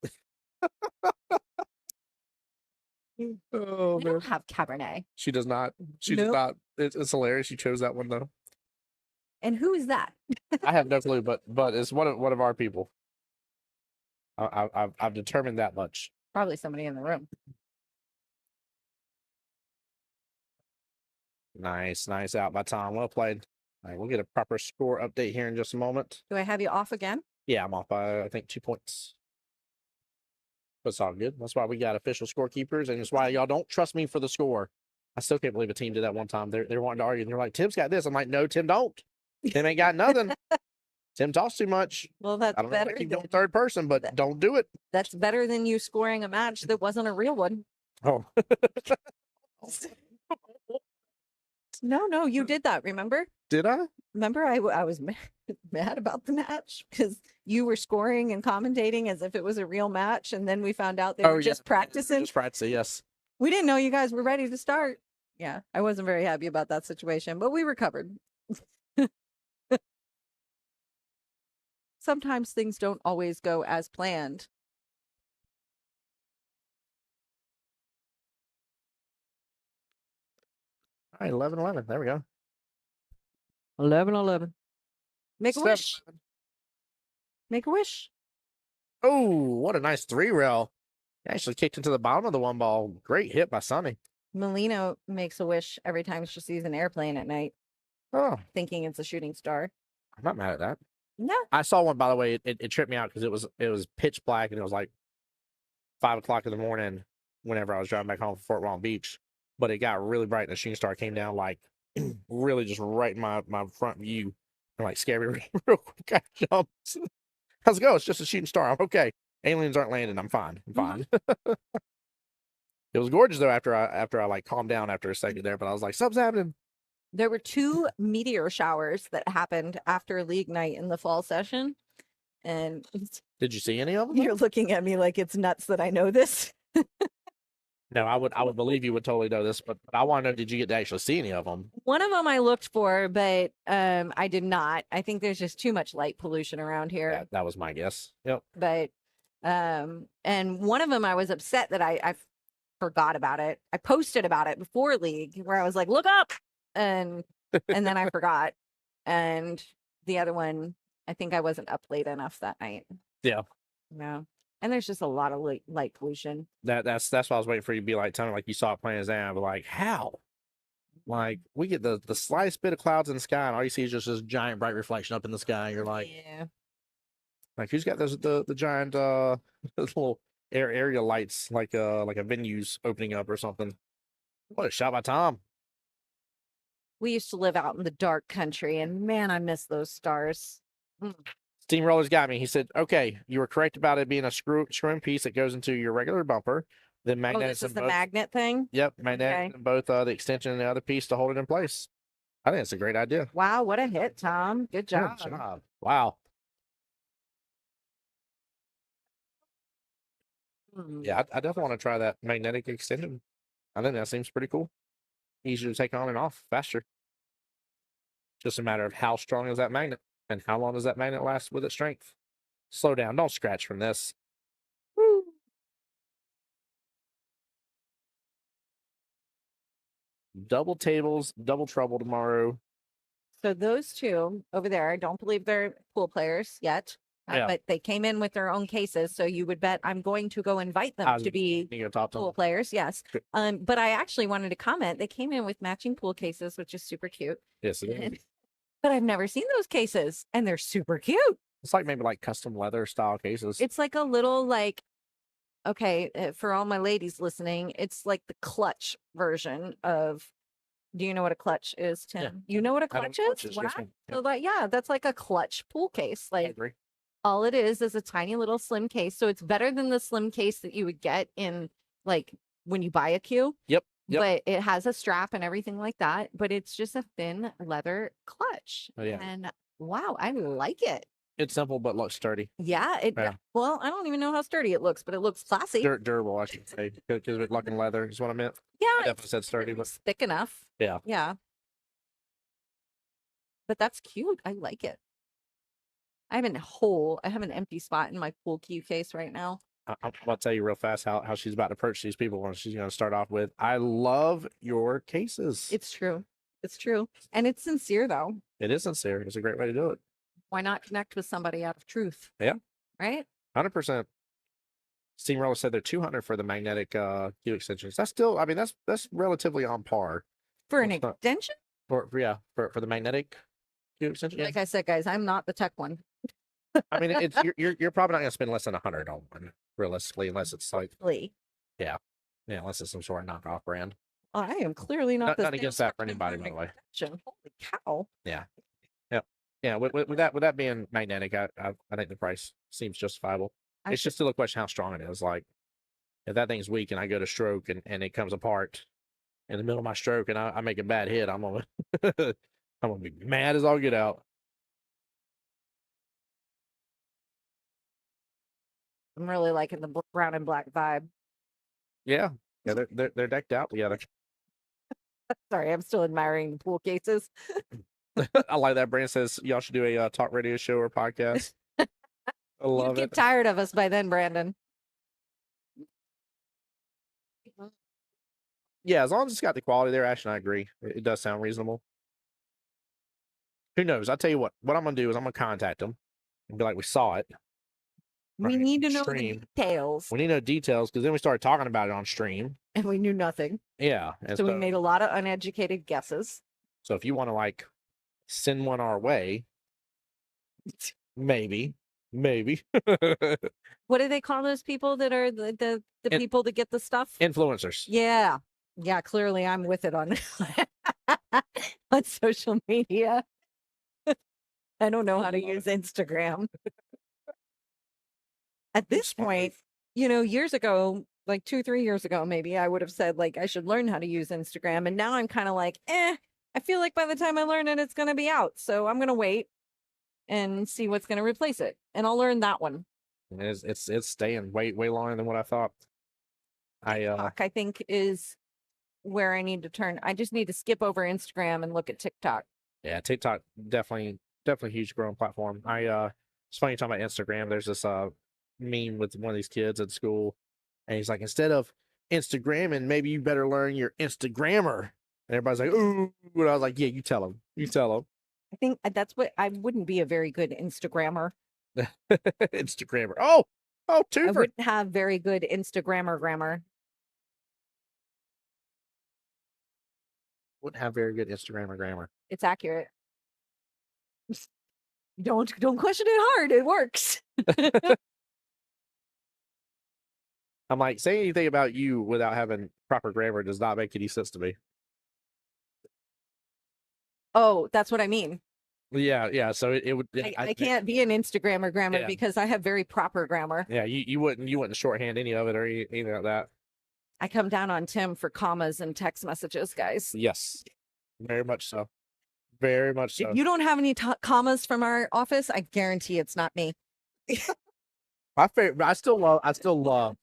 Oh We don't have Cabernet. she does not. She does Nope. not. It's hilarious. She chose that one though. And who is that? I have no clue, but it's one of our people. I've determined that much. Probably somebody in the room. Nice out by Tom. Well played. All right, we'll get a proper score update here in just a moment. Do I have you off again? Yeah, I'm off by I think 2 points. But it's all good. That's why we got official scorekeepers, and it's why y'all don't trust me for the score. I still can't believe a team did that one time. They're wanting to argue, and they're like, "Tim's got this." I'm like, "No, Tim don't. Tim ain't got nothing. Tim talks too much." Well, that's I don't know if I better. keep going third person, but don't do it. That's better than you scoring a match that wasn't a real one. Oh, No, you did that. Remember? did I? Remember, I was mad about the match because you were scoring and commentating as if it was a real match, and then we found out they were just practicing. Just practicing, yes. We didn't know you guys were ready to start. Yeah, I wasn't very happy about that situation, but we recovered. Sometimes things don't always go as planned. All right, 11-11. There we go. 11-11. Make a 7-11. wish. Make a wish. Oh, what a nice 3-rail. Actually kicked into the bottom of the one ball. Great hit by Sonny. Melina makes a wish every time she sees an airplane at night, Oh, thinking it's a shooting star. I'm not mad at that. No. I saw one, by the way. It tripped me out because it was pitch black and it was like 5 o'clock in the morning whenever I was driving back home from Fort Walton Beach. But it got really bright and the shooting star came down like really just right in my front view and like scared me real quick. I jumped. I was like, "Oh, it's just a shooting star. I'm okay. Aliens aren't landing. I'm fine. I'm fine." It was gorgeous though after I like calmed down after a second there, but I was like, "Something's happening." There were 2 meteor showers that happened after league night in the fall session. And Did you see any of them? you're looking at me like it's nuts that I know this. No, I would believe you would totally know this, but I want to know, did you get to actually see any of them? One of them I looked for, but I did not. I think there's just too much light pollution around here. That was my guess. Yep. But and one of them I was upset that I forgot about it. I posted about it before league where I was like, "Look up," and then I forgot. And the other one, I think I wasn't up late enough that night. Yeah. No. And there's just a lot of light pollution. That's why I was waiting for you to be like, tell me like you saw it playing as that. I'd be like, how? Like we get the slightest bit of clouds in the sky, and all you see is just this giant bright reflection up in the sky. You're like, Yeah. like who's got those the giant those little area lights like a venue's opening up or something? What a shot by Tom. We used to live out in the dark country, and man, I miss those stars. Steamroller's got me. He said, "Okay, you were correct about it being a screw-in piece that goes into your regular bumper. Then Oh, magnets this is in the both. magnet thing? Yep, magnets Okay. in both the extension and the other piece to hold it in place. I think it's a great idea. Wow, what a hit, Tom. Good job. Good job. Wow. Yeah, I definitely want to try that magnetic extension. I think that seems pretty cool. Easier to take on and off, faster. Just a matter of how strong is that magnet and how long does that magnet last with its strength. Slow down. Don't scratch from this. Woo. Double tables, double trouble tomorrow. So those 2 over there, I don't believe they're pool players yet, Yeah. but they came in with their own cases. So you would bet I'm going to go invite them to be You go talk to pool them. players. Yes. Good. But I actually wanted to comment. They came in with matching pool cases, which is super cute. Yes, it is. But I've never seen those cases, and they're super cute. It's like maybe like custom leather style cases. It's like a little okay, for all my ladies listening, it's like the clutch version of. Do you know what a clutch is, Tim? Yeah. You know what a I know clutch what is? clutch is, Wow. yes, ma'am. So yeah, that's like a clutch pool case. I Like agree. all it is a tiny little slim case. So it's better than the slim case that you would get in like when you buy a cue. Yep. But it has a strap and everything like that. But it's just a thin leather clutch. Oh, yeah. And wow, I like it. It's simple but looks sturdy. Yeah. Yeah. Well, I don't even know how sturdy it looks, but it looks classy. Durable, I should say, because it's looking leather is what I meant. Yeah. I definitely said sturdy, but It's thick enough. yeah. Yeah. But that's cute. I like it. I have an empty spot in my pool cue case right now. I'm about to tell you real fast how she's about to approach these people when she's going to start off with, I love your cases. It's true. It's true. And it's sincere though. It is sincere. It's a great way to do it. Why not connect with somebody out of truth? Yeah. Right? 100%. Steamroller said they're 200 for the magnetic Q extensions. That's still, I mean, that's relatively on par. For an It's not- extension? For the magnetic Q extension. Like I said, guys, I'm not the tech one. I mean, it's you're probably not going to spend less than 100 on one, realistically, unless it's like, yeah, unless it's some sort of knockoff brand. I am clearly not the Not against that for anybody, by the way. extension. Holy cow. Yeah. With that being magnetic, I think the price seems justifiable. It's just still a question how strong it is. Like, if that thing's weak and I go to stroke and it comes apart in the middle of my stroke and I make a bad hit, I'm gonna I'm gonna be mad as all get out. I'm really liking the brown and black vibe. Yeah, they're decked out together. Sorry, I'm still admiring the pool cases. I like that. Brand says y'all should do a talk radio show or podcast. I love You'd get it. tired of us by then, Brandon. Yeah, as long as it's got the quality there, Ash and I agree. It does sound reasonable. Who knows? I'll tell you what I'm going to do is I'm going to contact them and be like, we saw it. We Right, need to know the stream. details. We need to know details because then we started talking about it on stream. And we knew nothing. Yeah. And So we made a lot of uneducated guesses. so if you want to like send one our way, maybe. What do they call those people that are the people that get the stuff? Influencers. Yeah. Yeah, clearly I'm with it on on social media. I don't know how to use Instagram. At this point, years ago, like 2-3 years ago, maybe I would have said like I should learn how to use Instagram. And now I'm kind of like, I feel like by the time I learn it, it's going to be out. So I'm going to wait and see what's going to replace it. And I'll learn that one. It's staying way longer than what I thought. TikTok, I think, is where I need to turn. I just need to skip over Instagram and look at TikTok. Yeah, TikTok definitely a huge growing platform. It's funny you're talking about Instagram. There's this meme with one of these kids at school, and he's like, instead of Instagramming, maybe you better learn your Instagrammer. And everybody's like, ooh, and I was like, yeah, you tell him. I think that's what I wouldn't be a very good Instagrammer. Instagrammer. Oh, two I for wouldn't have very good Instagrammer grammar. wouldn't have very good Instagrammer grammar. It's accurate. Don't question it hard. It works. I'm like, saying anything about you without having proper grammar does not make any sense to me. Oh, that's what I mean. Yeah. So it would. I can't be an Instagrammer grammar Yeah. because I have very proper grammar. Yeah, you wouldn't shorthand any of it or anything like that. I come down on Tim for commas and text messages, guys. Yes, very much so. Very much so. If you don't have any commas from our office, I guarantee it's not me. My favorite. I still love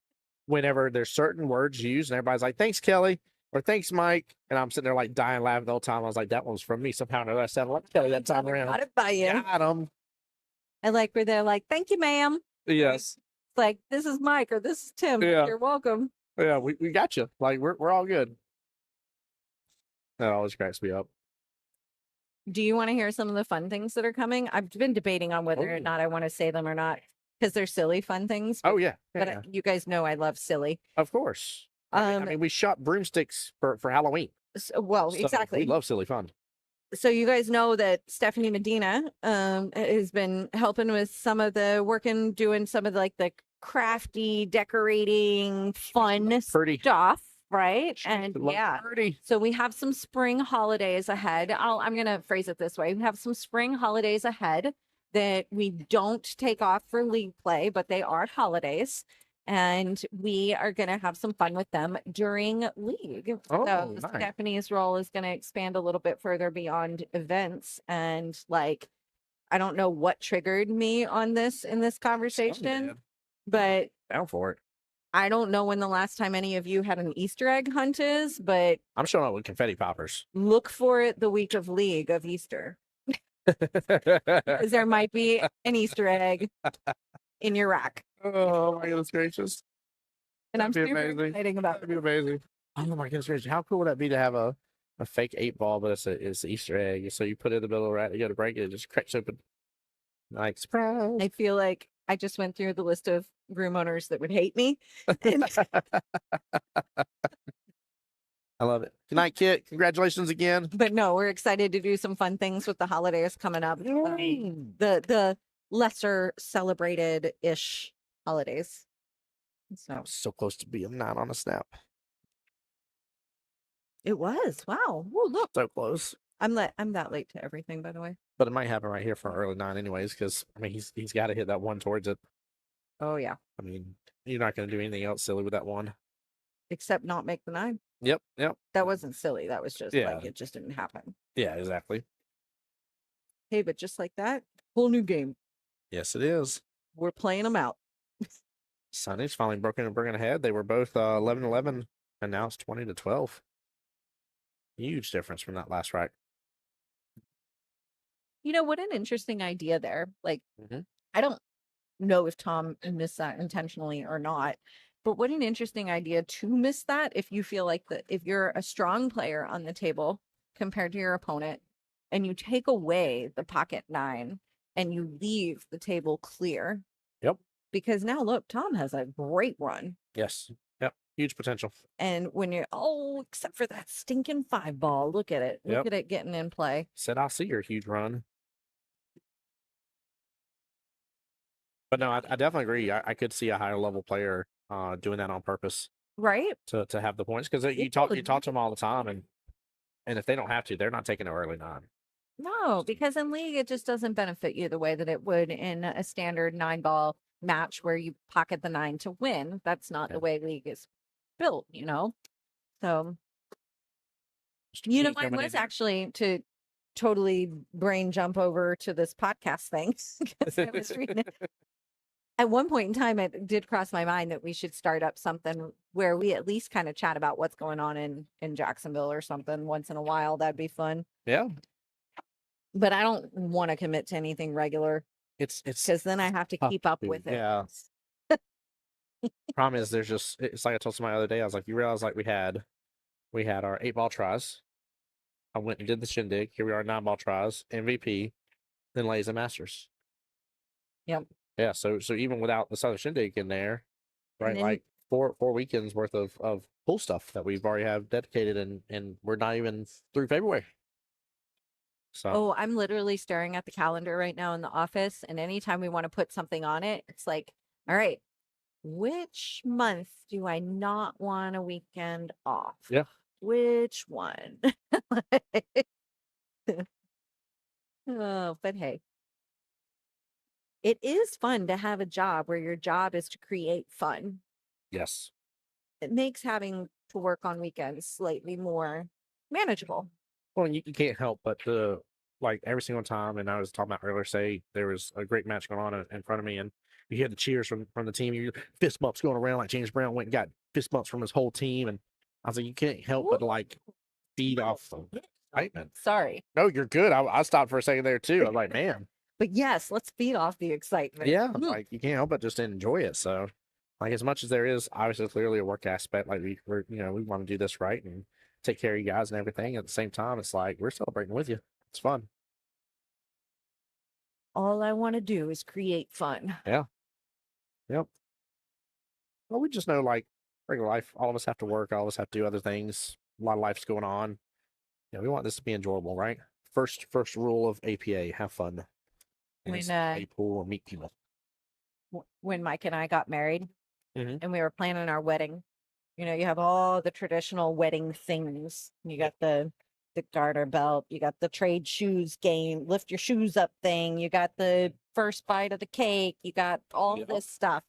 whenever there's certain words used and everybody's like, "Thanks, Kelly," or "Thanks, Mike," and I'm sitting there like dying laughing the whole time. I was like, "That one's from me somehow." Or I sounded like Kelly that time around. Got it by you. Got 'em. I like where they're like, "Thank you, ma'am." Yes. It's like, "This is Mike," or "This is Tim." Yeah. You're welcome. Yeah, we got you. Like we're all good. That always cracks me up. Do you want to hear some of the fun things that are coming? I've been debating on whether or Oh. not I want to say them or not because they're silly fun things. Oh yeah. But Yeah, you guys know I love silly. of course. I mean, we shot broomsticks for Halloween. Well, So exactly. We love silly fun. So you guys know that Stephanie Medina has been helping with some of the doing some of the crafty, decorating, fun Pretty. stuff, right? And Love yeah. Pretty. So we have some spring holidays ahead. I'm going to phrase it this way. We have some spring holidays ahead that we don't take off for league play, but they are holidays. And we are going to have some fun with them during league. Oh, So nice. Stephanie's role is going to expand a little bit further beyond events. And I don't know what triggered me on this in this conversation, but Down for it. I don't know when the last time any of you had an Easter egg hunt is, but I'm showing up with confetti poppers. look for it the week of league of Easter, because there might be an Easter egg in your rack. Oh my goodness gracious. And I'm That'd be super amazing. excited about That'd be amazing. Oh my goodness gracious. How cool would that be to have a fake 8-ball, but it's an Easter egg. So you put it in the middle, right? You go to break it, it just cracks open. Like, surprise. I feel like I just went through the list of room owners that would hate me. And I love it. Good night, Kit. Congratulations again. but no, we're excited to do some fun things with the holidays coming up. The lesser celebrated ish holidays. So So close to being 9 on a snap. it was. Wow. Ooh, look. So close. I'm that late to everything, by the way. But it might happen right here for an early 9 anyways, because I mean he's got to hit that one towards it. Oh yeah. I mean, you're not going to do anything else silly with that one. Except not make the 9. Yep. That wasn't silly. That was just Yeah. like it just didn't happen. Yeah, exactly. Hey, but just like that, whole new game. Yes, it is. We're playing them out. Sunny's finally broken ahead. They were both 11-11, and now it's 20-12. Huge difference from that last rack. You know, what an interesting idea there. Like, Mhm. I don't know if Tom missed that intentionally or not, but what an interesting idea to miss that if you feel like that if you're a strong player on the table compared to your opponent and you take away the pocket 9 and you leave the table clear. Yep. Because now look, Tom has a great run. Yes. Yep. Huge potential. And when you're except for that stinking 5-ball, look at it. Look Yep. at it getting in play. Said I'll see your huge run. But no, I definitely agree. I could see a higher level player doing that on purpose Right? to have the points, because you talk to them all the time, and if they don't have to, they're not taking an early 9. No, because in league it just doesn't benefit you the way that it would in a standard 9-ball match where you pocket the 9 to win. That's not the way league is built, you know? So, you know, I was actually to totally brain jump over to this podcast thing because I was reading it. At one point in time, it did cross my mind that we should start up something where we at least kind of chat about what's going on in Jacksonville or something once in a while. That'd be fun. Yeah. But I don't want to commit to anything regular. It's Because then I have to keep up with it. Yeah. Problem is, it's like I told somebody the other day. I was like, you realize like we had our 8-ball tries. I went and did the shindig. Here we are, 9-ball tries, MVP, then Lays and Masters. Yep. Yeah. So even without the Southern Shindig in there, right? then- Like four weekends worth of pool stuff that we've already have dedicated, and we're not even through February. So Oh, I'm literally staring at the calendar right now in the office. And anytime we want to put something on it, it's like, all right, which month do I not want a weekend off? Yeah. Which one? Oh, but hey, it is fun to have a job where your job is to create fun. yes. It makes having to work on weekends slightly more manageable. Well, you can't help but to, like, every single time, and I was talking about earlier, say there was a great match going on in front of me, and you hear the cheers from the team, you fist bumps going around, like James Brown went and got fist bumps from his whole team, and I was like, you can't help but like feed off the excitement. Sorry. No, you're good. I stopped for a second there too. I was like, man, But yes, let's feed off the excitement. yeah, like you can't help but just enjoy it. So, like, as much as there is obviously clearly a work aspect, like we want to do this right and take care of you guys and everything. At the same time, it's like we're celebrating with you. It's fun. All I want to do is create fun. Yep. Well, we just know, like, regular life, all of us have to work, all of us have to do other things. A lot of life's going on. Yeah, we want this to be enjoyable, right? First rule of APA: have fun. And When, it's play pool or meet people. When Mike and I got married Mhm. and we were planning our wedding, you know, you have all the traditional wedding things. You got the garter belt, you got the trade shoes game, lift your shoes up thing, you got the first bite of the cake, you got all Yep. this stuff.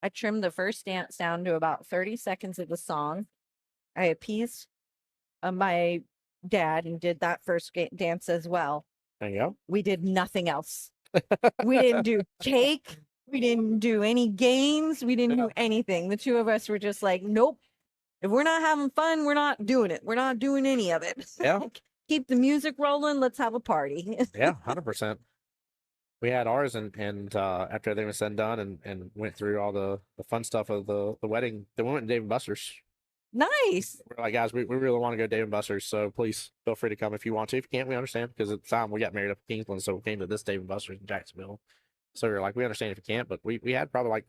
I trimmed the first dance down to about 30 seconds of the song. I appeased my dad and did that first dance as well. There you go. We did nothing else. We didn't do cake. We didn't do any games. We didn't do anything. The two of us were just like, nope. If we're not having fun, we're not doing it. We're not doing any of it. Yeah. Keep the music rolling. Let's have a party. Yeah, 100%. we had ours, and after everything was said and done, and went through all the fun stuff of the wedding, then we went to Dave and Buster's. Nice. We're like, guys, we really want to go to Dave and Buster's, so please feel free to come if you want to. If you can't, we understand, because at the time we got married up in Kingsland, so we came to this Dave and Buster's in Jacksonville. So we were like, we understand if you can't, but we had probably like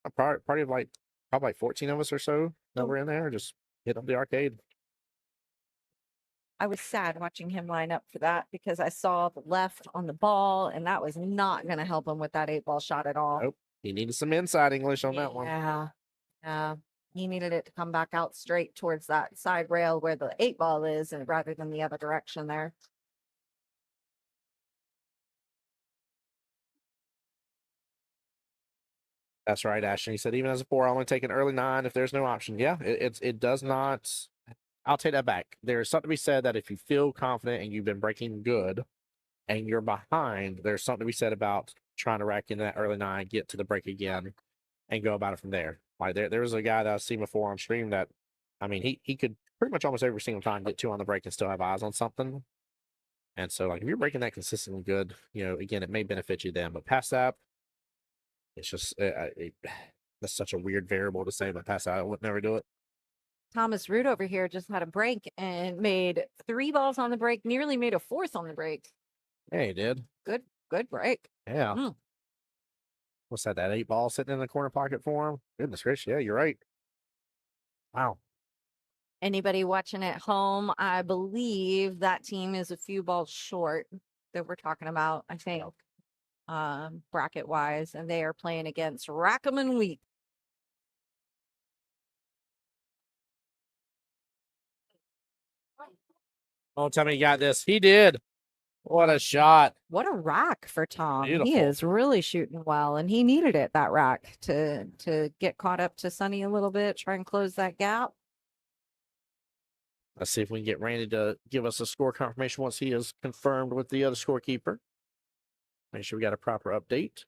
a party of like probably like 14 of us or so that were in there, just hitting up the arcade. I was sad watching him line up for that because I saw the left on the ball, and that was not going to help him with that 8-ball shot at all. Nope. He needed some inside English on that one. Yeah. Yeah. He needed it to come back out straight towards that side rail where the 8-ball is, and rather than the other direction there. That's right, Ashton. He said, even as a 4, I only take an early 9 if there's no option. Yeah, it does not. I'll take that back. There's something to be said that if you feel confident and you've been breaking good and you're behind, there's something to be said about trying to rack in that early 9, get to the break again, and go about it from there. Like there was a guy that I've seen before on stream that, I mean, he could pretty much almost every single time get 2 on the break and still have eyes on something. And so, like, if you're breaking that consistently good, you know, again, it may benefit you then. But past that, it's just that's such a weird variable to say. But past that, I would never do it. Thomas Root over here just had a break and made 3 balls on the break, nearly made a 4th on the break. Yeah, he did. Good break. Yeah. Mm. What's that? That 8-ball sitting in the corner pocket for him? Goodness gracious. Yeah, you're right. Wow. Anybody watching at home, I believe that team is a few balls short that we're talking about, I think, bracket wise, and they are playing against Rackham and Wheat. Oh, tell me you got this. He did. What a shot. What a rack for Tom. He Beautiful. is really shooting well, and he needed it, that rack, to get caught up to Sonny a little bit, try and close that gap. Let's see if we can get Randy to give us a score confirmation once he is confirmed with the other scorekeeper. Make sure we got a proper update.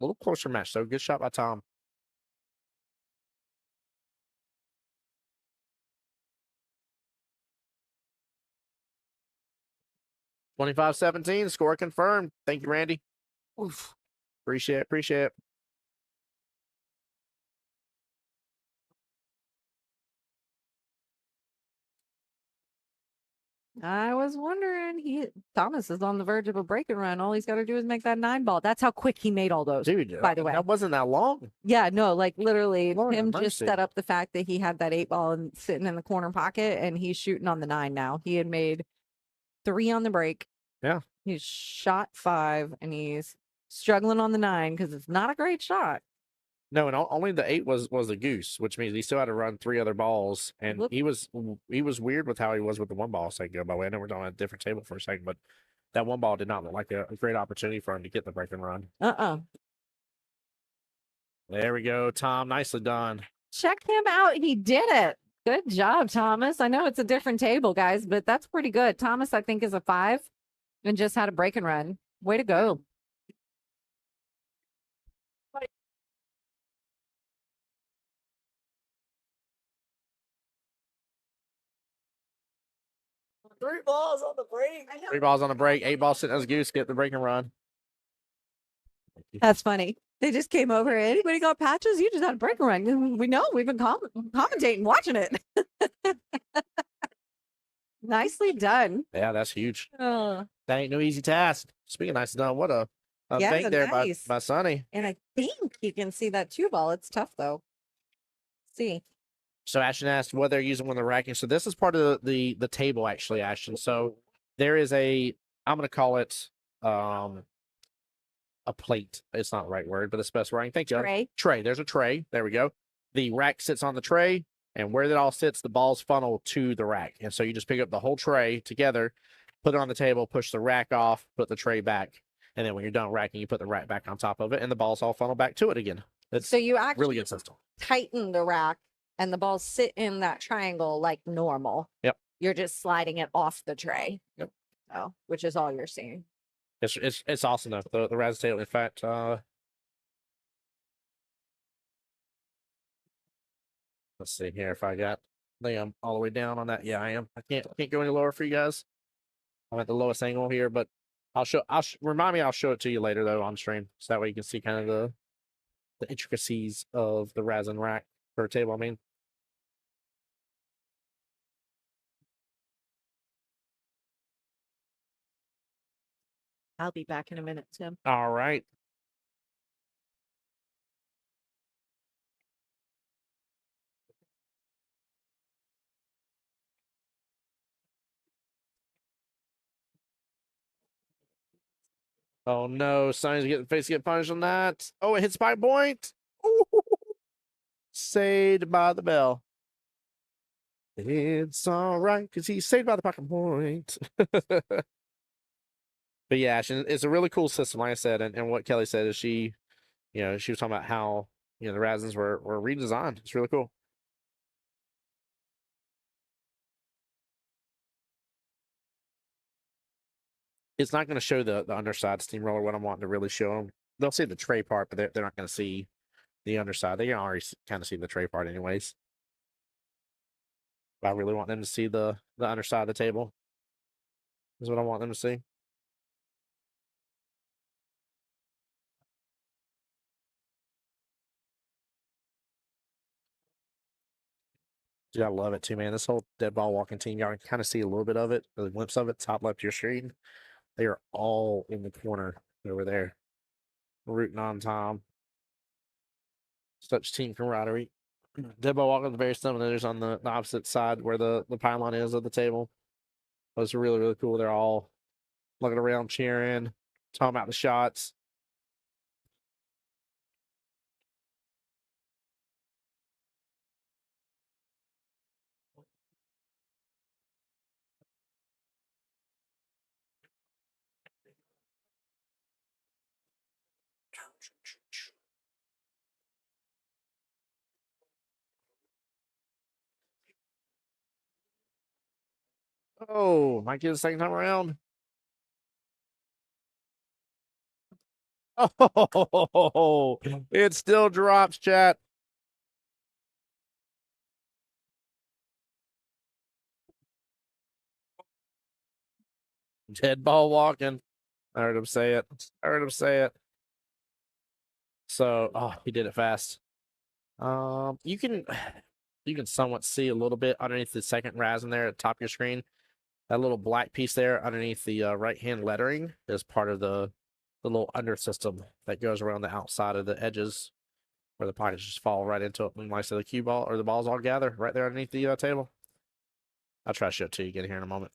A little closer match, though. Good shot by Tom. $25-17, score confirmed. Thank you, Randy. Oof. Appreciate it. I was wondering, Thomas is on the verge of a break and run. All he's got to do is make that 9-ball. That's how quick he made all those. Dude, by the way, that wasn't that long. Yeah, no, like literally Lord have him just mercy. set up the fact that he had that 8-ball and sitting in the corner pocket, and he's shooting on the 9 now. He had made 3 on the break. Yeah. He's shot 5, and he's struggling on the 9 because it's not a great shot. No, and only the 8 was the goose, which means he still had to run 3 other balls. And Look. he was weird with how he was with the 1 ball a second ago. By the way, I know we're on a different table for a second, but that 1 ball did not look like a great opportunity for him to get the break and run. There we go, Tom. Nicely done. Check him out. He did it. Good job, Thomas. I know it's a different table, guys, but that's pretty good. Thomas, I think, is a 5 and just had a break and run. Way to go. Three balls on the break. 8 balls sitting as a goose. Get the break and run. That's funny. They just came over. Anybody got patches? You just had a break and run. We know. We've been commentating, watching it. Nicely done. Yeah, that's huge. Oh, That ain't no easy task. Speaking of nicely done, what a Yeah, bank there nice. by Sonny. and I think you can see that 2-ball. It's tough, though. See. So Ashton asked what they're using when they're racking. So this is part of the table, actually, Ashton. So there is I'm going to call it a plate. It's not the right word, but it's best writing. Thank you. Tray. There's a tray. There we go. The rack sits on the tray, and where that all sits, the balls funnel to the rack. And so you just pick up the whole tray together, put it on the table, push the rack off, put the tray back. And then when you're done racking, you put the rack back on top of it, and the balls all funnel back to it again. It's So you actually really good system. tighten the rack, and the balls sit in that triangle like normal. Yep. You're just sliding it off the tray. Yep. Oh, which is all you're seeing. It's awesome though. The Raz tail, in fact, let's see here if I think I'm all the way down on that. Yeah, I am. I can't go any lower for you guys. I'm at the lowest angle here, but Remind me. I'll show it to you later though on stream, so that way you can see kind of the intricacies of the resin rack or table. I mean, I'll be back in a minute, Tim. all right. Oh no, Sonny's getting face get punished on that. Oh, it hits spike point. Ooh, saved by the bell. It's all right because he's saved by the pocket point. But yeah, it's a really cool system, like I said, and what Kelly said is she was talking about how the Razins were redesigned. It's really cool. It's not going to show the underside steamroller what I'm wanting to really show them. They'll see the tray part, but they're not going to see the underside. They can already kind of see the tray part anyways. But I really want them to see the underside of the table. Is what I want them to see. You gotta love it too, man. This whole dead ball walking team, y'all can kind of see a little bit of it, a glimpse of it, top left of your screen. They are all in the corner over there, rooting on Tom. Such team camaraderie. Dead ball walking the very similar. There's on the opposite side where the pylon is of the table. It was really, really cool. They're all looking around, cheering, talking about the shots. Oh, might get a second time around. Oh, it still drops, chat. Dead ball walking. I heard him say it. I heard him say it. So, oh, he did it fast. You can somewhat see a little bit underneath the second Razin there at the top of your screen. That little black piece there underneath the right-hand lettering is part of the little under system that goes around the outside of the edges where the pockets just fall right into it. And like I said, the cue ball or the balls all gather right there underneath the table. I'll try to show it to you again here in a moment.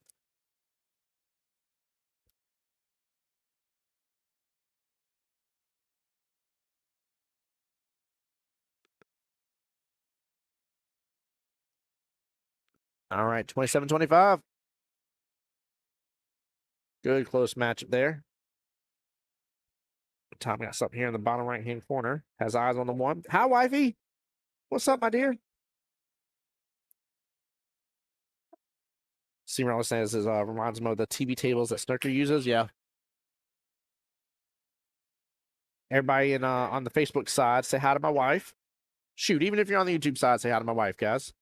All right, 27-25. Good close matchup there. Tom got something here in the bottom right-hand corner. Has eyes on the one. Hi, wifey. What's up, my dear? Seymour says is reminds him of the TV tables that Snooker uses. Yeah. Everybody in on the Facebook side, say hi to my wife. Shoot, even if you're on the YouTube side, say hi to my wife, guys.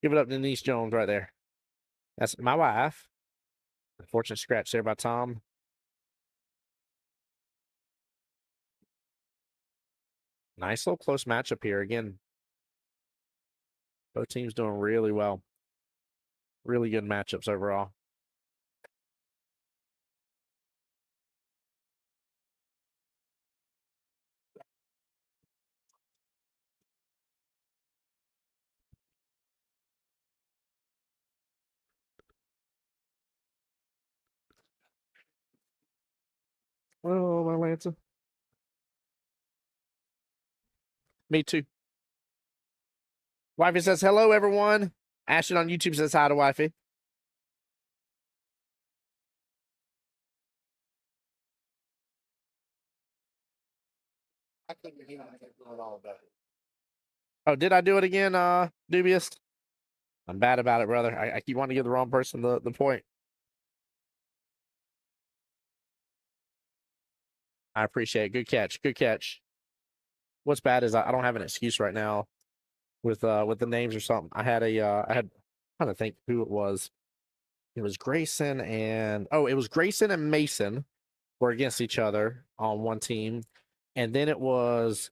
Give it up to Denise Jones right there. That's my wife. Unfortunate scratch there by Tom. Nice little close matchup here. Again, both teams doing really well. Really good matchups overall. Oh, my Lancer. Me too. Wifey says hello, everyone. Ashton on YouTube says hi to wifey. I couldn't hear all about it. Oh, did I do it again, Dubious? I'm bad about it, brother. I keep wanting to give the wrong person the point. I appreciate it. Good catch. Good catch. What's bad is I don't have an excuse right now with the names or something. I had I'm trying to think who it was. It was Grayson and it was Grayson and Mason were against each other on one team, and then it was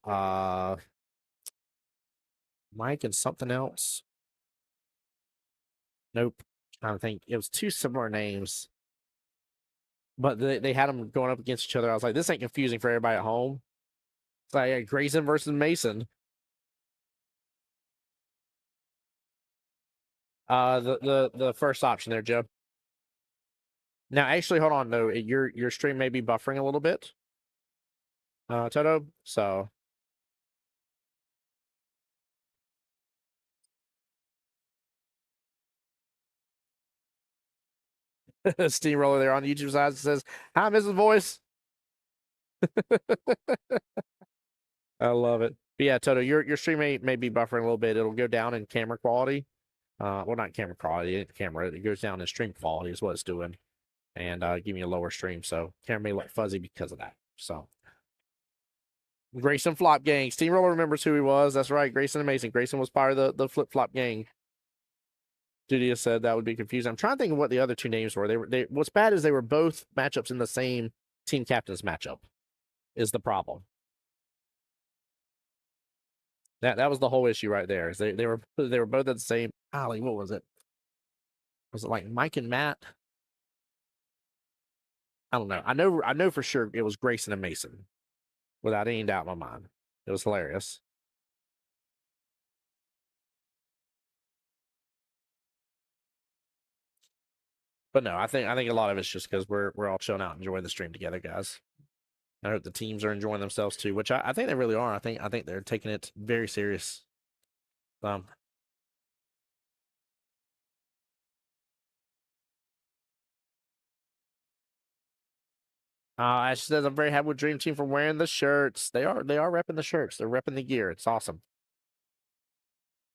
Mike and something else. Nope. Trying to think. It was two similar names, but they had them going up against each other. I was like, this ain't confusing for everybody at home. It's like Grayson versus Mason. The first option there, Joe. Now, actually, hold on. No, your stream may be buffering a little bit, Toto. So. Steamroller there on the YouTube side says, "Hi, Mrs. Voice." I love it. But yeah, Toto, your stream may be buffering a little bit. It'll go down in camera quality. Well, not camera quality, it goes down in stream quality is what it's doing, and give me a lower stream. So camera may look fuzzy because of that. So Grayson Flop Gang. Steamroller remembers who he was. That's right, Grayson and Mason. Grayson was part of the Flip Flop Gang. Julia said that would be confusing. I'm trying to think of what the other two names were. What's bad is they were both matchups in the same team captain's matchup. Is the problem. That was the whole issue right there. Is they were both at the same. Golly, what was it? Was it like Mike and Matt? I don't know. I know for sure it was Grayson and Mason, without any doubt in my mind. It was hilarious. But no, I think a lot of it's just because we're all chilling out, enjoying the stream together, guys. I hope the teams are enjoying themselves too, which I think they really are. I think they're taking it very serious. Ash says, "I'm very happy with Dream Team for wearing the shirts. They are repping the shirts. They're repping the gear. It's awesome."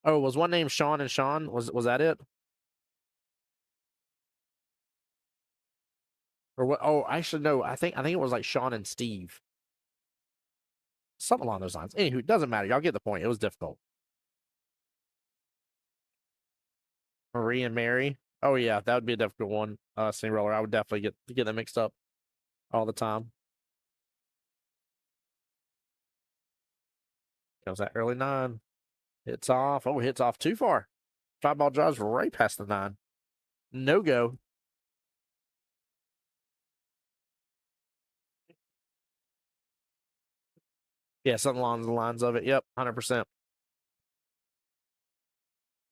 Oh, was one name Sean and Sean? Was that it? Or what? Oh, actually, no. I think it was like Sean and Steve. Something along those lines. Anywho, it doesn't matter. Y'all get the point. It was difficult. Marie and Mary. Oh yeah, that would be a difficult one. Steamroller. I would definitely get them mixed up all the time. Comes that early 9. Hits off. Oh, hits off too far. 5-ball drives right past the 9. No go. Yeah, something along the lines of it. Yep, 100%.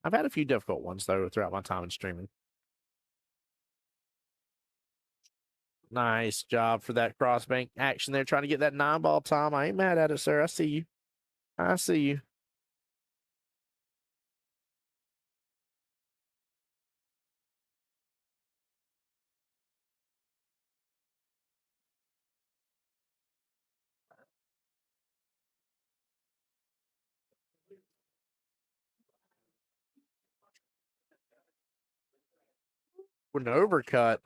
I've had a few difficult ones though throughout my time in streaming. Nice job for that crossbank action there, trying to get that 9-ball, Tom. I ain't mad at it, sir. I see you. I see you. With an overcut.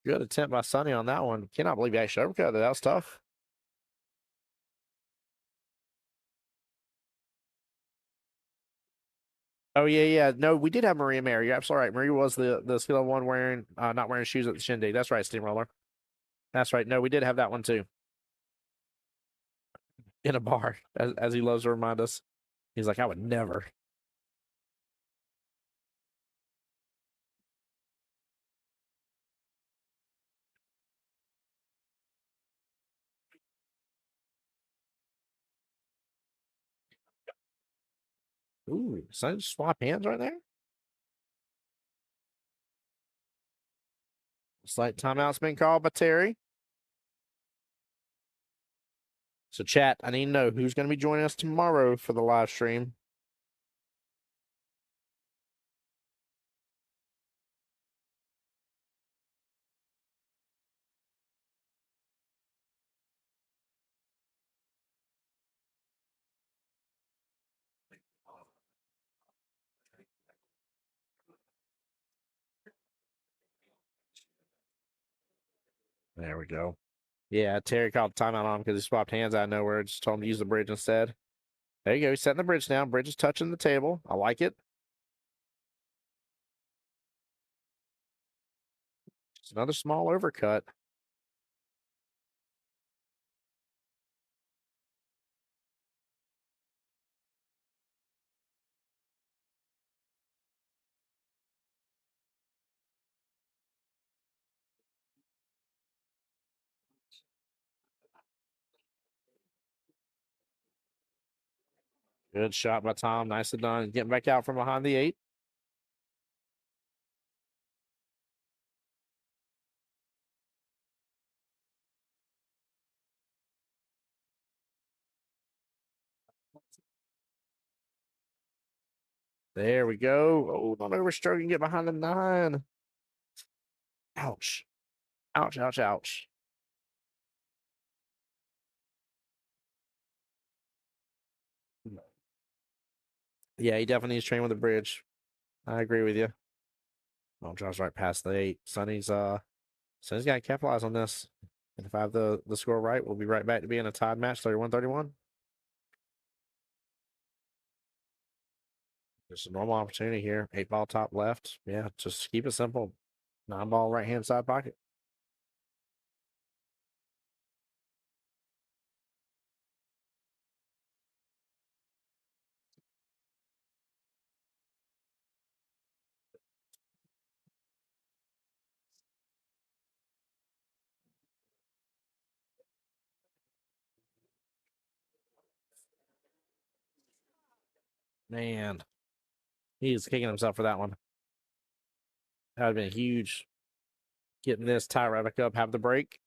Good attempt by Sonny on that one. Cannot believe he actually overcut it. That was tough. Oh yeah. No, we did have Maria Mary. You're absolutely right. Maria was the skill one wearing not wearing shoes at the shindig. That's right, Steamroller. That's right. No, we did have that one too. In a bar, as he loves to remind us. He's like, I would never. Ooh, so I just swap hands right there? Slight timeout's been called by Terry. So, chat, I need to know who's going to be joining us tomorrow for the live stream. There we go. Yeah, Terry called timeout on him because he swapped hands out of nowhere. Just told him to use the bridge instead. There you go. He's setting the bridge down. Bridge is touching the table. I like it. It's another small overcut. Good shot by Tom. Nicely done. Getting back out from behind the 8. There we go. Oh, not overstroking. Get behind the 9. Ouch. Ouch, ouch, ouch. Yeah, he definitely needs to train with a bridge. I agree with you. Oh, drives right past the 8. Sonny's got to capitalize on this. And if I have the score right, we'll be right back to being a tied match, 31-31. Just a normal opportunity here. 8 ball top left. Yeah, just keep it simple. 9 ball right hand side pocket. Man, he's kicking himself for that one. That would have been huge. Getting this tie right back up, have the break.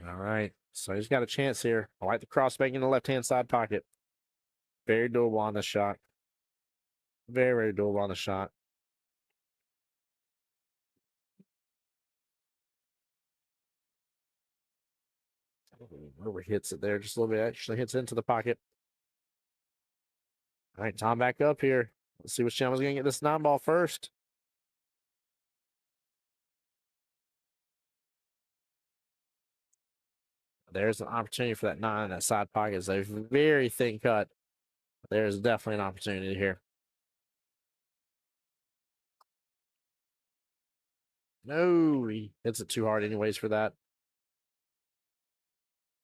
All right. So he's got a chance here. I like the cross bank in the left hand side pocket. Very doable on this shot. Very, very doable on the shot. Over hits it there just a little bit. Actually hits into the pocket. All right, Tom back up here. Let's see which gentleman's going to get this 9 ball first. There's an opportunity for that 9 in that side pocket. It's a very thin cut. There's definitely an opportunity here. No, he hits it too hard anyways for that.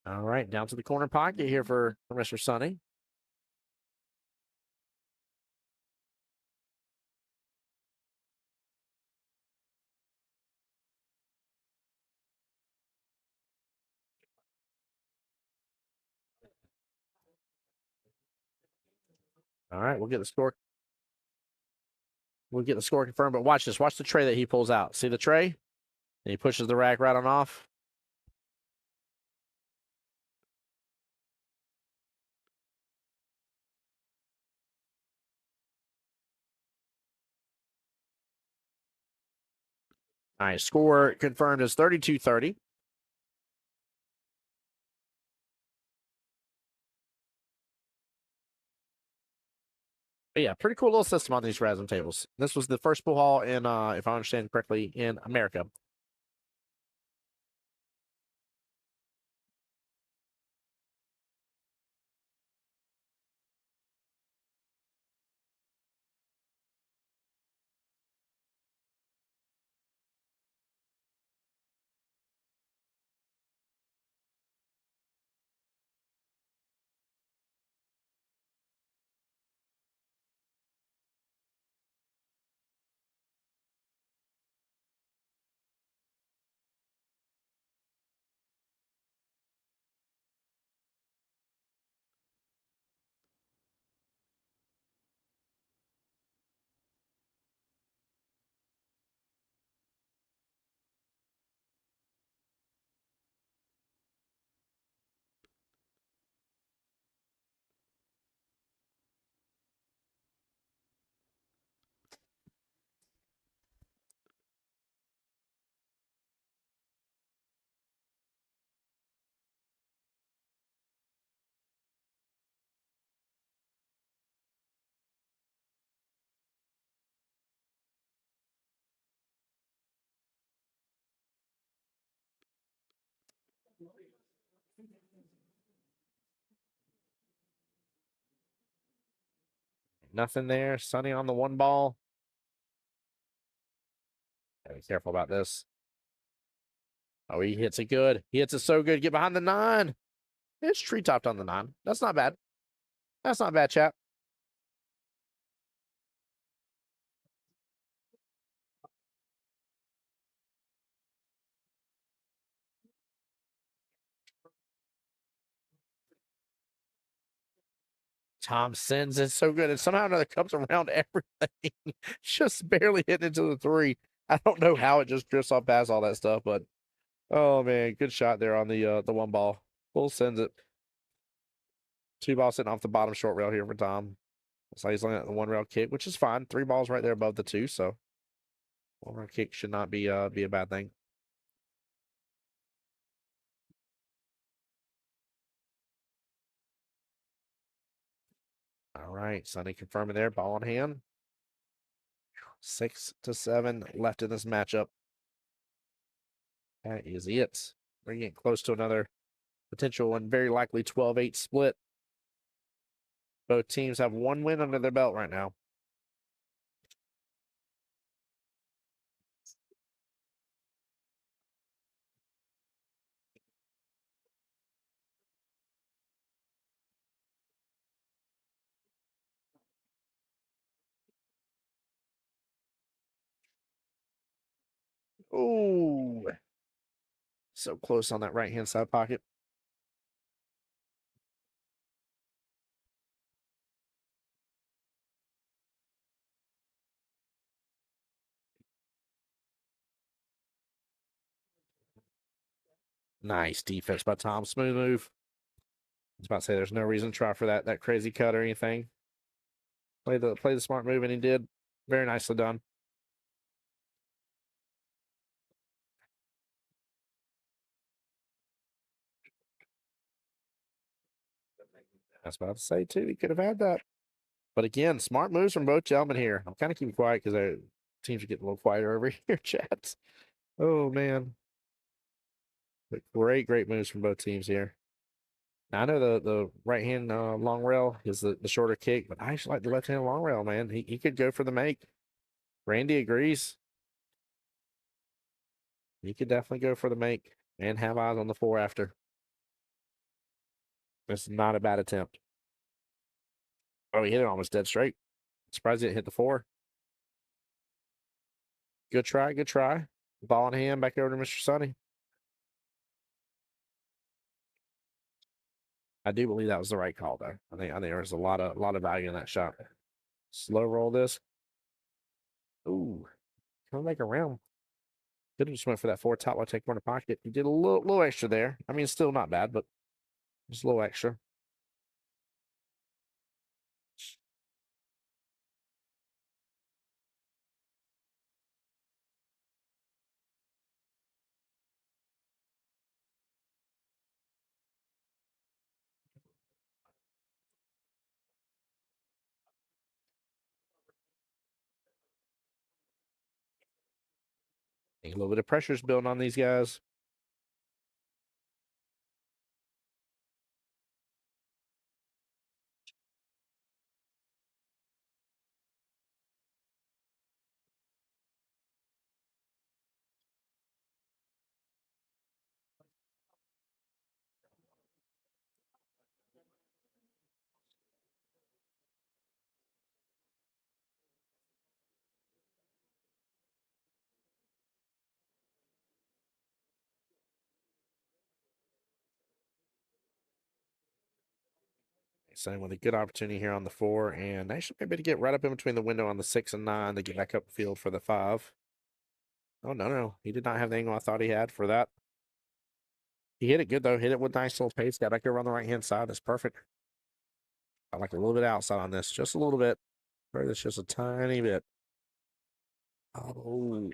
All right, down to the corner pocket here for Mr. Sonny. All right, we'll get the score. We'll get the score confirmed, but watch this. Watch the tray that he pulls out. See the tray? And he pushes the rack right on off. All right, score confirmed is 32-30. But yeah, pretty cool little system on these Rasm tables. This was the first pool hall in, if I understand correctly, in America. nothing there. Sonny on the one ball. Gotta be careful about this. Oh, he hits it good. He hits it so good. Get behind the 9. It's treetopped on the 9. That's not bad. That's not bad, chap. Tom sends it so good. And somehow another comes around everything. Just barely hitting into the 3. I don't know how it just drifts off past all that stuff, but oh man, good shot there on the one ball. Bull sends it. 2 balls sitting off the bottom short rail here for Tom. So he's looking at the 1 rail kick, which is fine. 3 balls right there above the 2, so 1 rail kick should not be a bad thing. All right, Sonny confirming there, ball in hand. 6 to 7 left in this matchup. That is it. We're getting close to another potential and very likely 12-8 split. Both teams have 1 win under their belt right now. Ooh. So close on that right-hand side pocket. Nice defense by Tom. Smooth move. I was about to say there's no reason to try for that crazy cut or anything. Play the smart move, and he did. Very nicely done. I was about to say too, he could have had that. But again, smart moves from both gentlemen here. I'm kind of keeping quiet because our teams are getting a little quieter over here, chats. Oh man. But great moves from both teams here. Now, I know the right hand long rail is the shorter kick, but I actually like the left hand long rail, man. He could go for the make. Randy agrees. He could definitely go for the make and have eyes on the 4 after. It's not a bad attempt. Oh, he hit it almost dead straight. Surprised he didn't hit the 4. Good try, good try. Ball in hand, back over to Mr. Sonny. I do believe that was the right call, though. I think there's a lot of value in that shot. Slow roll this. Ooh, coming back around. Could have just went for that 4 top while take corner pocket. He did a little extra there. I mean, still not bad, but just a little extra. A little bit of pressure's building on these guys. Same with a good opportunity here on the 4, and actually maybe to get right up in between the window on the 6 and 9 to get back up the field for the 5. Oh, no. He did not have the angle I thought he had for that. He hit it good, though. Hit it with nice little pace. Got back over on the right-hand side. That's perfect. I like a little bit outside on this. Just a little bit. Or this just a tiny bit. Oh,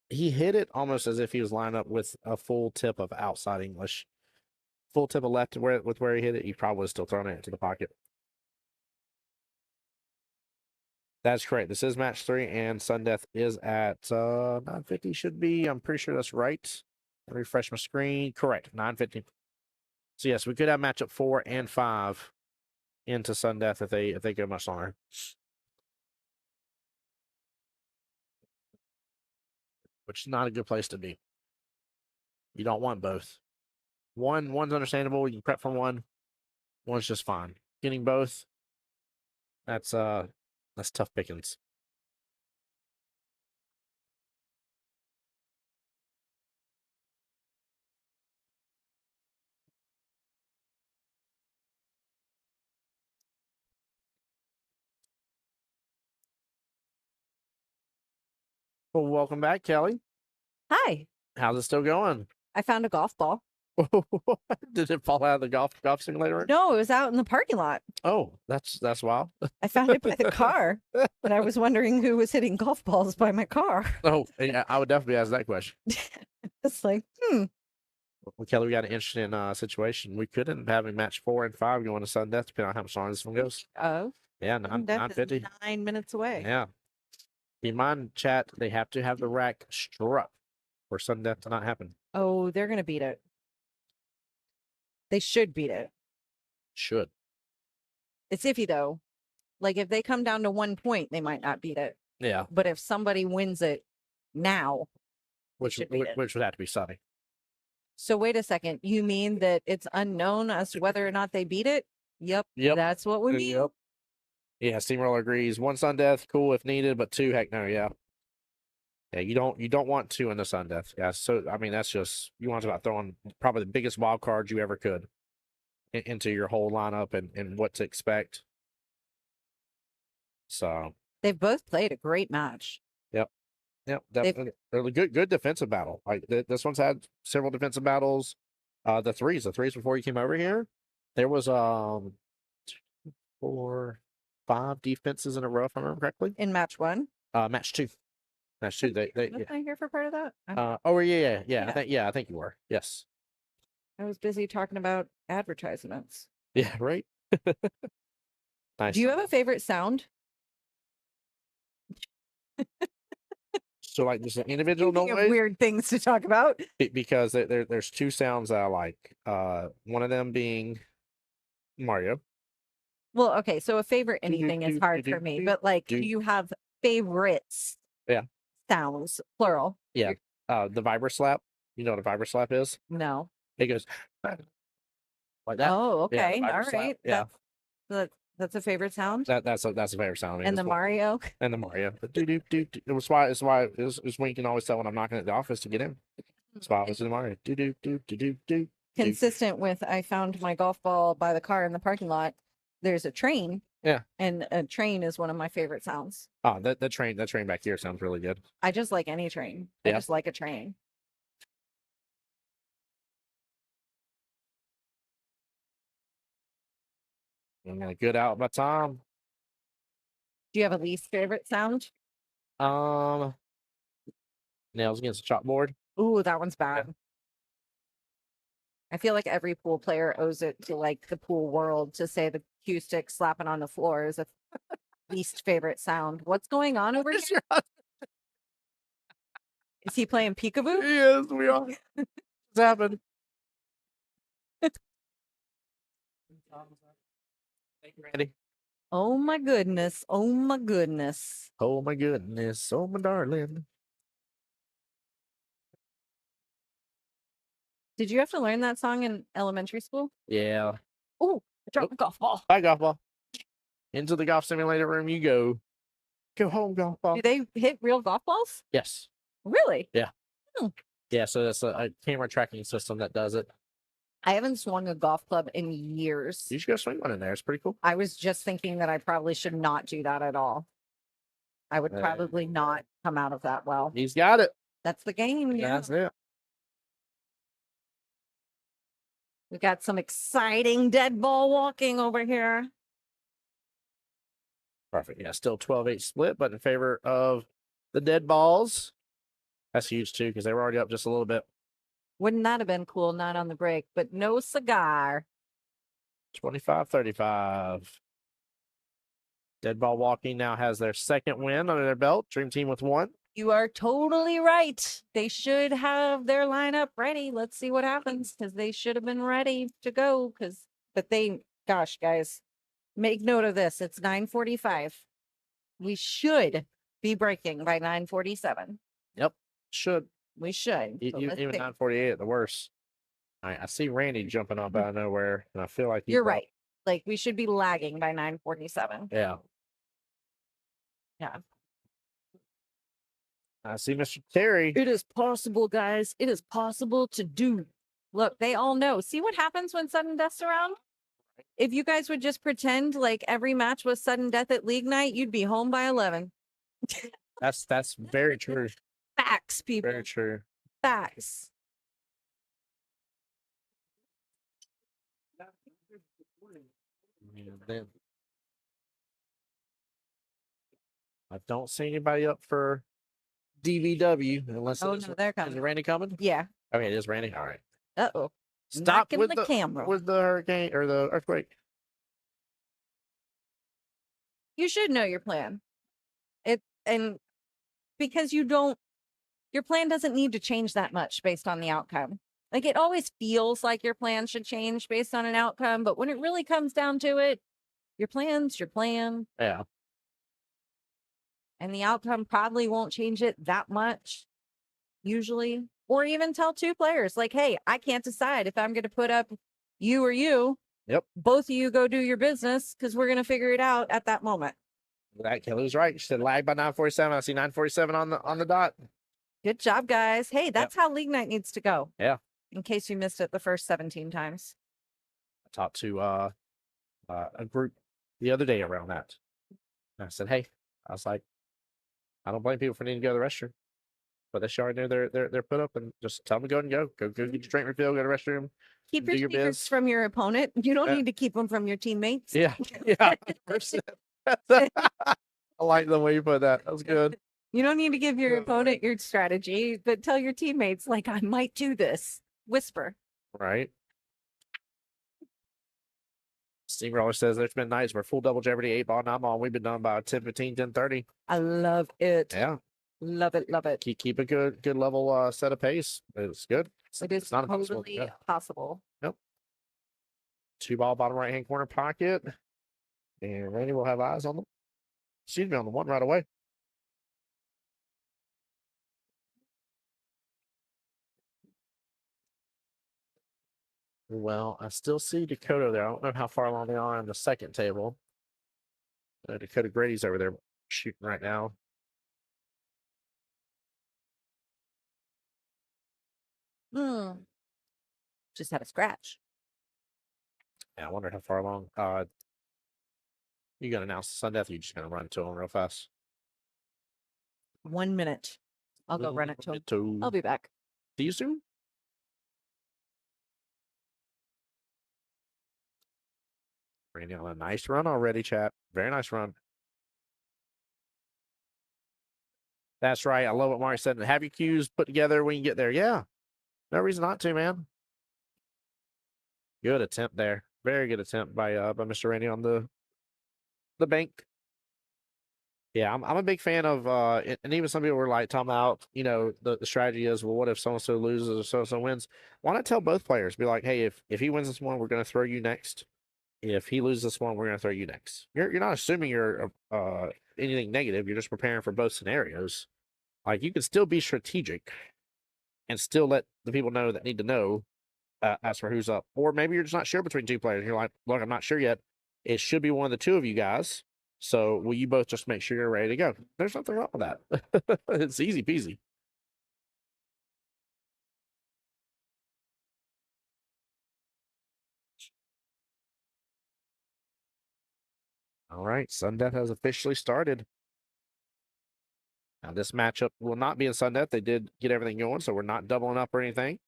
he hit it almost as if he was lined up with a full tip of outside English. Full tip of left with where he hit it, he probably was still throwing it into the pocket. That's correct. This is match 3, and Sundeath is at 950. Should be. I'm pretty sure that's right. Let me refresh my screen. Correct. 950. So yes, we could have matchup 4 and 5 into Sundeath if they go much longer. which is not a good place to be. You don't want both. One's understandable. You can prep for one. One's just fine. Getting both, that's tough pickings. Well, welcome back, Kelly. Hi. How's it still going? I found a golf ball. Did it fall out of the golf simulator? No, it was out in the parking lot. Oh, that's wild. I found it by the car, and I was wondering who was hitting golf balls by my car. Oh, yeah, I would definitely ask that question. It's like, Well, Kelly, we got an interesting situation. We could end up having match 4 and 5 going to sudden death, depending on how much longer this one goes. oh, Yeah, sudden death is 9:50. 9 minutes away. Yeah. Keep in mind, chat, they have to have the rack struck for sudden death to not happen. Oh, they're gonna beat it. They should beat it. Should. It's iffy though. Like if they come down to 1 point, they might not beat it. Yeah. But if somebody wins it now, Which should beat it. would have to be Sunny. So wait a second. You mean that it's unknown as to whether or not they beat it? Yep. Yep. That's what we mean. Yep. Yeah, Steamroller agrees. 1 sun death, cool if needed, but 2, heck no, yeah. Yeah, you don't want 2 in the sun death. Yeah, so I mean that's just you want to about throwing probably the biggest wild card you ever could into your whole lineup and what to expect. So They've both played a great match. yeah, definitely a good defensive battle. Like this one's had several defensive battles. The threes before you came over here, there was 4, 5 defenses in a row if I remember correctly. In match 1. Match 2. Match 2. They Wasn't I here for part of that? oh Yeah. I think you were. Yes. I was busy talking about advertisements. Yeah, right. Nice. Do you have a favorite sound? So like just an individual Thinking of noise weird things to talk about. because there's 2 sounds that I like. One of them being Mario. Well, okay, so a favorite Do, do, anything is do, hard do, for me, do, but like, do. do you have favorites? Yeah. Sounds, plural. Yeah. The vibra slap. You know what a vibra slap is? No. It goes like that. Oh, Yeah, okay. vibra All slap. right. Yeah. That's a favorite sound. That's a favorite sound. I mean, And the it's what- Mario. and the Mario. Do do do. It was why it's when you can always tell when I'm knocking at the office to get in. That's why I was in the Mario. Do do do do do do. Consistent with I found my golf ball by the car in the parking lot. There's a train. Yeah. And a train is one of my favorite sounds. Oh, that train back here sounds really good. I just like any train. I Yeah. just like a train. And a good out by Tom. Do you have a least favorite sound? Nails against the chalkboard. Ooh, that one's bad. I feel like every pool player owes it to like the pool world to say the cue stick slapping on the floor is a least favorite sound. What's going on over here? Is he playing peekaboo? Yes, we are. What's happened? Ready? Oh my goodness. Oh my goodness. Oh my goodness. Oh my darling. Did you have to learn that song in elementary school? Yeah. Oh, I dropped my golf ball. Bye, golf ball. Into the golf simulator room you go. Go home, golf ball. Do they hit real golf balls? Yes. Really? Yeah, so that's a camera tracking system that does it. I haven't swung a golf club in years. You should go swing one in there. It's pretty cool. I was just thinking that I probably should not do that at all. I would probably not come out of that well. He's got it. That's the game. Yeah. That's it. We got some exciting dead ball walking over here. Perfect. Yeah, still 12-8 split, but in favor of the dead balls. That's huge too, because they were already up just a little bit. Wouldn't that have been cool? Not on the break, but no cigar. 25-35. Dead ball walking now has their second win under their belt. Dream team with 1. You are totally right. They should have their lineup ready. Let's see what happens because they should have been ready to go. But gosh, guys, make note of this. It's 9:45. We should be breaking by 9:47. Yep. Should. We should. So let's Even see. 948 at the worst. All right, I see Randy jumping up out of nowhere, and I feel like You're right. Like we should be lagging by 9:47. Yeah. Yeah. I see Mr. Terry. It is possible, guys. It is possible to do. Look, they all know. See what happens when sudden death's around? If you guys would just pretend like every match was sudden death at league night, you'd be home by 11. That's very true. Facts, people. Very true. Facts. Yeah, then I don't see anybody up for DVW unless Oh it's, no, they're is coming. Randy coming? Yeah. Okay, it is Randy. All right. Uh-oh. Stop Knocking with the camera. with the hurricane or the earthquake. You should know your plan. And because your plan doesn't need to change that much based on the outcome. Like it always feels like your plan should change based on an outcome, but when it really comes down to it, your plan's your plan. Yeah. And the outcome probably won't change it that much, usually. Or even tell two players, like, hey, I can't decide if I'm going to put up you or you. Yep. Both of you go do your business because we're going to figure it out at that moment. That Kelly's right. She said lag by 947. I see 947 on the dot. Good job, guys. Hey, that's how league night needs to go. Yeah. In case you missed it the first 17 times. I talked to a group the other day around that. And I said, hey, I was like, I don't blame people for needing to go to the restroom. But they should already know they're put up, and just tell them to go and go. Go get your drink refill, go to the restroom. Keep do your your secrets biz. from your opponent. You don't Yeah. need to keep them from your teammates. Yeah. Yeah. I like the way you put that. That was good. You don't need to give your Yeah. opponent your strategy, but tell your teammates, like, I might do this. Whisper. Right. Steamroller says there's been nights where full double jeopardy, 8 ball, 9 ball. We've been done by 10:15, 10:30. I love it. Yeah. Love it. Love it. Keep a good level set of pace. It's good. It is It's not impossible. totally Yeah. possible. 2 ball, bottom right hand corner pocket. And Randy will have eyes on them. Excuse me, on the one right away. Well, I still see Dakota there. I don't know how far along they are on the second table. Dakota Grady's over there shooting right now. Just had a scratch. Yeah, I wonder how far along. You gonna announce the Sun Death? Or you just gonna run to him real fast? 1 minute. I'll go run it to him. To I'll be back. see you soon. Randy on a nice run already, chat. Very nice run. That's right. I love what Mark said. Have your cues put together when you get there. Yeah. No reason not to, man. Good attempt there. Very good attempt by Mr. Randy on the bank. Yeah, I'm a big fan of and even some people were like talking about, the strategy is, well, what if so and so loses or so and so wins? Why not tell both players? Be like, hey, if he wins this one, we're gonna throw you next. If he loses this one, we're gonna throw you next. You're not assuming you're anything negative, you're just preparing for both scenarios. Like you can still be strategic and still let the people know that need to know as for who's up. Or maybe you're just not sure between two players. You're like, look, I'm not sure yet. It should be one of the two of you guys. So will you both just make sure you're ready to go? There's nothing wrong with that. It's easy peasy. All right, Sun Death has officially started. Now this matchup will not be in Sun Death. They did get everything going, so we're not doubling up or anything.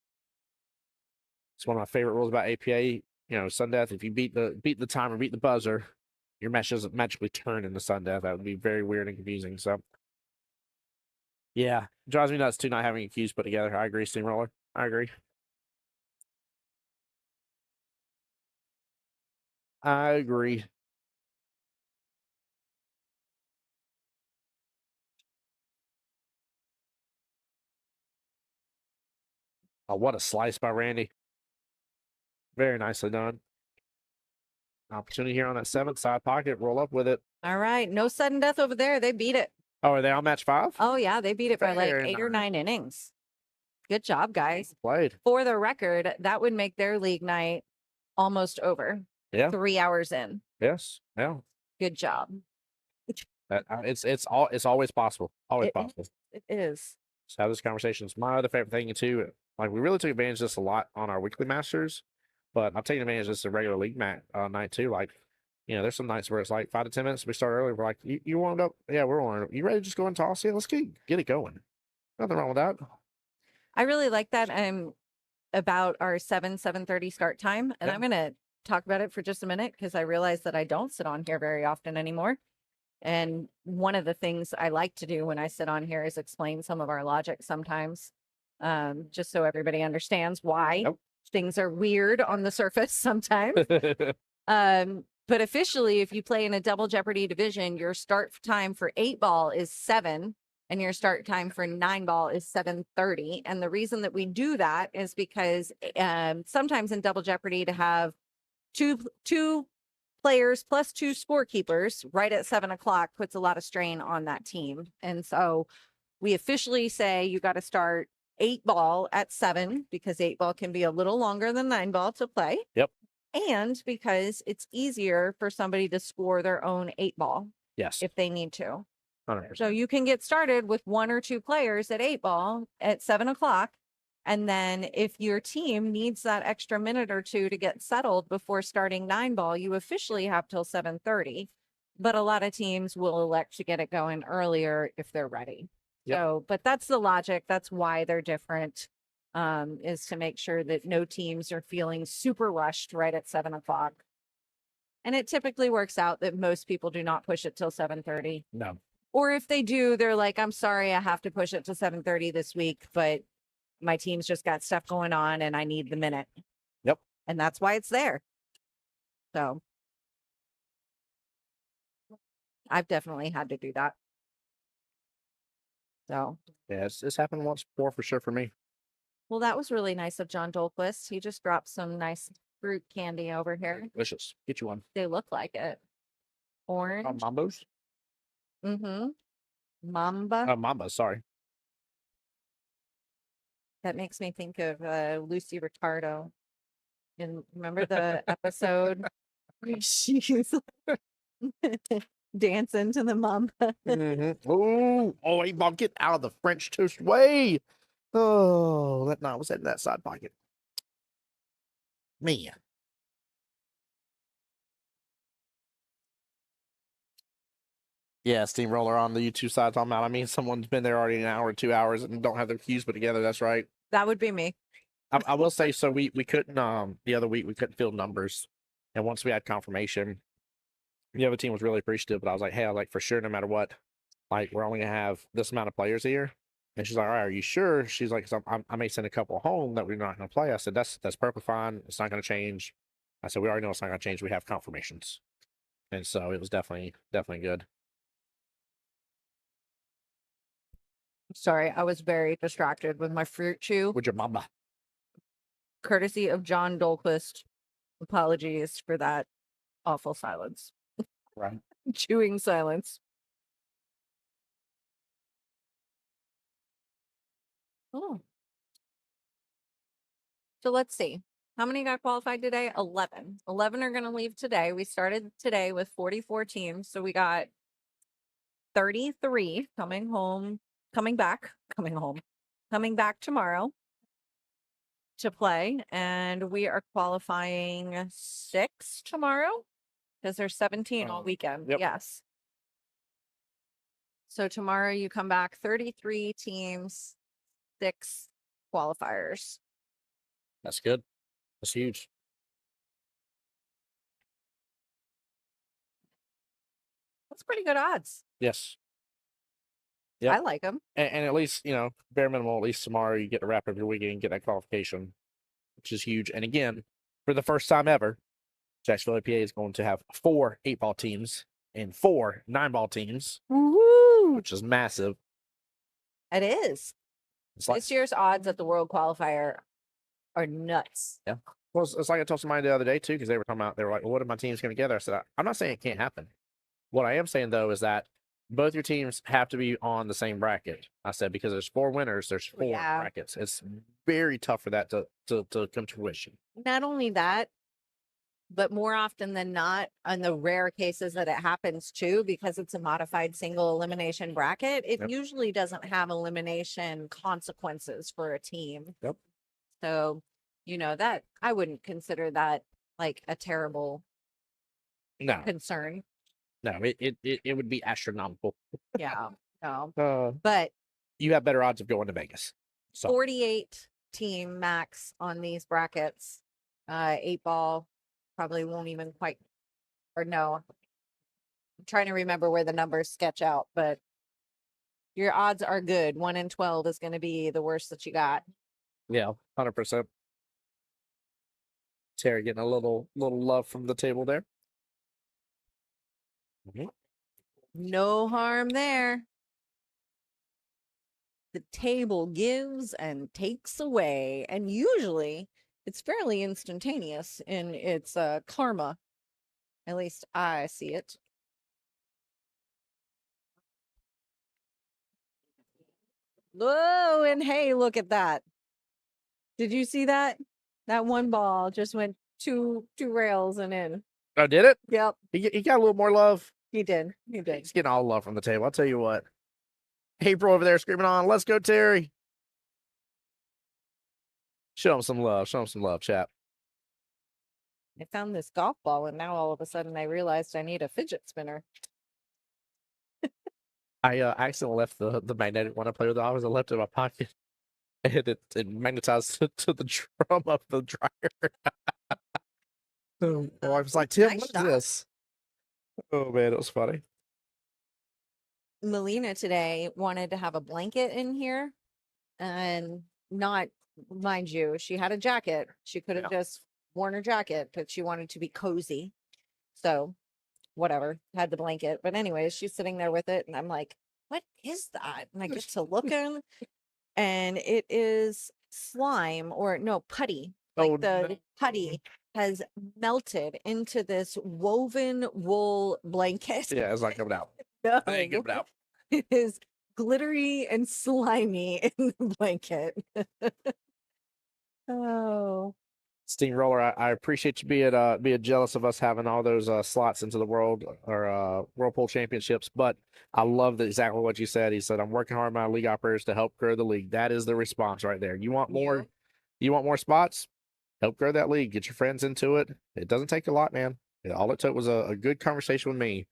It's one of my favorite rules about APA. Sun Death, if you beat the timer, beat the buzzer, your match doesn't magically turn into Sun Death. That would be very weird and confusing. So, yeah, drives me nuts too not having a cues put together. I agree, Steamroller. I agree. I agree. Oh, what a slice by Randy. Very nicely done. Opportunity here on that 7th side pocket. Roll up with it. All right. No sudden death over there. They beat it. Oh, are they on match 5? Oh yeah, they beat it by like Very 8 or nice. 9 innings. Good job, guys. Played. For the record, that would make their league night almost over. Yeah. 3 hours in. Yes. Yeah. Good job. It's always possible. Always possible. It is. So have this conversation. It's my other favorite thing too. Like we really took advantage of this a lot on our weekly masters, but I'm taking advantage of this a regular league night too. Like, there's some nights where it's like 5 to 10 minutes. We start early. We're like, you warmed up? Yeah, we're warmed up. You ready to just go and toss? Yeah, let's get it going. Nothing wrong with that. I really like that. About our 7:30 start time, and I'm going to talk about it for just a minute because I realize that I don't sit on here very often anymore. And one of the things I like to do when I sit on here is explain some of our logic sometimes, just so everybody understands why things are weird on the surface sometimes. But officially, if you play in a double jeopardy division, your start time for 8-ball is 7 and your start time for 9-ball is 7:30. And the reason that we do that is because sometimes in double jeopardy to have two players plus 2 scorekeepers right at 7 o'clock puts a lot of strain on that team. And so we officially say you got to start 8-ball at 7 because 8-ball can be a little longer than 9-ball to play. Yep. And because it's easier for somebody to score their own 8-ball. Yes. If they need to. 100%. So you can get started with 1 or 2 players at 8-ball at 7 o'clock. And then if your team needs that extra minute or 2 to get settled before starting 9-ball, you officially have till 7:30. But a lot of teams will elect to get it going earlier if they're ready. Yep. So, but that's the logic. That's why they're different, is to make sure that no teams are feeling super rushed right at 7 o'clock. And it typically works out that most people do not push it till 7:30. No. Or if they do, they're like, I'm sorry, I have to push it to 7:30 this week, but my team's just got stuff going on and I need the minute. Yep. And that's why it's there. So I've definitely had to do that. So yeah, it's happened once before for sure for me. Well, that was really nice of John Dolquist. He just dropped some nice fruit candy over here. Delicious. Get you one. They look like it. Orange. Mambos? Mm-hmm. Mamba. Mamba, sorry. That makes me think of Lucy Ricardo. And remember the episode where she's dancing to the mamba? Mm-hmm. Oh, 8-ball, get out of the French toast way. Oh, was that in that side pocket? Man. Yeah, steamroller on the YouTube side talking about, I mean, someone's been there already an hour or 2 hours and don't have their cues put together. That's right. That would be me. I will say, so we couldn't, the other week, we couldn't field numbers. And once we had confirmation, the other team was really appreciative, but I was like, for sure, no matter what, like, we're only going to have this amount of players here. And she's like, all right, are you sure? She's like, I may send a couple home that we're not going to play. I said, that's perfectly fine. It's not going to change. I said, we already know it's not going to change. We have confirmations. And so it was definitely good. Sorry, I was very distracted with my fruit chew. With your mama. Courtesy of John Dolquist. Apologies for that awful silence. Right. Chewing silence. Oh. So let's see. How many got qualified today? 11. 11 are going to leave today. We started today with 44 teams. So we got 33 coming back tomorrow to play. And we are qualifying 6 tomorrow because there's 17 all weekend. Yep. Yes. So tomorrow you come back 33 teams, 6 qualifiers. That's good. That's huge. That's pretty good odds. Yes. Yep. I like them. And at least, bare minimum, at least tomorrow you get to wrap up your weekend and get that qualification, which is huge. And again, for the first time ever, Jacksonville APA is going to have 4 8-ball teams and 4 9-ball teams, Woo! which is massive. It is. It's like, This year's odds at the World Qualifier are nuts. yeah. Well, it's like I told somebody the other day, too, because they were talking about, they were like, well, what if my teams come together? I said, I'm not saying it can't happen. What I am saying, though, is that both your teams have to be on the same bracket. I said because there's 4 winners, there's 4 Yeah. brackets. It's very tough for that to come to fruition. Not only that, but more often than not, on the rare cases that it happens too, because it's a modified single elimination bracket, it Yep. usually doesn't have elimination consequences for a team. Yep. So, that I wouldn't consider that like a terrible No, concern. no, it would be astronomical. Yeah. No. Uh, But you have better odds of going to Vegas. So 48 team max on these brackets. 8-ball probably won't even quite, or no. I'm trying to remember where the numbers sketch out, but your odds are good. 1 in 12 is going to be the worst that you got. yeah, 100%. Terry getting a little love from the table there. No harm there. The table gives and takes away, and usually it's fairly instantaneous in its karma. At least I see it. Whoa, and hey, look at that. Did you see that? That one ball just went two rails and in. Oh, did it? Yep, He got a little more love. he did. He did. He's getting all the love from the table. I'll tell you what. April over there screaming on, let's go, Terry. Show him some love. Show him some love, chap. I found this golf ball, and now all of a sudden I realized I need a fidget spinner. I accidentally left the magnetic one I play with. I left it in my pocket. And it magnetized to the drum of the dryer. My wife's like, Tim, Nice what is shot. this? Oh, man, it was funny. Melina today wanted to have a blanket in here, and not, mind you, she had a jacket. She could have just worn her jacket, but she wanted to be cozy. So whatever, had the blanket. But anyways, she's sitting there with it, and I'm like, what is that? And I get to looking, and it is slime, or no, putty. Like Oh, the no. putty has melted into this woven wool blanket. Yeah, it's not coming out. No. It ain't coming out. It is glittery and slimy in the blanket. Oh, Steamroller, I appreciate you being jealous of us having all those slots into the world or Whirlpool Championships, but I love exactly what you said. He said, "I'm working hard with my league operators to help grow the league." That is the response right there. You want more? Yeah. You want more spots? Help grow that league. Get your friends into it. It doesn't take a lot, man. All it took was a good conversation with me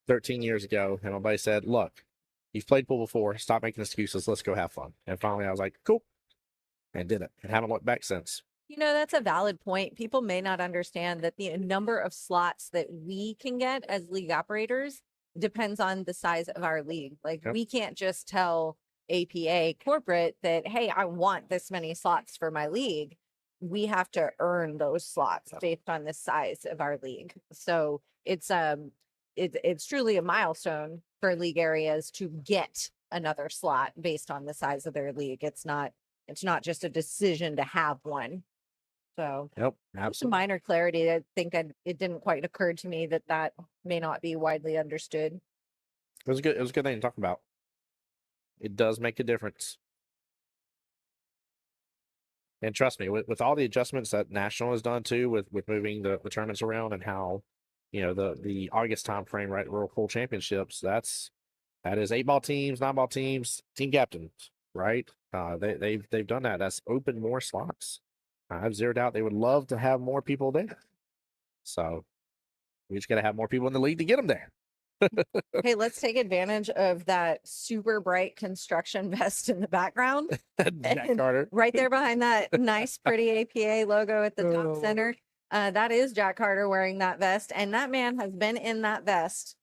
13 years ago, and my buddy said, "Look, you've played pool before. Stop making excuses. Let's go have fun." And finally, I was like, "Cool," and did it, and haven't looked back since. that's a valid point. People may not understand that the number of slots that we can get as league operators depends on the size of our league. Like, Yep. we can't just tell APA corporate that, hey, I want this many slots for my league. We have to earn those slots Yep. based on the size of our league. So it's truly a milestone for league areas to get another slot based on the size of their league. It's not just a decision to have one. So Yep, some absolutely. minor clarity. I think it didn't quite occur to me that may not be widely understood. It was good. It was a good thing to talk about. It does make a difference. And trust me, with all the adjustments that National has done too, with moving the tournaments around and how, the August time frame, right, World Pool Championships, that is 8-ball teams, 9-ball teams, team captains, right? They've done that. That's opened more slots. I have zero doubt they would love to have more people there. So we just got to have more people in the league to get them there. Hey, let's take advantage of that super bright construction vest in the background. Jack And Carter. right there behind that nice, pretty APA logo at the top Oh. center. That is Jack Carter wearing that vest. And that man has been in that vest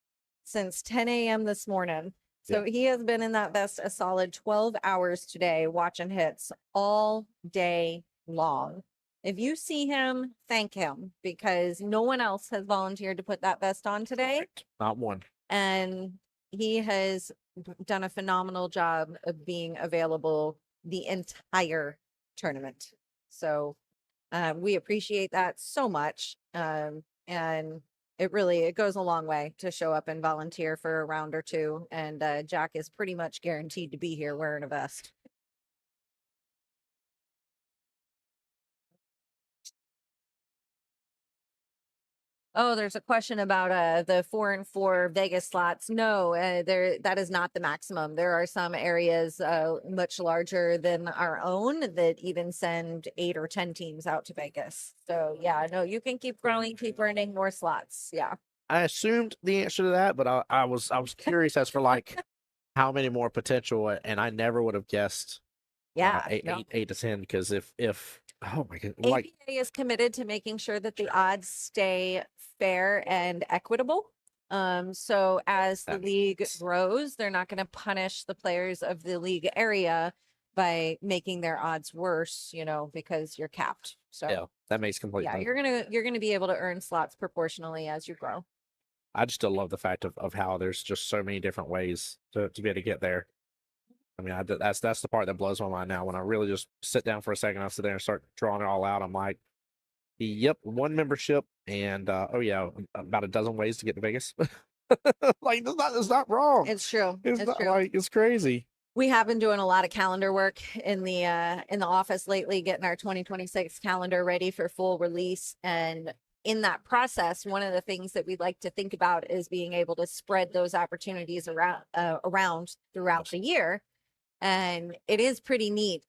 since 10 a.m. this morning. So he has been in that vest a solid 12 hours today, watching hits all day long. If you see him, thank him, because no one else has volunteered to put that vest on today. Correct. Not one. And he has done a phenomenal job of being available the entire tournament. So we appreciate that so much. And it goes a long way to show up and volunteer for a round or two. And Jack is pretty much guaranteed to be here wearing a vest. Oh, there's a question about the 4 and 4 Vegas slots. No, that is not the maximum. There are some areas much larger than our own that even send 8 or 10 teams out to Vegas. So yeah, no, you can keep growing, keep earning more slots. Yeah. I assumed the answer to that, but I was curious as for like how many more potential, and I never would have guessed Yeah. eight to 10, because if oh my god, like APA is committed to making sure that the odds stay fair and equitable. So as the league grows, they're not going to punish the players of the league area by making their odds worse, because you're capped. So yeah, that makes complete sense. you're gonna be able to earn slots proportionally as you grow. I just still love the fact of how there's just so many different ways to be able to get there. I mean, that's the part that blows my mind now. When I really just sit down for a second, I sit there and start drawing it all out. I'm like, yep, one membership, and oh yeah, about a dozen ways to get to Vegas. Like, it's not wrong. It's true. It's not true. Like, it's crazy. We have been doing a lot of calendar work in the office lately, getting our 2026 calendar ready for full release. And in that process, one of the things that we'd like to think about is being able to spread those opportunities around throughout the year. And it is pretty neat.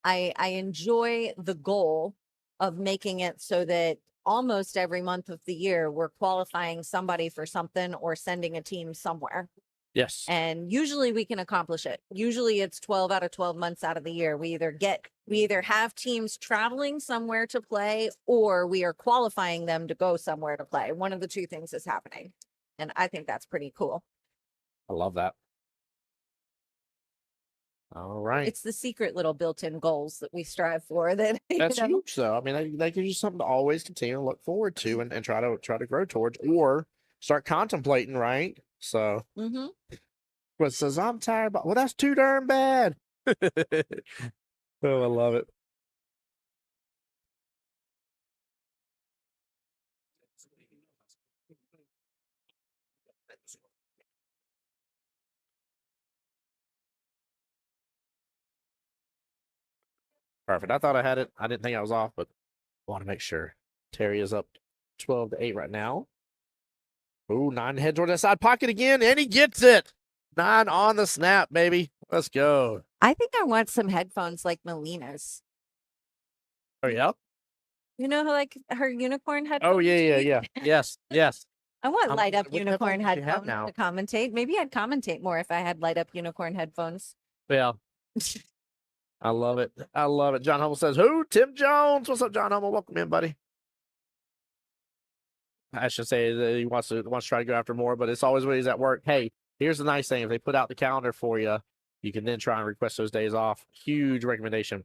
I enjoy the goal of making it so that almost every month of the year, we're qualifying somebody for something or sending a team somewhere. Yes. And usually we can accomplish it. Usually it's 12 out of 12 months out of the year. We either have teams traveling somewhere to play, or we are qualifying them to go somewhere to play. One of the two things is happening. And I think that's pretty cool. I love that. All right. It's the secret little built-in goals that we strive for. That's huge, though. I mean, that gives you something to always continue to look forward to and try to grow towards, or start contemplating, right? So, But says I'm tired, but well, that's too darn bad. Oh, I love it. Perfect. I thought I had it. I didn't think I was off, but I want to make sure. Terry is up 12-8 right now. Ooh, 9 head toward that side pocket again, and he gets it. 9 on the snap, baby. Let's go. I think I want some headphones like Melina's. Oh, yeah? You know, like her unicorn headphones? Oh, yeah. Yes. I want light up what unicorn headphones do you have headphones to commentate. Maybe I'd commentate more if I had light up unicorn headphones. Yeah. I love it. I love it. John Hummel says, who? Tim Jones. What's up, John Hummel? Welcome in, buddy. I should say that he wants to try to go after more, but it's always when he's at work. Hey, here's the nice thing. If they put out the calendar for you, you can then try and request those days off. Huge recommendation.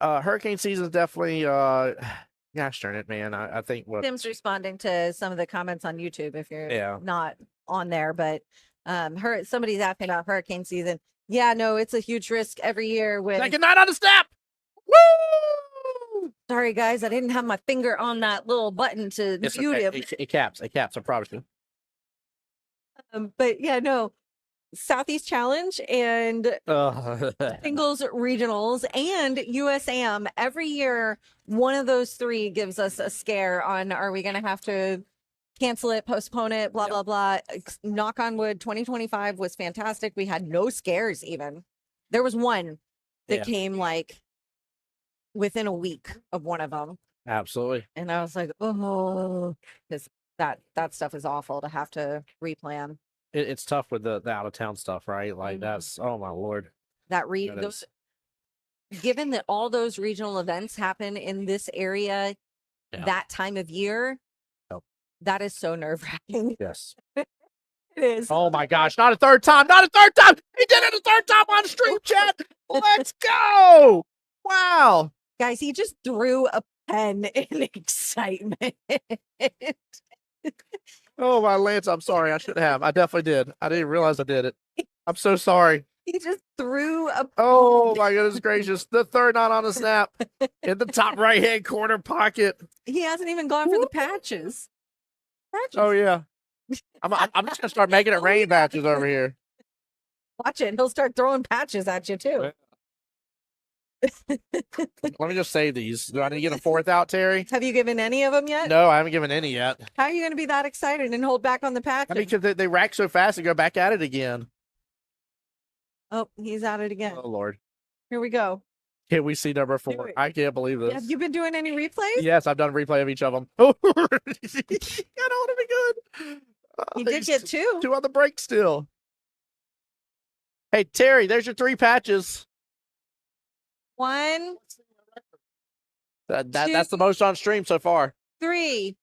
Hurricane season is definitely, gosh darn it, man. I think Tim's responding to some of the comments on YouTube if you're not on there, but somebody's asking about hurricane season. Yeah, no, it's a huge risk every year with second night on the snap. Woo! Sorry guys, I didn't have my finger on that little button to mute him. It caps, I promise you. But yeah, no. Southeast Challenge and singles regionals and USAM every year, one of those three gives us a scare on, are we going to have to cancel it, postpone it, blah, blah, blah. Knock on wood, 2025 was fantastic. We had no scares even. There was one that came like within a week of one of them. Absolutely. And I was like, oh, because that stuff is awful to have to replan. It's tough with the out of town stuff, right? Like that's, oh my Lord. Given that all those regional events happen in this area that time of year, that is so nerve-wracking. Yes. It is. Oh my gosh, not a third time. He did it a third time on stream chat. Let's go. Wow. Guys, he just threw a pen in excitement. Oh my Lance, I'm sorry. I should have. I definitely did. I didn't realize I did it. I'm so sorry. He just threw a. Oh my goodness gracious! The third 9 on the snap in the top right hand corner pocket. He hasn't even gone for the patches. Oh yeah. I'm just gonna start making it Oh, rain yeah. patches over here. Watch it. He'll start throwing patches at you too. Let me just save these. Do I need to get a fourth out, Terry? Have you given any of them yet? No, I haven't given any yet. How are you going to be that excited and hold back on the patches? I mean, because they rack so fast and go back at it again. Oh, he's at it again. Oh Lord. Here we go. Can we see number 4? it. I can't believe this. Have you been doing any replays? Yes, I've done a replay of each of them. Oh, I don't want to be good. He did get 2. 2 on the break still. Hey, Terry, there's your 3 patches. 1, That's the most on stream so far. 3.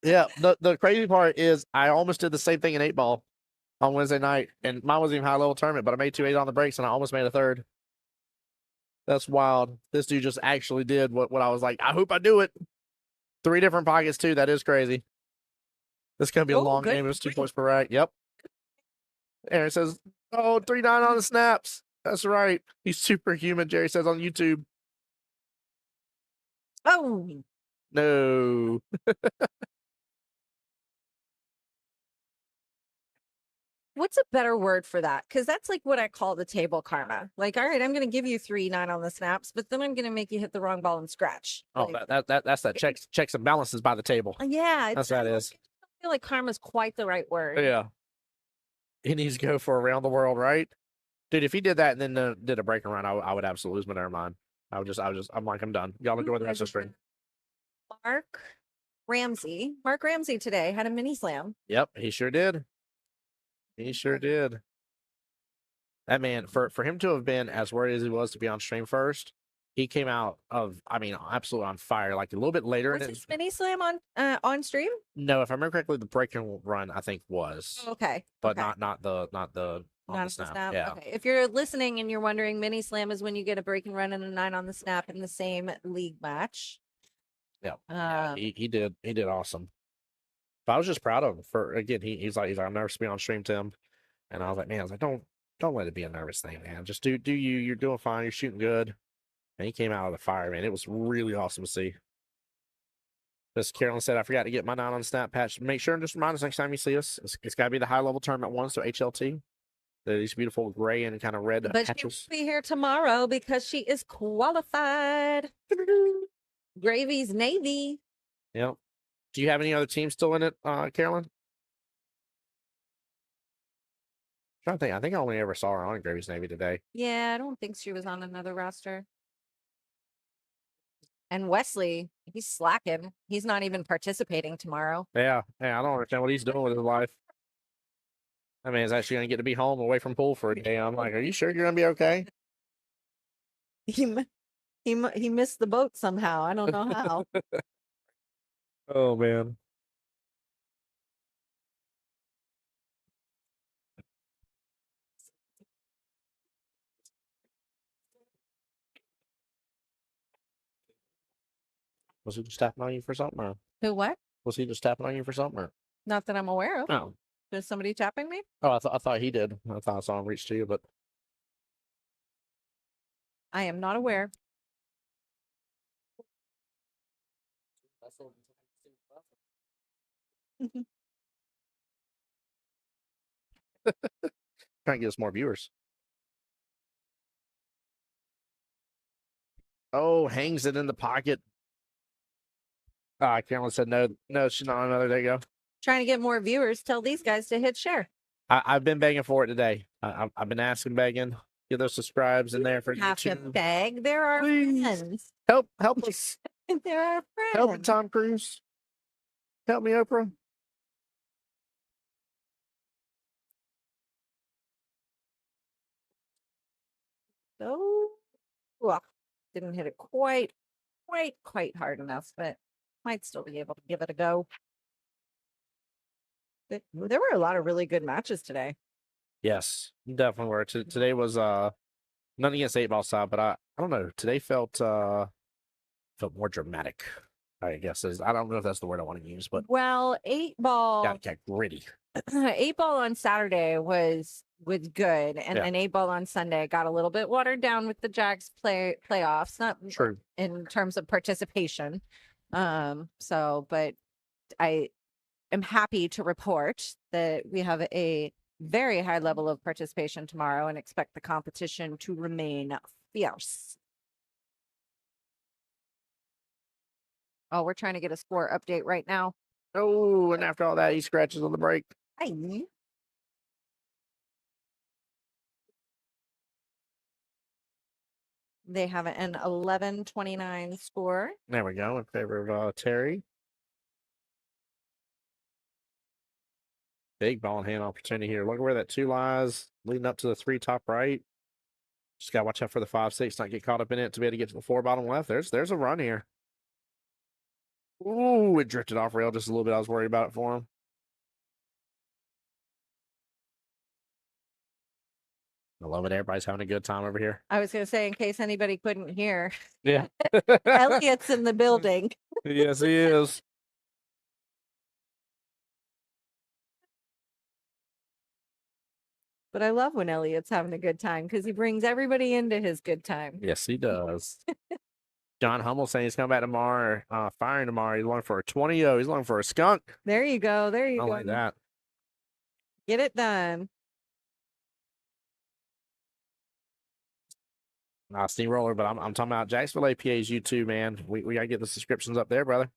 Yeah, the crazy part is I almost did the same thing in 8-ball on Wednesday night, and mine wasn't even high level tournament, but I made 2 8 on the breaks, and I almost made a third. That's wild. This dude just actually did what I was like, I hope I do it. 3 different pockets, too. That is crazy. This is going to be a long game. It was 2 points per rack. Yep. Aaron says, oh, 3 9 on the snaps. That's right. He's superhuman, Jerry says on YouTube. Oh, No. what's a better word for that? Because that's like what I call the table karma. Like, all right, I'm going to give you 3 9 on the snaps, but then I'm going to make you hit the wrong ball and scratch. Oh, Like, that's that checks and balances by the table. yeah, That's what that is. I feel like karma's quite the right word. Yeah. He needs to go for around the world, right? Dude, if he did that and then did a break and run, I would absolutely lose my damn mind. I'm like, I'm done. Y'all enjoy the rest of the stream. Mark Ramsey today had a mini slam. Yep, he sure did. He sure did. That man, for him to have been as worried as he was to be on stream first, he came out absolutely on fire. Like a little bit later. Was his mini slam on stream? No, if I remember correctly, the break and run I think was. Okay, But okay. not the on the snap. Yeah. Okay. If you're listening and you're wondering, mini slam is when you get a break and run and a 9 on the snap in the same league match. Yeah. He did awesome. But I was just proud of him for again. He's like I'm nervous to be on stream, Tim, and I was like, man, don't let it be a nervous thing, man. Just do you. You're doing fine. You're shooting good. And he came out of the fire, man. It was really awesome to see. Miss Carolyn said, I forgot to get my 9 on snap patch. Make sure and just remind us next time you see us. It's got to be the high level tournament one, so HLT. These beautiful gray and kind of red But patches. she'll be here tomorrow because she is qualified. Gravy's Navy. Yep. Do you have any other teams still in it, Carolyn? I'm trying to think. I think I only ever saw her on Gravy's Navy today. Yeah, I don't think she was on another roster. And Wesley, he's slacking. He's not even participating tomorrow. Yeah. I don't understand what he's doing with his life. I mean, he's actually going to get to be home away from pool for a day. I'm like, are you sure you're going to be okay? He missed the boat somehow. I don't know how. Oh, man. Was he just tapping on you for something? Or Who, what? was he just tapping on you for something? Or? Not that I'm aware of. No. Is somebody tapping me? Oh, I thought he did. I thought I saw him reach to you, but I am not aware. trying to get us more viewers. Oh, hangs it in the pocket. Carolyn said no, she's not on another. There you go. Trying to get more viewers. Tell these guys to hit share. I've been begging for it today. I've been asking, begging. Get those subscribes in there for Have to YouTube. beg. There are Please. friends. Help us. There are friends. Help me, Tom Cruise. Help me, Oprah. So, well, didn't hit it quite hard enough, but might still be able to give it a go. There were a lot of really good matches today. Yes, definitely were. Today was none against 8-ball side, but I don't know. Today felt more dramatic. I guess is. I don't know if that's the word I want to use, but Well, eight ball got gritty. eight ball on Saturday was good, and Yeah. then eight ball on Sunday got a little bit watered down with the Jags playoffs, not True. in terms of participation. So, but I am happy to report that we have a very high level of participation tomorrow and expect the competition to remain fierce. Oh, we're trying to get a score update right now. Oh, and after all that, he scratches on the break. Hi. They have an 11-29 score. There we go, in favor of Terry. Big ball in hand opportunity here. Look where that 2 lies, leading up to the 3 top right. Just got to watch out for the 5-6, not get caught up in it to be able to get to the 4 bottom left. There's a run here. Ooh, it drifted off rail just a little bit. I was worried about it for him. I love it. Everybody's having a good time over here. I was going to say, in case anybody couldn't hear, Yeah. Elliot's in the building. Yes, he is. But I love when Elliot's having a good time because he brings everybody into his good time. Yes, he does. John Hummel saying he's coming back tomorrow, firing tomorrow. He's looking for a 20-0. He's looking for a skunk. There you go. There you I go. like that. Get it done. Steamroller, but I'm talking about Jacksonville APA's YouTube, man. We got to get the subscriptions up there, brother.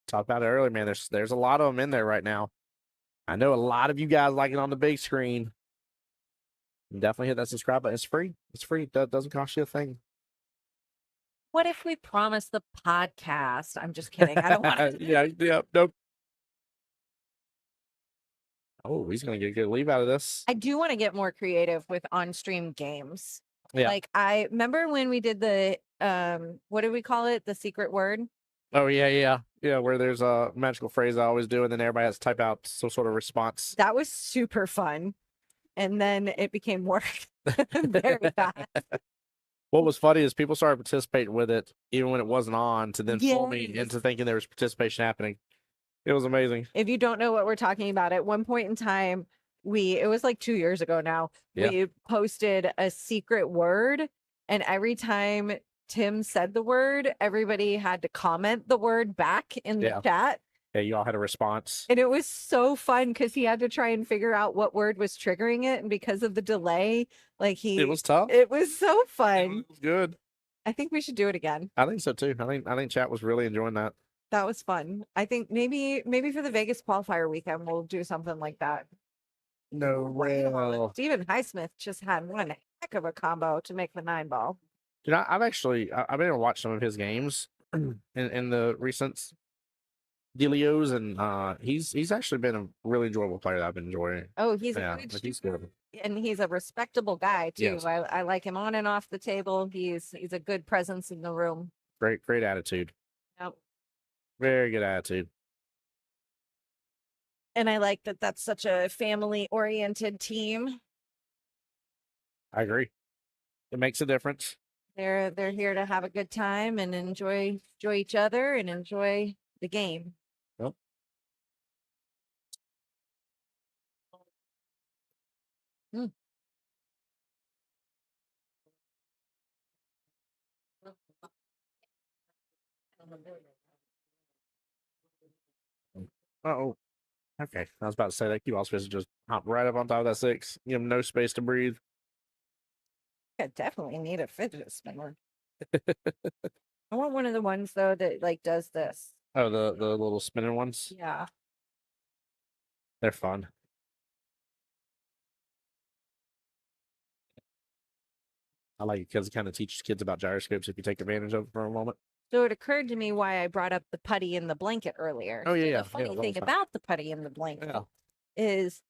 Talked about it earlier, man. There's a lot of them in there right now. I know a lot of you guys like it on the big screen. Definitely hit that subscribe button. It's free. It's free. It doesn't cost you a thing. What if we promise the podcast? I'm just kidding. I don't want to. Yeah, nope. Oh, he's going to get a good leave out of this. I do want to get more creative with on-stream games. Yeah. Like, I remember when we did the, what did we call it? The secret word? Oh, yeah. Yeah, where there's a magical phrase I always do, and then everybody has to type out some sort of response. That was super fun. And then it became work very fast. What was funny is people started participating with it, even when it wasn't on, to then fool me Yes. into thinking there was participation happening. It was amazing. If you don't know what we're talking about, at one point in time, it was like 2 years ago now, Yeah. we posted a secret word, and every time Tim said the word, everybody had to comment the word back in the Yeah. chat. Yeah, you all had a response. And it was so fun because he had to try and figure out what word was triggering it. And because of the delay, like It was tough. it was so fun. It was good. I think we should do it again. I think so too. I think chat was really enjoying that. That was fun. I think maybe for the Vegas qualifier weekend, we'll do something like that. No way. Stephen Highsmith just had one heck of a combo to make the 9 ball. You know, I've been able to watch some of his games in the recent dealios, and he's actually been a really enjoyable player that I've been enjoying. Oh, he's Yeah, a good he's shooter, good. and he's a respectable guy too. Yes. I like him on and off the table. He's a good presence in the room. Great attitude. Yep. Very good attitude. And I like that that's such a family-oriented team. I agree. It makes a difference. They're here to have a good time and enjoy each other and enjoy the game. Yep. Hmm. Uh-oh. Okay. I was about to say that you also just hop right up on top of that 6. Give him no space to breathe. I definitely need a fidget spinner. I want one of the ones though that like does this. Oh, the little spinning ones. Yeah. They're fun. I like it because it kind of teaches kids about gyroscopes if you take advantage of it for a moment. So it occurred to me why I brought up the putty in the blanket earlier. Oh, yeah, So yeah. The funny Yeah, thing well, about the putty in the blanket Yeah. is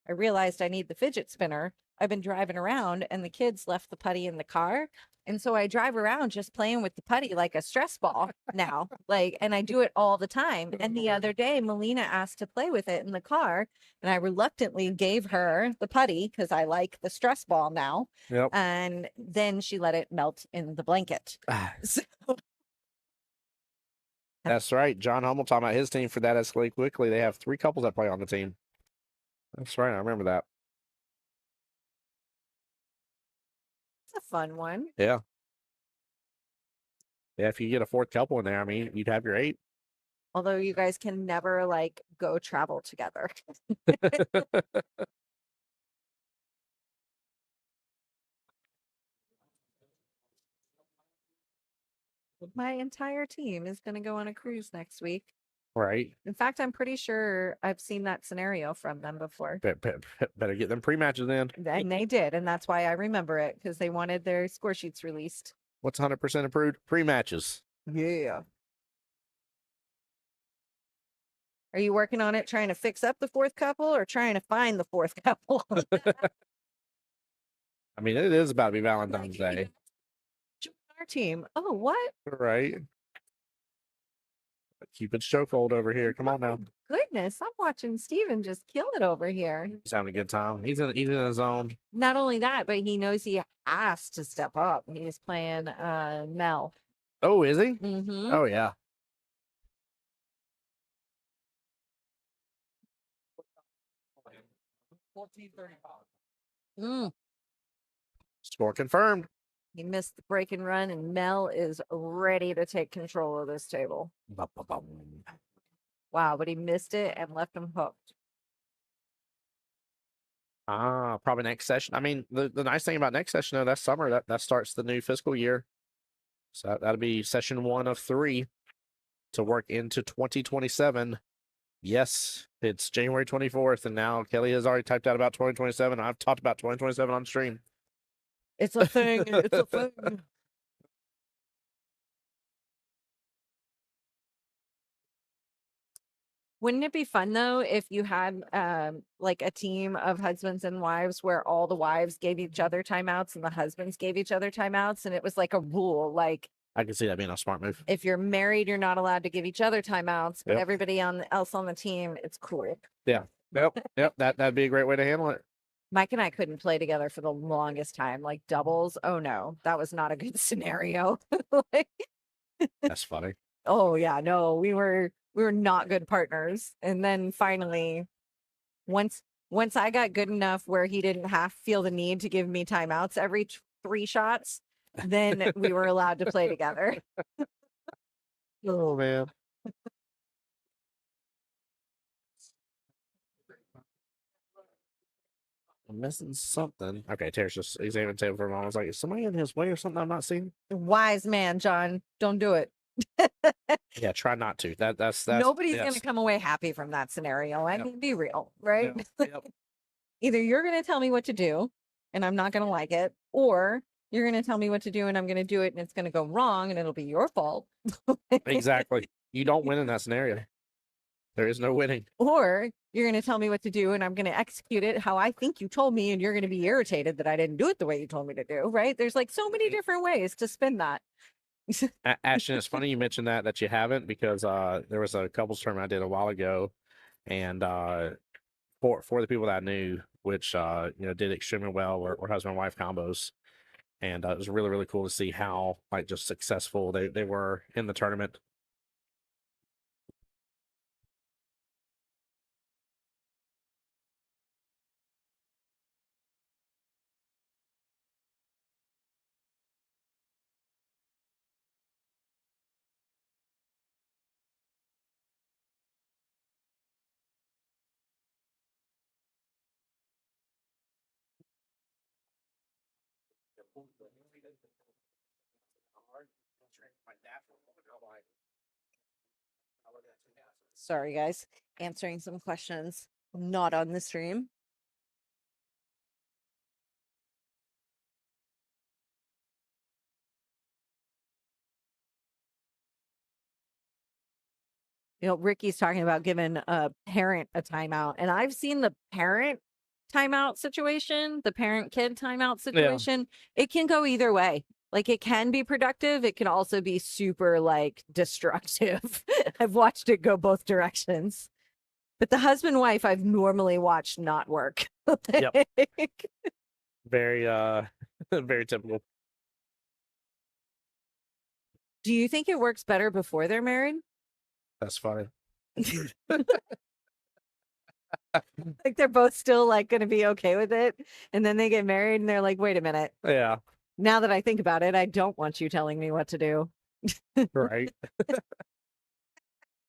I realized I need the fidget spinner. I've been driving around and the kids left the putty in the car. And so I drive around just playing with the putty like a stress ball now. And I do it all the time. And the other day, Melina asked to play with it in the car. And I reluctantly gave her the putty because I like the stress ball now. Yep. And then she let it melt in the blanket. So That's right. John Hummel talking about his team for that escalate quickly. They have 3 couples that play on the team. That's right. I remember that. It's a fun one. Yeah. Yeah, if you get a 4th couple in there, I mean, you'd have your 8. Although you guys can never like go travel together. My entire team is going to go on a cruise next week. Right. In fact, I'm pretty sure I've seen that scenario from them before. Better get them pre-matches in. And they did. And that's why I remember it, because they wanted their score sheets released. What's 100% approved? Pre-matches. Yeah. Are you working on it trying to fix up the 4th couple or trying to find the 4th couple? I mean, it is about to be Valentine's Day. Join our team. Oh, what? Right. Cupid's chokehold over here. Come on now. Goodness, I'm watching Steven just kill it over here. He's having a good time. He's in his zone. Not only that, but he knows he has to step up. He's playing Mel. Oh, is he? Mm-hmm. Oh, yeah. Mm. Score confirmed. He missed the break and run, and Mel is ready to take control of this table. Wow, but he missed it and left him hooked. Probably next session. I mean, the nice thing about next session, though, that's summer. That starts the new fiscal year. So that'll be session 1 of 3 to work into 2027. Yes, it's January 24th, and now Kelly has already typed out about 2027. I've talked about 2027 on stream. It's a thing. It's a thing. Wouldn't it be fun though if you had like a team of husbands and wives where all the wives gave each other timeouts and the husbands gave each other timeouts, and it was like a rule, like I can see that being a smart move. if you're married, you're not allowed to give each other timeouts, but Yep. everybody else on the team, it's cool. Yep. That'd be a great way to handle it. Mike and I couldn't play together for the longest time, like doubles. Oh no, that was not a good scenario. Like, That's funny. oh yeah, no, we were not good partners. And then finally, once I got good enough where he didn't feel the need to give me timeouts every 3 shots, then we were allowed to play together. Oh man. I'm missing something. Okay, Terry's just examining the table for a moment. I was like, is somebody in his way or something I'm not seeing? Wise man, John, don't do it. Yeah, try not to. That's Nobody's yes. gonna come away happy from that scenario. I Yep. mean, be real, right? Yep. Either you're gonna tell me what to do and I'm not gonna like it, or you're gonna tell me what to do and I'm gonna do it and it's gonna go wrong and it'll be your fault. Exactly. You don't win in that scenario. There is no winning. Or you're going to tell me what to do and I'm going to execute it how I think you told me, and you're going to be irritated that I didn't do it the way you told me to do, right? There's like so many different ways to spin that. Ashton, it's funny you mentioned that you haven't, because there was a couples tournament I did a while ago, and for the people that I knew, which did extremely well, were husband and wife combos, and it was really, really cool to see how like just successful they were in the tournament. Sorry, guys. Answering some questions not on the stream. Ricky's talking about giving a parent a timeout, and I've seen the parent timeout situation, the parent kid timeout situation. It can go either way. Like, it can be productive. It can also be super like destructive. I've watched it go both directions. But the husband wife I've normally watched not work. Yep. Very very typical. Do you think it works better before they're married? That's funny. Like they're both still like going to be okay with it. And then they get married and they're like, wait a minute. Yeah, Now that I think about it, I don't want you telling me what to do. right.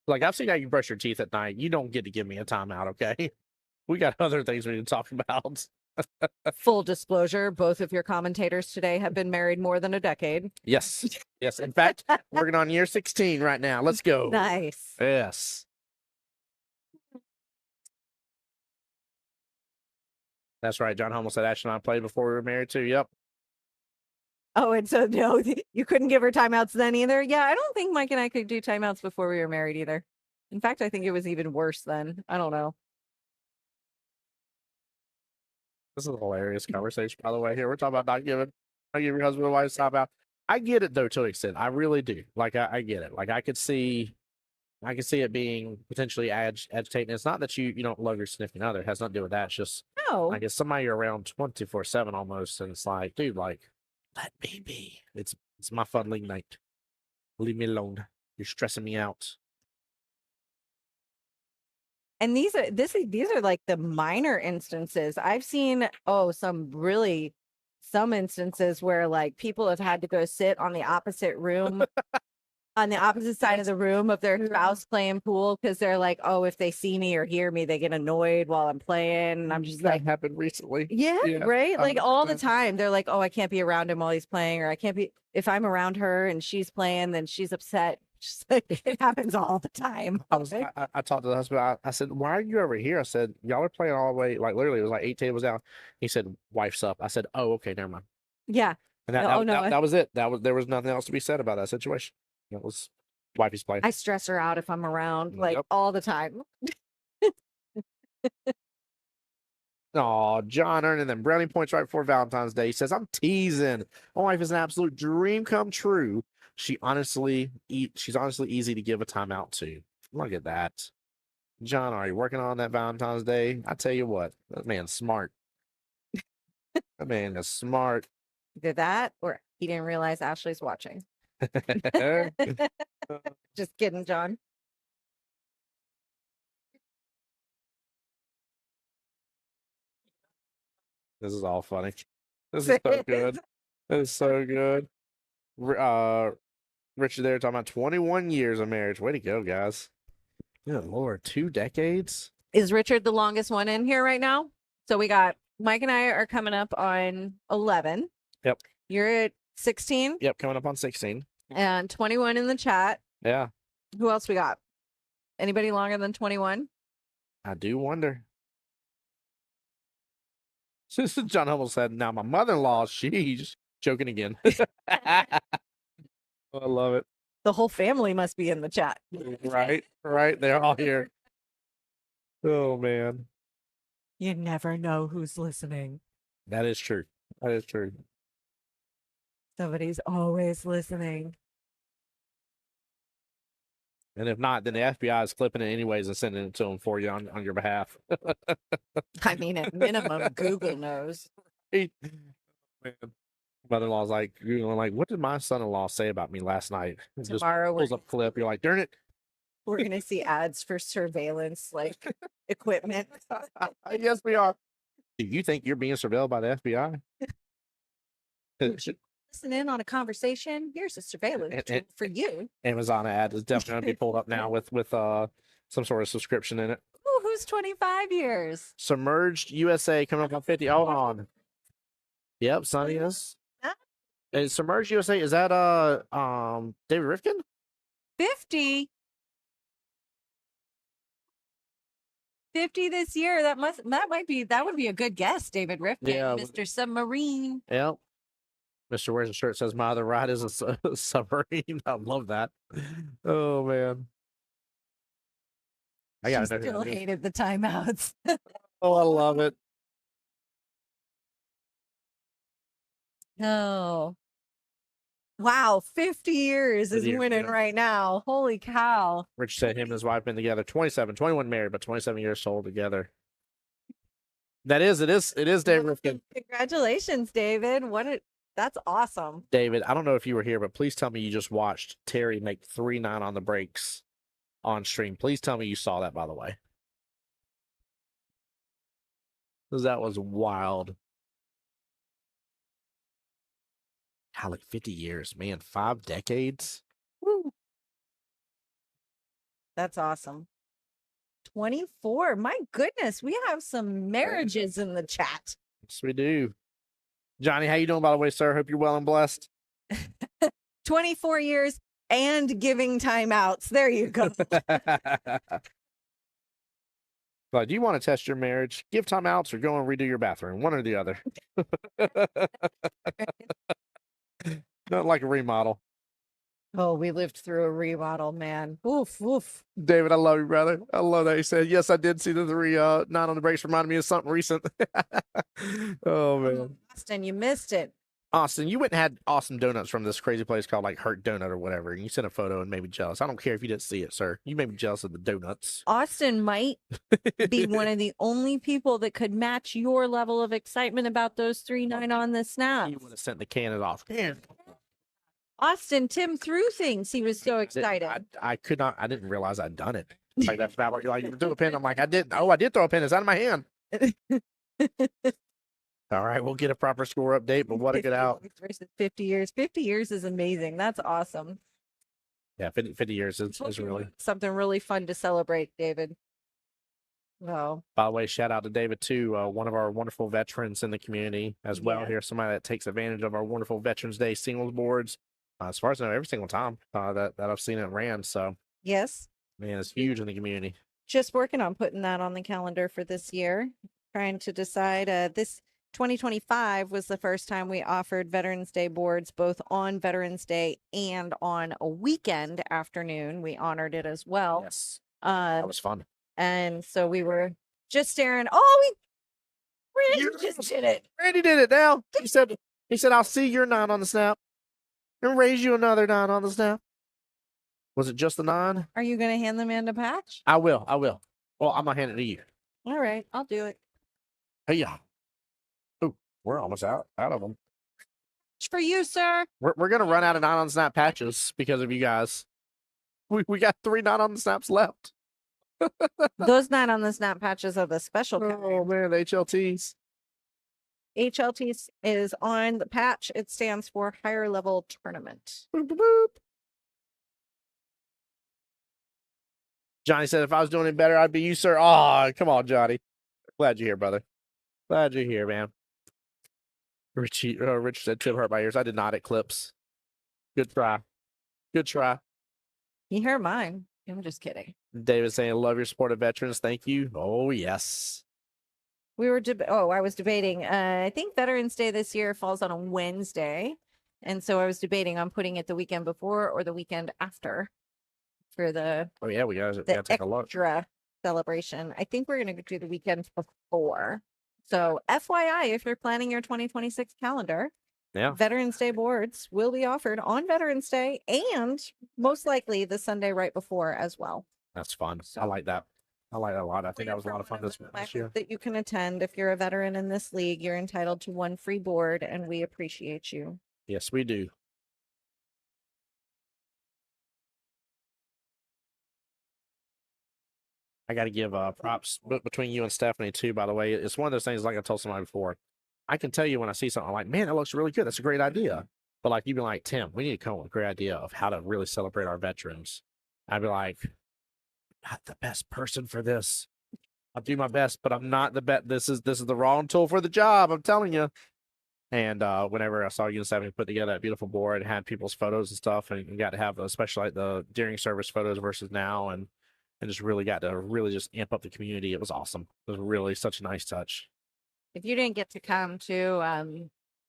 Like, I've seen how you brush your teeth at night. You don't get to give me a timeout, okay? We got other things we need to talk about. Full disclosure, both of your commentators today have been married more than a decade. Yes. Yes. In fact, working on year 16 right now. Let's go. Nice. Yes. That's right. John Hummel said Ashley and I played before we were married too. Yep. Oh, and so no, you couldn't give her timeouts then either? Yeah, I don't think Mike and I could do timeouts before we were married either. In fact, I think it was even worse then. I don't know. This is a hilarious conversation, by the way. Here we're talking about not giving your husband or wife time out. I get it though, to an extent. I really do. Like I get it. Like I could see it being potentially agitating. It's not that you don't love your significant other. It has nothing to do with that. It's just No. like it's somebody you're around 24/7 almost, and it's like, dude, like let me be. It's my fun league night. Leave me alone. You're stressing me out. And these are like the minor instances. I've seen some instances where like people have had to go sit on the opposite room on the opposite side of the room of their spouse playing pool because they're like, oh, if they see me or hear me, they get annoyed while I'm playing. And I'm just That like, happened recently. yeah, right? Like all the 100%. time. They're like, oh, I can't be around him while he's playing, or I can't be if I'm around her and she's playing, then she's upset. Just like it happens all the time. I talked to the husband. I said, "Why are you over here?" I said, "Y'all are playing all the way, like literally, it was like 8 tables down." He said, "Wife's up." I said, "Oh, okay, never mind." Yeah. And that, No, that, oh, no, that, that was it. There was nothing else to be said about that situation. It was wifey's playing. I stress her out if I'm around, like Yep. all the time. Oh, John earning them brownie points right before Valentine's Day. He says, "I'm teasing. My wife is an absolute dream come true. She's honestly easy to give a timeout to." Look at that. John, are you working on that Valentine's Day? I tell you what, that man's smart. That man is smart. Either that or he didn't realize Ashley's watching. Just kidding, John. This is all funny. This is so good. This is so good. Richard there talking about 21 years of marriage. Way to go, guys. Good Lord, 2 decades? Is Richard the longest one in here right now? So we got Mike and I are coming up on 11. Yep. You're at 16 Yep, coming up on 16. and 21 in the chat. Yeah, Who else we got? Anybody longer than 21? I do wonder. John Hummel said, "Now my mother-in-law, she's joking again." I love it. The whole family must be in the chat. Right. They're all here. Oh, man. You never know who's listening. That is true. That is true. Somebody's always listening. And if not, then the FBI is clipping it anyways and sending it to them for you on your behalf. I mean, at minimum, Google knows. Man. Mother-in-law's like, Googling, like, what did my son-in-law say about me last night? It just Tomorrow pulls up a clip. You're like, darn it. we're going to see ads for surveillance, like equipment. Yes, we are. Do you think you're being surveilled by the FBI? Listen in on a conversation. Here's a surveillance tool for you. Amazon ad is definitely going to be pulled up now with some sort of subscription in it. Ooh, who's 25 years? Submerged USA coming up on 50. Hold on. Yep, Sonny is. Is Submerged USA, is that David Rifkin? 50. 50 this year. That would be a good guess, David Rifkin. Yeah. Mr. Submarine. Yep. Mr. Wears a shirt says my other ride is a submarine. I love that. Oh man. I She gotta know who still that is. hated the timeouts. Oh, I love it. Oh. Wow, 50 years is 50 years, winning yeah. right now. Holy cow. Rich said him and his wife been together 27, 21 married, but 27 years old together. It is David Rifkin. Congratulations, David. That's awesome. David, I don't know if you were here, but please tell me you just watched Terry make 3-9 on the breaks on stream. Please tell me you saw that, by the way. Because that was wild. God, like 50 years, man. 5 decades. Woo. That's awesome. 24. My goodness, we have some marriages in the chat. Yes, we do. Johnny, how you doing, by the way, sir? Hope you're well and blessed. 24 years and giving timeouts. There you go. But do you want to test your marriage? Give timeouts or go and redo your bathroom. One or the other. Not like a remodel. Oh, we lived through a remodel, man. Oof, oof. David, I love you, brother. I love that. He said, yes, I did see the 3 9 on the brakes. Reminded me of something recent. Oh, man. Austin, you missed it. Austin, you went and had awesome donuts from this crazy place called like Hurt Donut or whatever. And you sent a photo and made me jealous. I don't care if you didn't see it, sir. You made me jealous of the donuts. Austin might be one of the only people that could match your level of excitement about those 3 9 on the snap. You would have sent the cannon off. Man, Austin, Tim threw things. He was so excited. I could not. I didn't realize I'd done it. Like that's about what you're like. You threw a pin. I'm like, I didn't. Oh, I did throw a pin. It's out of my hand. All right, we'll get a proper score update. But what a good out. Versus 50 years. 50 years is amazing. That's awesome. Yeah, 50 years is really. Something really fun to celebrate, David. Wow. By the way, shout out to David too, one of our wonderful veterans in the community as well. Yeah. Here, somebody that takes advantage of our wonderful Veterans Day singles boards. As far as I know, every single time that I've seen it ran. So, Yes. man, it's huge in the community. Just working on putting that on the calendar for this year. Trying to decide. This 2025 was the first time we offered Veterans Day boards both on Veterans Day and on a weekend afternoon. We honored it as well. Yes, that Um, was fun. and so we were just staring. Oh, Randy just did it. Randy did it now. He said, I'll see your 9 on the snap and raise you another 9 on the snap. Was it just the 9? Are you going to hand the man to Patch? I will. Well, I'm going to hand it to you. All right, I'll do it. Hey, yeah. Oh, we're almost out of them. It's for you, sir. We're going to run out of 9 on the snap patches because of you guys. We got 3 9 on the snaps left. Those 9 on the snap patches are the special kind. Oh, man, HLTs. HLT is on the patch. It stands for higher level tournament. Boop, boop, boop. Johnny said, if I was doing it better, I'd be you, sir. Oh, come on, Johnny. Glad you're here, brother. Glad you're here, man. Rich said, Tim hurt my ears. I did not at clips. Good try. Good try. You heard mine. I'm just kidding. David saying, love your support of veterans. Thank you. Oh, yes. We were, I was debating. I think Veterans Day this year falls on a Wednesday. And so I was debating on putting it the weekend before or the weekend after for the, Oh, yeah, we gotta the take a look. extra celebration. I think we're going to do the weekend before. So FYI, if you're planning your 2026 calendar, Yeah. Veterans Day boards will be offered on Veterans Day and most likely the Sunday right before as well. That's fun. I like that. I like that a lot. I think that was a lot of fun this I year. hope that you can attend. If you're a veteran in this league, you're entitled to 1 free board, and we appreciate you. Yes, we do. I got to give props between you and Stephanie too, by the way. It's one of those things, like I told somebody before, I can tell you when I see something like, man, that looks really good. That's a great idea. But like, you'd be like, Tim, we need to come up with a great idea of how to really celebrate our veterans. I'd be like, not the best person for this. I'll do my best, but I'm not the best. This is the wrong tool for the job. I'm telling you. And whenever I saw you and Stephanie put together that beautiful board, it had people's photos and stuff, and you got to have, especially like the during service photos versus now, and just really got to really just amp up the community. It was awesome. It was really such a nice touch. If you didn't get to come to,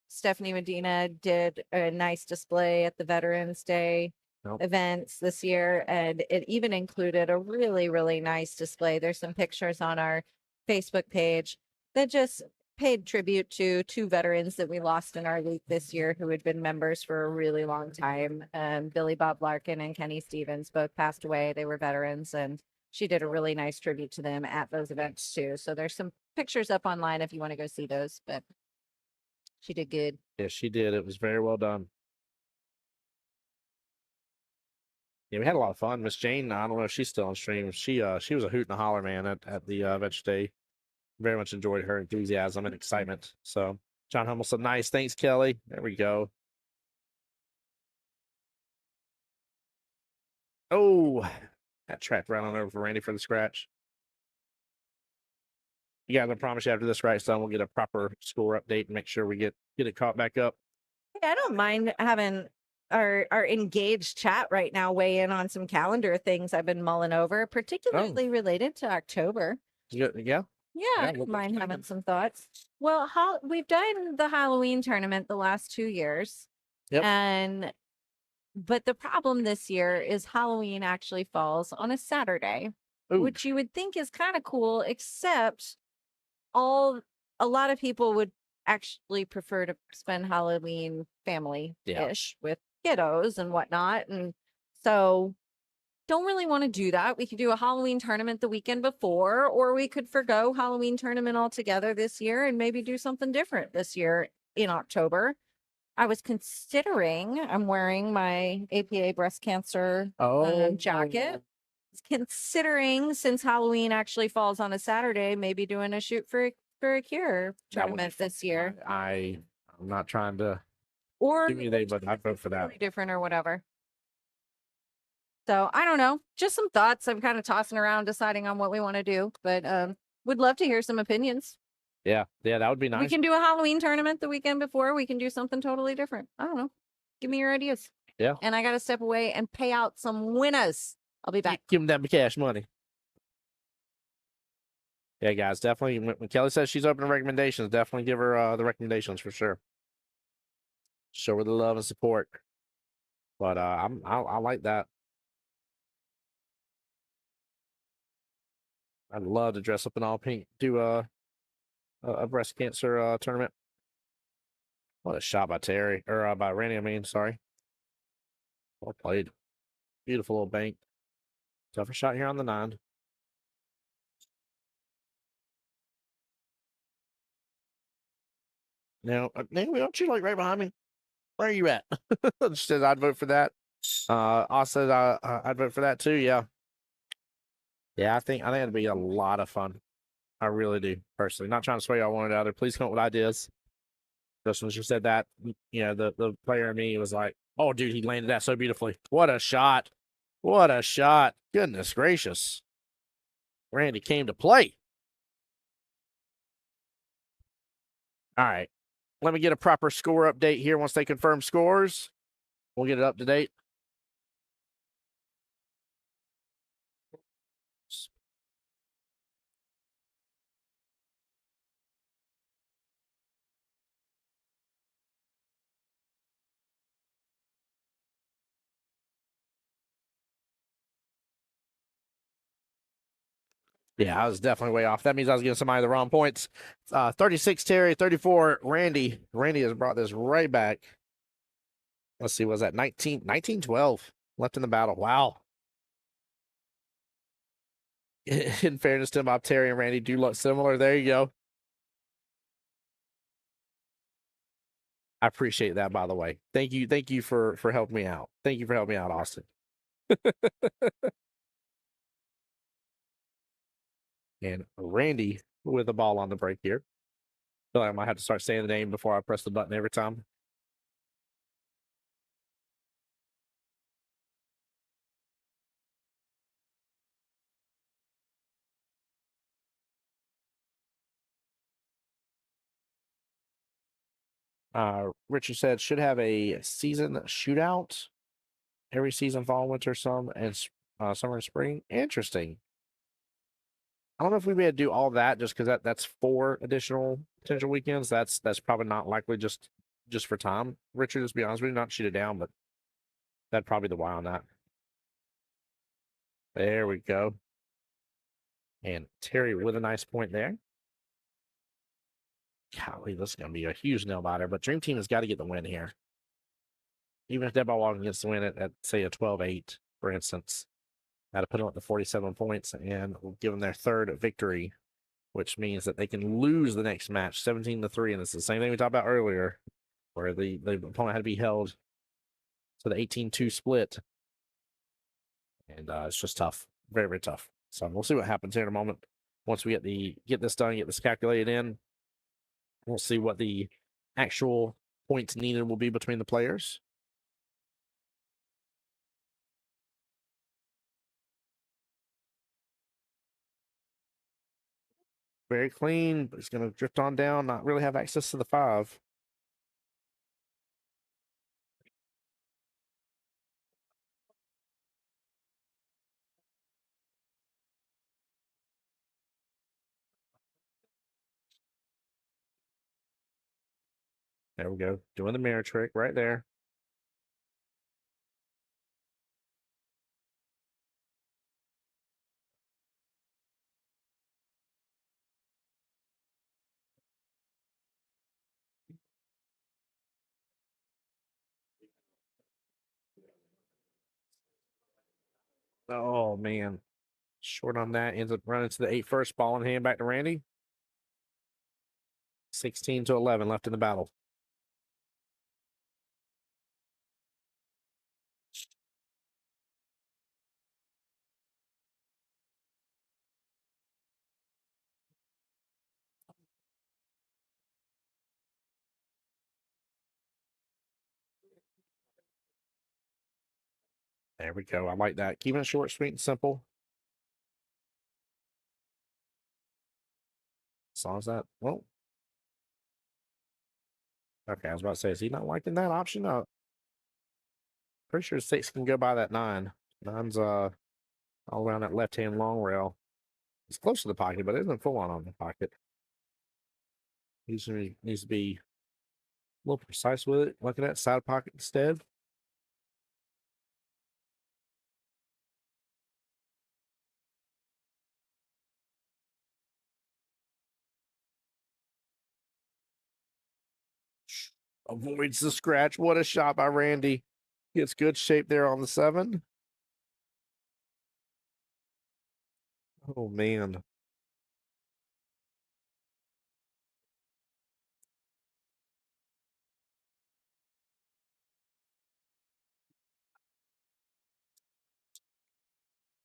Stephanie Medina did a nice display at the Veterans Day events this year, and it even included a really, really nice display. There's some pictures on our Facebook page that just paid tribute to 2 veterans that we lost in our league this year who had been members for a really long time. Billy Bob Larkin and Kenny Stevens both passed away. They were veterans, and she did a really nice tribute to them at those events too. So there's some pictures up online if you want to go see those, but she did good. Yes, she did. It was very well done. Yeah, we had a lot of fun. Miss Jane, I don't know if she's still on stream. She was a hoot and a holler, man, at the Veterans Day. Very much enjoyed her enthusiasm and excitement. So John Hummel said, nice. Thanks, Kelly. There we go. Oh, that tracked right on over for Randy for the scratch. You guys, I promise you after this right done, we'll get a proper score update and make sure we get it caught back up. Yeah, I don't mind having our engaged chat right now weigh in on some calendar things I've been mulling over, particularly related to October. Yeah. Yeah, I don't mind having some thoughts. Well, we've done the Halloween tournament the last 2 years. Yep. But the problem this year is Halloween actually falls on a Saturday, Ooh. which you would think is kind of cool, except a lot of people would actually prefer to spend Halloween family-ish with kiddos and whatnot. And so don't really want to do that. We could do a Halloween tournament the weekend before, or we could forgo Halloween tournament altogether this year and maybe do something different this year in October. I was considering, I'm wearing my APA breast cancer jacket. Considering, since Halloween actually falls on a Saturday, maybe doing a shoot for a cure tournament this year. I'm not trying to or do anything, but I'd vote for that. Different or whatever. So I don't know. Just some thoughts. I'm kind of tossing around, deciding on what we want to do, but would love to hear some opinions. Yeah, that would be nice. We can do a Halloween tournament the weekend before. We can do something totally different. I don't know. Give me your ideas. Yeah. And I got to step away and pay out some winners. I'll be back. Give them that cash money. Yeah, guys, definitely. When Kelly says she's open to recommendations, definitely give her the recommendations for sure. Show her the love and support. But I like that. I'd love to dress up in all pink, do a breast cancer tournament. What a shot by Terry, or by Randy, I mean, sorry. Well played. Beautiful little bank. Tougher shot here on the 9. Now, Naomi, don't you like right behind me? Where are you at? She says I'd vote for that. Also, I'd vote for that too. Yeah. Yeah, I think it'd be a lot of fun. I really do, personally. Not trying to sway y'all one or the other. Please come up with ideas. Just when she said that, the player in me was like, "Oh, dude, he landed that so beautifully. What a shot! What a shot! Goodness gracious!" Randy came to play. All right, let me get a proper score update here. Once they confirm scores, we'll get it up to date. Yeah, I was definitely way off. That means I was getting somebody the wrong points. 36 Terry, 34 Randy. Randy has brought this right back. Let's see, was that 1912 left in the battle? Wow. In fairness to Bob, Terry and Randy do look similar. There you go. I appreciate that, by the way. Thank you for helping me out. Thank you for helping me out, Austin. And Randy with the ball on the break here. I feel like I might have to start saying the name before I press the button every time. Richard said should have a season shootout every season, fall, winter, summer, and summer and spring. Interesting. I don't know if we may do all that just because that's 4 additional potential weekends. That's probably not likely just for time. Richard, just be honest with you, not shoot it down, but that'd probably be the why on that. There we go. And Terry with a nice point there. Golly, this is going to be a huge nail biter, but Dream Team has got to get the win here. Even if Dead Ball Walking gets the win at say, a 12-8, for instance, that'll put them up to 47 points and will give them their 3rd victory, which means that they can lose the next match 17-3. And it's the same thing we talked about earlier, where the opponent had to be held to the 18-2 split. And it's just tough, very, very tough. So we'll see what happens here in a moment. Once we get this done, get this calculated in, we'll see what the actual points needed will be between the players. Very clean, but he's going to drift on down, not really have access to the 5. There we go. Doing the mirror trick right there. Oh, man. Short on that. Ends up running to the 8 first. Ball in hand back to Randy. 16-11 left in the battle. There we go. I like that. Keeping it short, sweet, and simple. As long as that, well. Okay, I was about to say, is he not liking that option? Pretty sure 6 can go by that 9. 9's all around that left-hand long rail. It's close to the pocket, but it isn't full on the pocket. He needs to be a little precise with it. Look at that side pocket instead. Avoids the scratch. What a shot by Randy. Gets good shape there on the 7. Oh, man.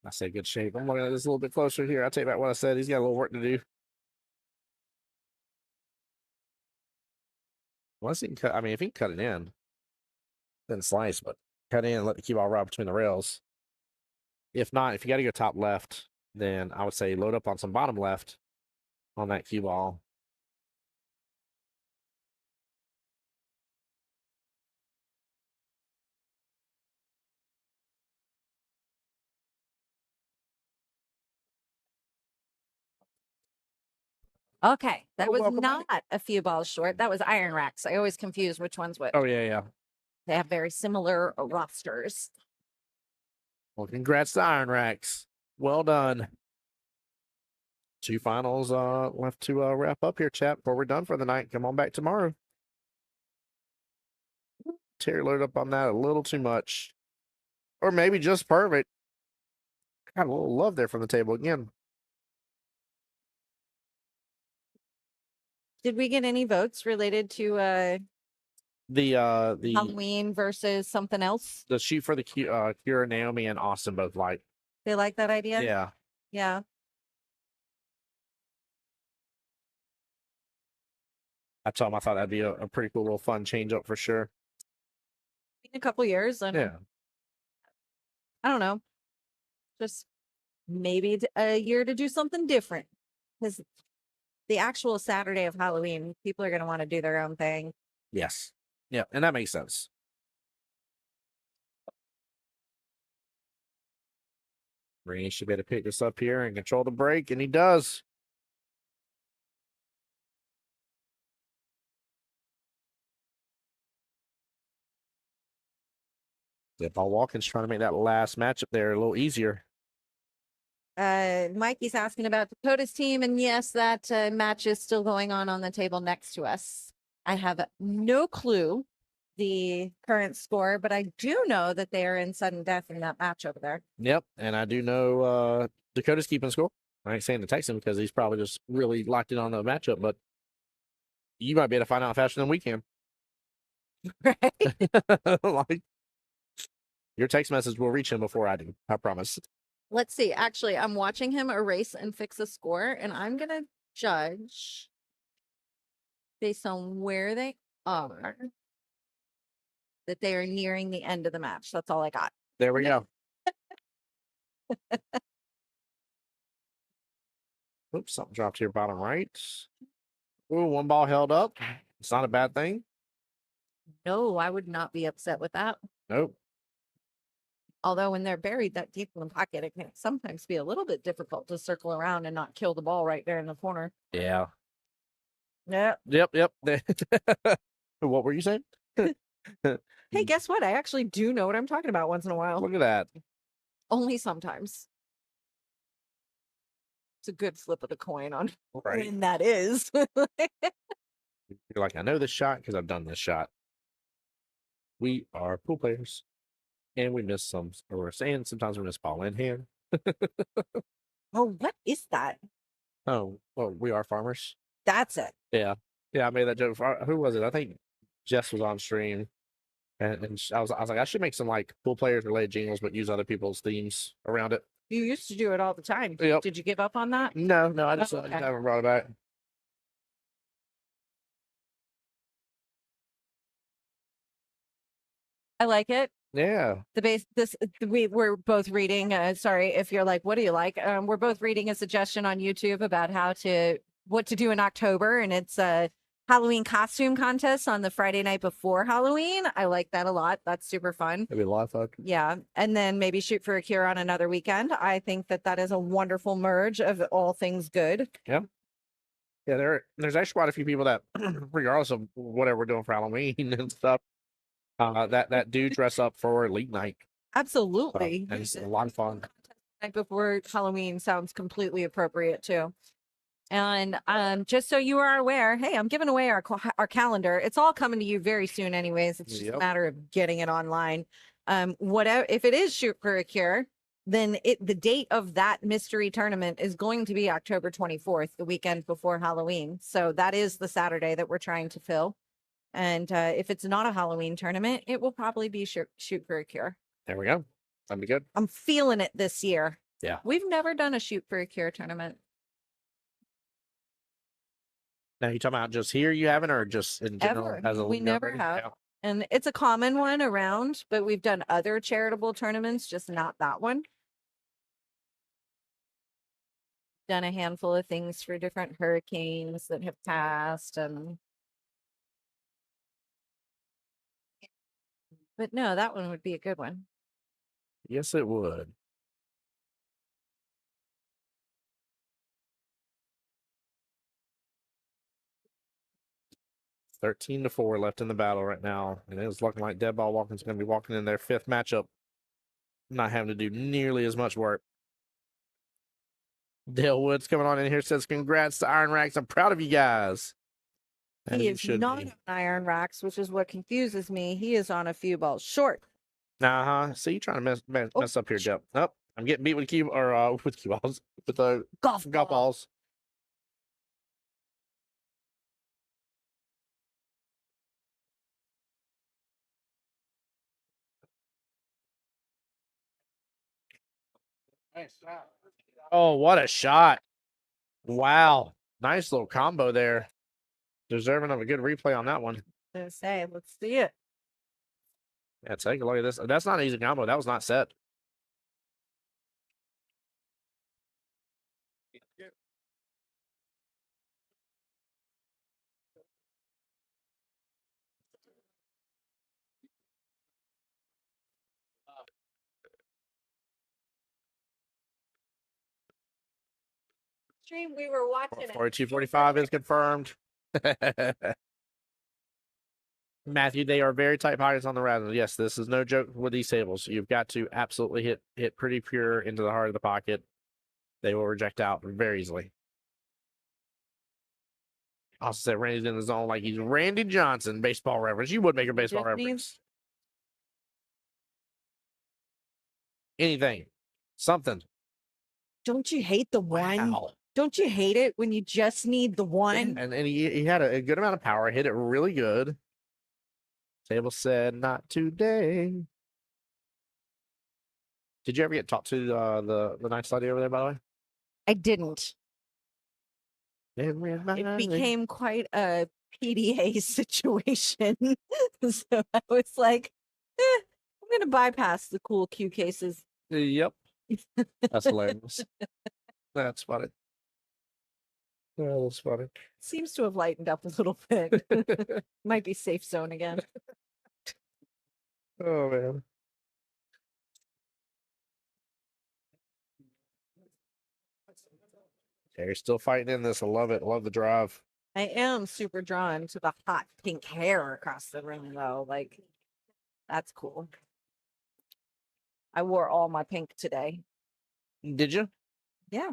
I say good shape. I'm looking at this a little bit closer here. I'll take back what I said. He's got a little work to do. Unless he can cut, I mean, if he can cut it in, then slice, but cut in and let the cue ball ride between the rails. If not, if you got to go top left, then I would say load up on some bottom left on that cue ball. Okay, that Oh, was welcome back. not a few balls short. That was iron racks. I always confuse which one's which. Oh, yeah. They have very similar rosters. Well, congrats to Iron Racks. Well done. 2 finals left to wrap up here, chat, before we're done for the night. Come on back tomorrow. Terry loaded up on that a little too much. Or maybe just perfect. Got a little love there from the table again. Did we get any votes related to The Halloween versus something else? the shoot for the Kira, Naomi, and Austin both like. They like that idea? Yeah. Yeah. I told him I thought that'd be a pretty cool little fun change up for sure. In a couple years. And Yeah. I don't know. Just maybe a year to do something different. Because the actual Saturday of Halloween, people are going to want to do their own thing. Yes. Yeah, and that makes sense. Rainey should be able to pick this up here and control the break, and he does. Paul Watkins trying to make that last matchup there a little easier. Mikey's asking about Dakota's team, and yes, that match is still going on the table next to us. I have no clue the current score, but I do know that they are in sudden death in that match over there. Yep, and I do know Dakota's keeping score. I ain't saying to text him because he's probably just really locked in on the matchup, but you might be able to find out faster than we can. Right? Like, Your text message will reach him before I do. I promise. Let's see. Actually, I'm watching him erase and fix a score, and I'm going to judge based on where they are that they are nearing the end of the match. That's all I got. There we go. Oops, something dropped to your bottom right. Ooh, one ball held up. It's not a bad thing. No, I would not be upset with that. Nope. Although when they're buried that deep in the pocket, it can sometimes be a little bit difficult to circle around and not kill the ball right there in the corner. Yeah. Yeah. Yep. What were you saying? Hey, guess what? I actually do know what I'm talking about once in a while. Look at that. Only sometimes. It's a good flip of the coin on Right. when that is. You're like, I know this shot because I've done this shot. We are pool players. And we miss some, or and sometimes we miss ball in hand. Oh, what is that? Oh, well, we are farmers. That's it. Yeah. Yeah, I made that joke. Who was it? I think Jess was on stream. And I was like, I should make some like pool players related jingles, but use other people's themes around it. You used to do it all the time. Yep. Did you give up on that? No, I just, Oh, I okay. just haven't brought it back. I like it. Yeah. The base we're both reading sorry if you're like, what do you like? We're both reading a suggestion on YouTube about what to do in October, and it's a Halloween costume contest on the Friday night before Halloween. I like that a lot. That's super fun. That'd be a lot of fun. Yeah. And then maybe shoot for a cure on another weekend. I think that is a wonderful merge of all things good. Yeah. Yeah, there's actually quite a few people that, regardless of whatever we're doing for Halloween and stuff, that do dress up for league night. Absolutely. And it's a lot of fun. Night before Halloween sounds completely appropriate too. And just so you are aware, hey, I'm giving away our calendar. It's all coming to you very soon anyways. It's just a matter of getting it online. Whatever, if it is shoot for a cure, then the date of that mystery tournament is going to be October 24th, the weekend before Halloween. So that is the Saturday that we're trying to fill. And if it's not a Halloween tournament, it will probably be shoot for a cure. There we go. That'd be good. I'm feeling it this year. Yeah. We've never done a shoot for a cure tournament. Now, you talking about just here you haven't, or just in general? Ever. As a We league never already? have. Yeah. And it's a common one around, but we've done other charitable tournaments, just not that one. Done a handful of things for different hurricanes that have passed, but no, that one would be a good one. Yes, it would. (13-4) left in the battle right now, and it's looking like Dead Ball Walking's going to be walking in their fifth matchup, not having to do nearly as much work. Dale Woods coming on in here, says, "Congrats to Iron Racks. I'm proud of you guys." He is not on Iron Racks, which is what confuses me. He is on a few balls short. See, you trying to mess up here, Jeff. Nope. I'm getting beat with cue balls, with the Golf balls. Oh, what a shot. Wow. Nice little combo there. Deserving of a good replay on that one. Let's see it. Yeah, take a look at this. That's not an easy combo. That was not set. Stream, we were watching it. 42-45 is confirmed. Matthew, they are very tight pockets on the rattles. Yes, this is no joke with these tables. You've got to absolutely hit pretty pure into the heart of the pocket. They will reject out very easily. Also said Randy's in the zone like he's Randy Johnson, baseball reference. You would make a baseball reference. Anything. Something. Don't you hate the one? Wow. Don't you hate it when you just need the one? And he had a good amount of power. Hit it really good. Table said, not today. Did you ever get talked to the nice lady over there, by the way? I didn't. It became quite a PDA situation. So I was like, I'm going to bypass the cool cue cases. Yep. That's hilarious. That's funny. Oh, that's funny. Seems to have lightened up a little bit. Might be safe zone again. Oh, man. Terry's still fighting in this. I love it. Love the drive. I am super drawn to the hot pink hair across the room, though. Like, that's cool. I wore all my pink today. Did you? Yeah.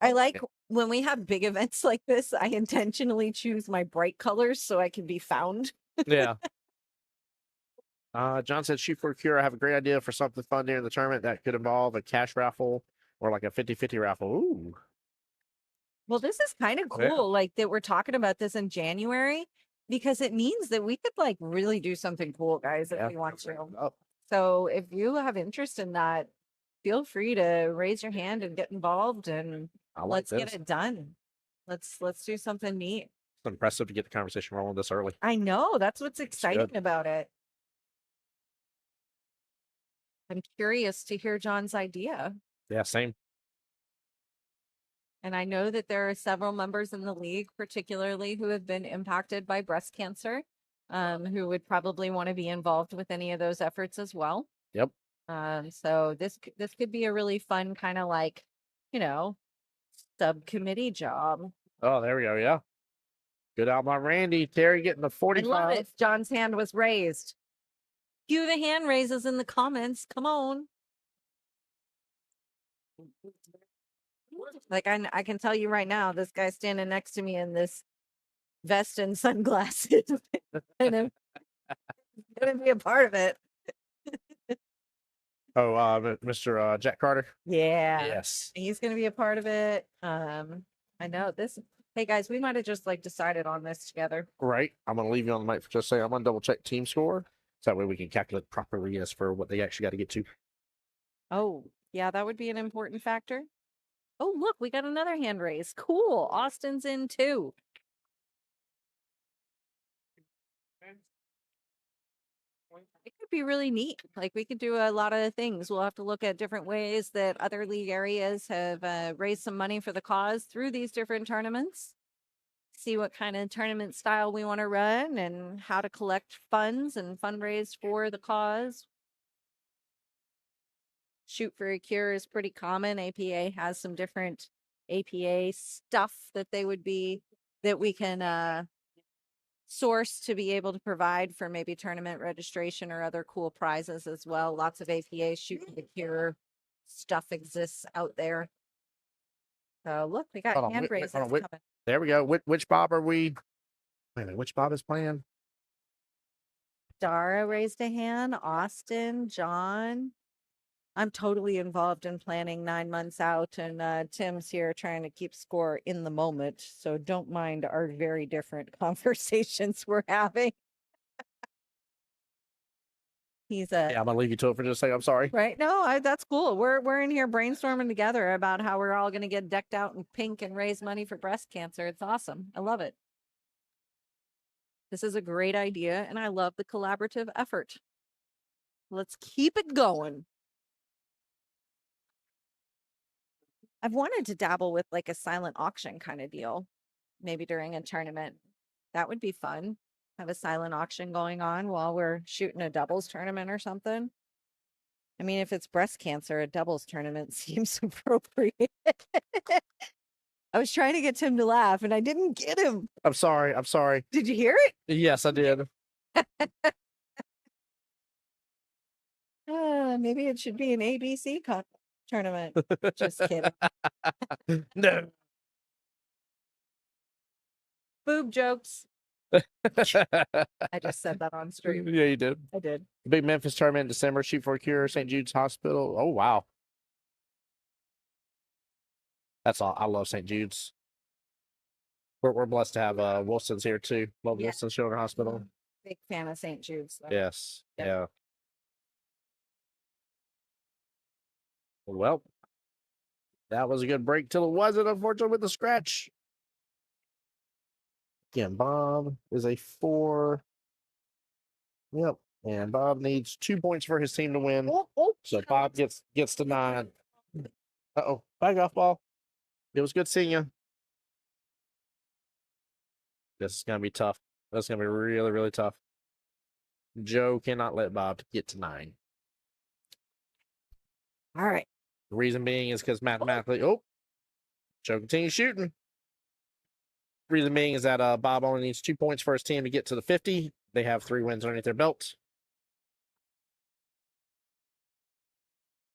I like when we have big events like this, I intentionally choose my bright colors so I can be found. Yeah. John said, shoot for a cure. I have a great idea for something fun during the tournament that could involve a cash raffle or like a 50-50 raffle. Ooh. Well, this is kind of cool, Yeah. like that we're talking about this in January, because it means that we could like really do something cool, guys, if Yeah. we want to. Oh, So if you have interest in that, feel free to raise your hand and get involved, and I like let's this. get it done. Let's do something neat. It's impressive to get the conversation rolling this early. I know, that's what's exciting good. about it. I'm curious to hear John's idea. Yeah, same. And I know that there are several members in the league, particularly who have been impacted by breast cancer, who would probably want to be involved with any of those efforts as well. Yep. So this could be a really fun kind of like, you know, subcommittee job. Oh, there we go. Yeah. Good out by Randy. Terry getting the I 45. love it. John's hand was raised. Cue the hand raises in the comments. Come on. Like I can tell you right now, this guy standing next to me in this vest and sunglasses and I'm gonna be a part of it. Oh, Mr. Jack Carter. Yeah. Yes. He's gonna be a part of it. I know this. Hey guys, we might have just like decided on this together. Right. I'm going to leave you on the mic for just a second. I'm going to double check team score. So that way we can calculate properly as for what they actually got to get to. Oh, yeah, that would be an important factor. Oh, look, we got another hand raise. Cool. Austin's in too. It could be really neat. Like we could do a lot of things. We'll have to look at different ways that other league areas have raised some money for the cause through these different tournaments. See what kind of tournament style we want to run and how to collect funds and fundraise for the cause. Shoot for a cure is pretty common. APA has some different APA stuff that we can source to be able to provide for maybe tournament registration or other cool prizes as well. Lots of APA shoot for the cure stuff exists out there. So look, we got Hold on, hand wait, raises hold on, wait. coming. There we go. Which Bob are we? Wait a minute. Which Bob is playing? Dara raised a hand. Austin, John. I'm totally involved in planning 9 months out, and Tim's here trying to keep score in the moment. So don't mind our very different conversations we're having. He's a Yeah, I'm going to leave you to it for just a second. I'm sorry. right. No, that's cool. We're in here brainstorming together about how we're all going to get decked out in pink and raise money for breast cancer. It's awesome. I love it. This is a great idea, and I love the collaborative effort. Let's keep it going. I've wanted to dabble with like a silent auction kind of deal, maybe during a tournament. That would be fun. Have a silent auction going on while we're shooting a doubles tournament or something. I mean, if it's breast cancer, a doubles tournament seems appropriate. I was trying to get Tim to laugh and I didn't get him. I'm sorry. I'm sorry. Did you hear it? Yes, I did. Maybe it should be an ABC tournament. Just kidding. No. Boob jokes. I just said that on stream. Yeah, you did. I did. Big Memphis tournament in December. Shoot for a cure. St. Jude's Hospital. Oh, wow. That's all. I love St. Jude's. We're blessed to have Wilson's here too. Love Yeah. Wilson's Children's Hospital. Big fan of St. Jude's. Though. Yes. Yep. Yeah. Well, that was a good break till it wasn't, unfortunately, with the scratch. Again, Bob is a 4. Yep. And Bob needs 2 points for his team to win. So Bob gets to 9. Uh-oh. Back off, ball. It was good seeing you. This is going to be tough. That's going to be really, really tough. Joe cannot let Bob get to 9. All right. The reason being is because mathematically, Joe continues shooting. Reason being is that Bob only needs 2 points for his team to get to the 50. They have 3 wins underneath their belt.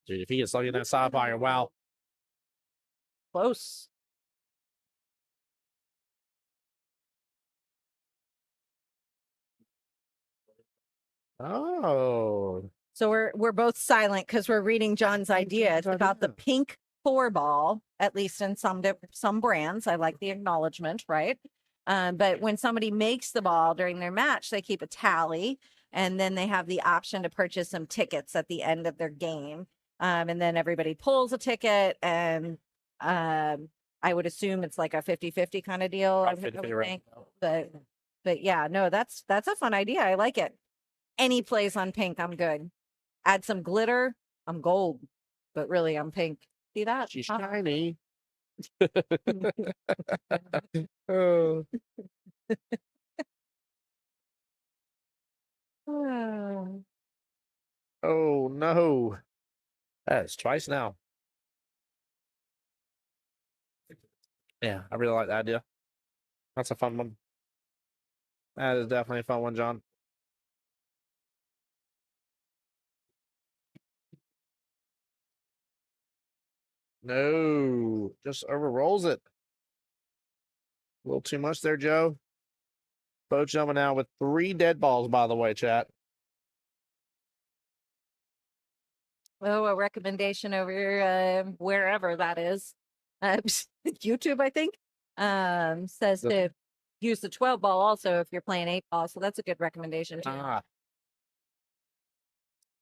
Dude, if he gets lucky in that side fire, wow. Close. Oh. So we're both silent because we're reading John's idea. It's about the pink 4 ball, at least in some brands. I like the acknowledgement, right? But when somebody makes the ball during their match, they keep a tally, and then they have the option to purchase some tickets at the end of their game. And then everybody pulls a ticket, and I would assume it's like a 50-50 kind of deal. I would think. But yeah, no, that's a fun idea. I like it. Any plays on pink, I'm good. Add some glitter, I'm gold. But really, I'm pink. See that? She's shiny. Oh. Oh, no. That's twice now. Yeah, I really like the idea. That's a fun one. That is definitely a fun one, John. No, just overrolls it. A little too much there, Joe. Both jumping out with 3 dead balls, by the way, chat. Oh, a recommendation over wherever that is. YouTube, I think, says to use the 12 ball also if you're playing 8 ball. So that's a good recommendation too.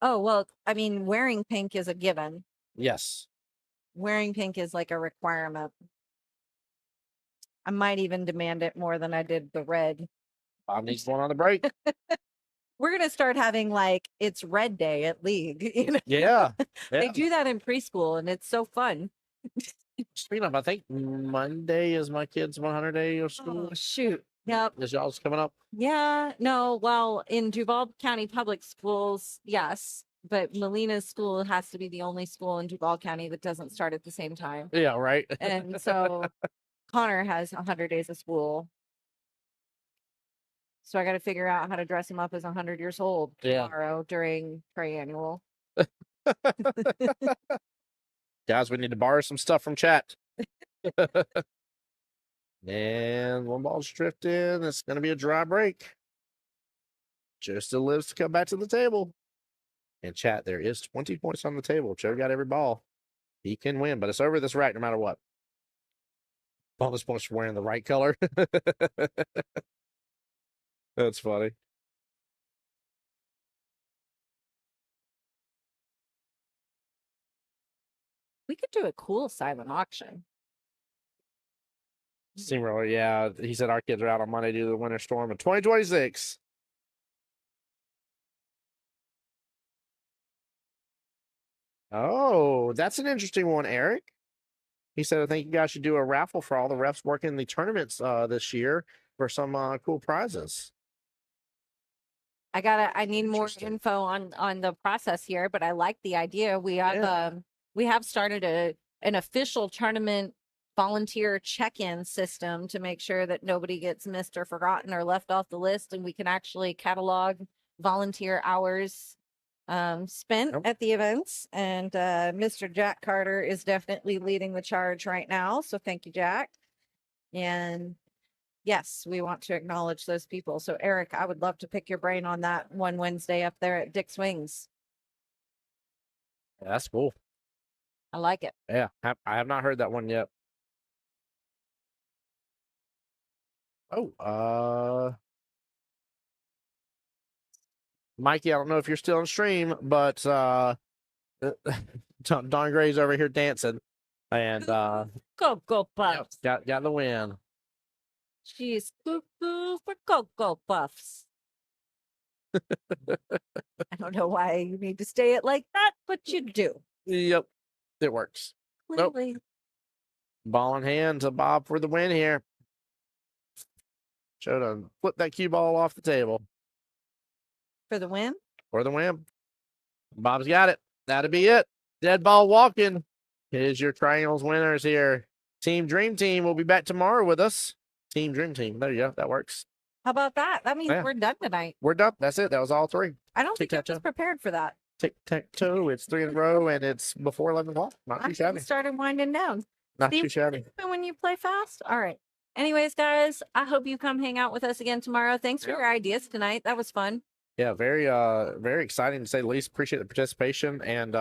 Oh, well, I mean, wearing pink is a given. Yes. Wearing pink is like a requirement. I might even demand it more than I did the red. Bob needs one on the break. We're going to start having like it's red day at league. You know? Yeah. They do that in preschool and it's so fun. Speaking of, I think Monday is my kid's 100 day of school. Oh, shoot. Yep. Is y'all's coming up? Yeah. No, well, in Duval County Public Schools, yes. But Melina's school has to be the only school in Duval County that doesn't start at the same time. Yeah, right. And so Connor has 100 days of school. So I got to figure out how to dress him up as 100 years old tomorrow during triannual. Guys, we need to borrow some stuff from chat. And one ball's drifting. It's going to be a dry break. Joe still lives to come back to the table. And chat, there is 20 points on the table. Joe got every ball. He can win, but it's over this rack no matter what. Bonus points for wearing the right color. That's funny. We could do a cool silent auction. Steamroller, yeah. He said our kids are out on Monday due to the winter storm of 2026. Oh, that's an interesting one, Eric. He said, I think you guys should do a raffle for all the refs working the tournaments this year for some cool prizes. I need more info on the process here, but I like the idea. We have started an official tournament volunteer check-in system to make sure that nobody gets missed or forgotten or left off the list, and we can actually catalog volunteer hours spent at the events. And Mr. Jack Carter is definitely leading the charge right now. So thank you, Jack. And yes, we want to acknowledge those people. So Eric, I would love to pick your brain on that one Wednesday up there at Dick's Wings. Yeah, that's cool. I like it. Yeah, I have not heard that one yet. Oh, Mikey, I don't know if you're still on stream, but Don Gray's over here dancing. And Cocoa yep, Puffs. got the win. She's cuckoo for Cocoa Puffs. I don't know why you need to say it like that, but you do. Yep, it works. Nope. Clearly. Ball in hand to Bob for the win here. Show to flip that cue ball off the table For the win? for the win. Bob's got it. That'll be it. Dead ball walking. Here's your triangles winners here. Team Dream Team will be back tomorrow with us. Team Dream Team. There you go. That works. How about that? That means Yeah. we're done tonight. We're done. That's it. That was all three. I don't think I was Tic-tac-toe. prepared for that. Tic-tac-toe. It's 3 in a row, and it's before 11 o'clock. Not I too shabby. started winding down. Not See too shabby. when you play fast? All right. Anyways, guys, I hope you come hang out with us again tomorrow. Thanks for your ideas tonight. That was fun. Yeah, very exciting to say the least. Appreciate the participation. And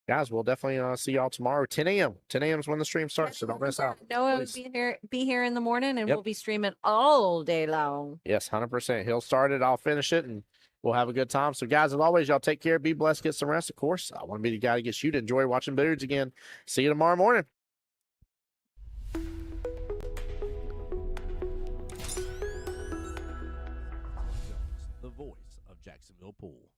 guys, we'll definitely see y'all tomorrow. 10 a.m. 10 a.m. is when the stream starts, so don't miss out. Noah will please. be here in the morning, and Yep. we'll be streaming all day long. Yes, 100%. He'll start it, I'll finish it, and we'll have a good time. So, guys, as always, y'all take care, be blessed, get some rest. Of course, I want to be the guy that gets you to enjoy watching billiards again. See you tomorrow morning. The voice of Jacksonville Pool.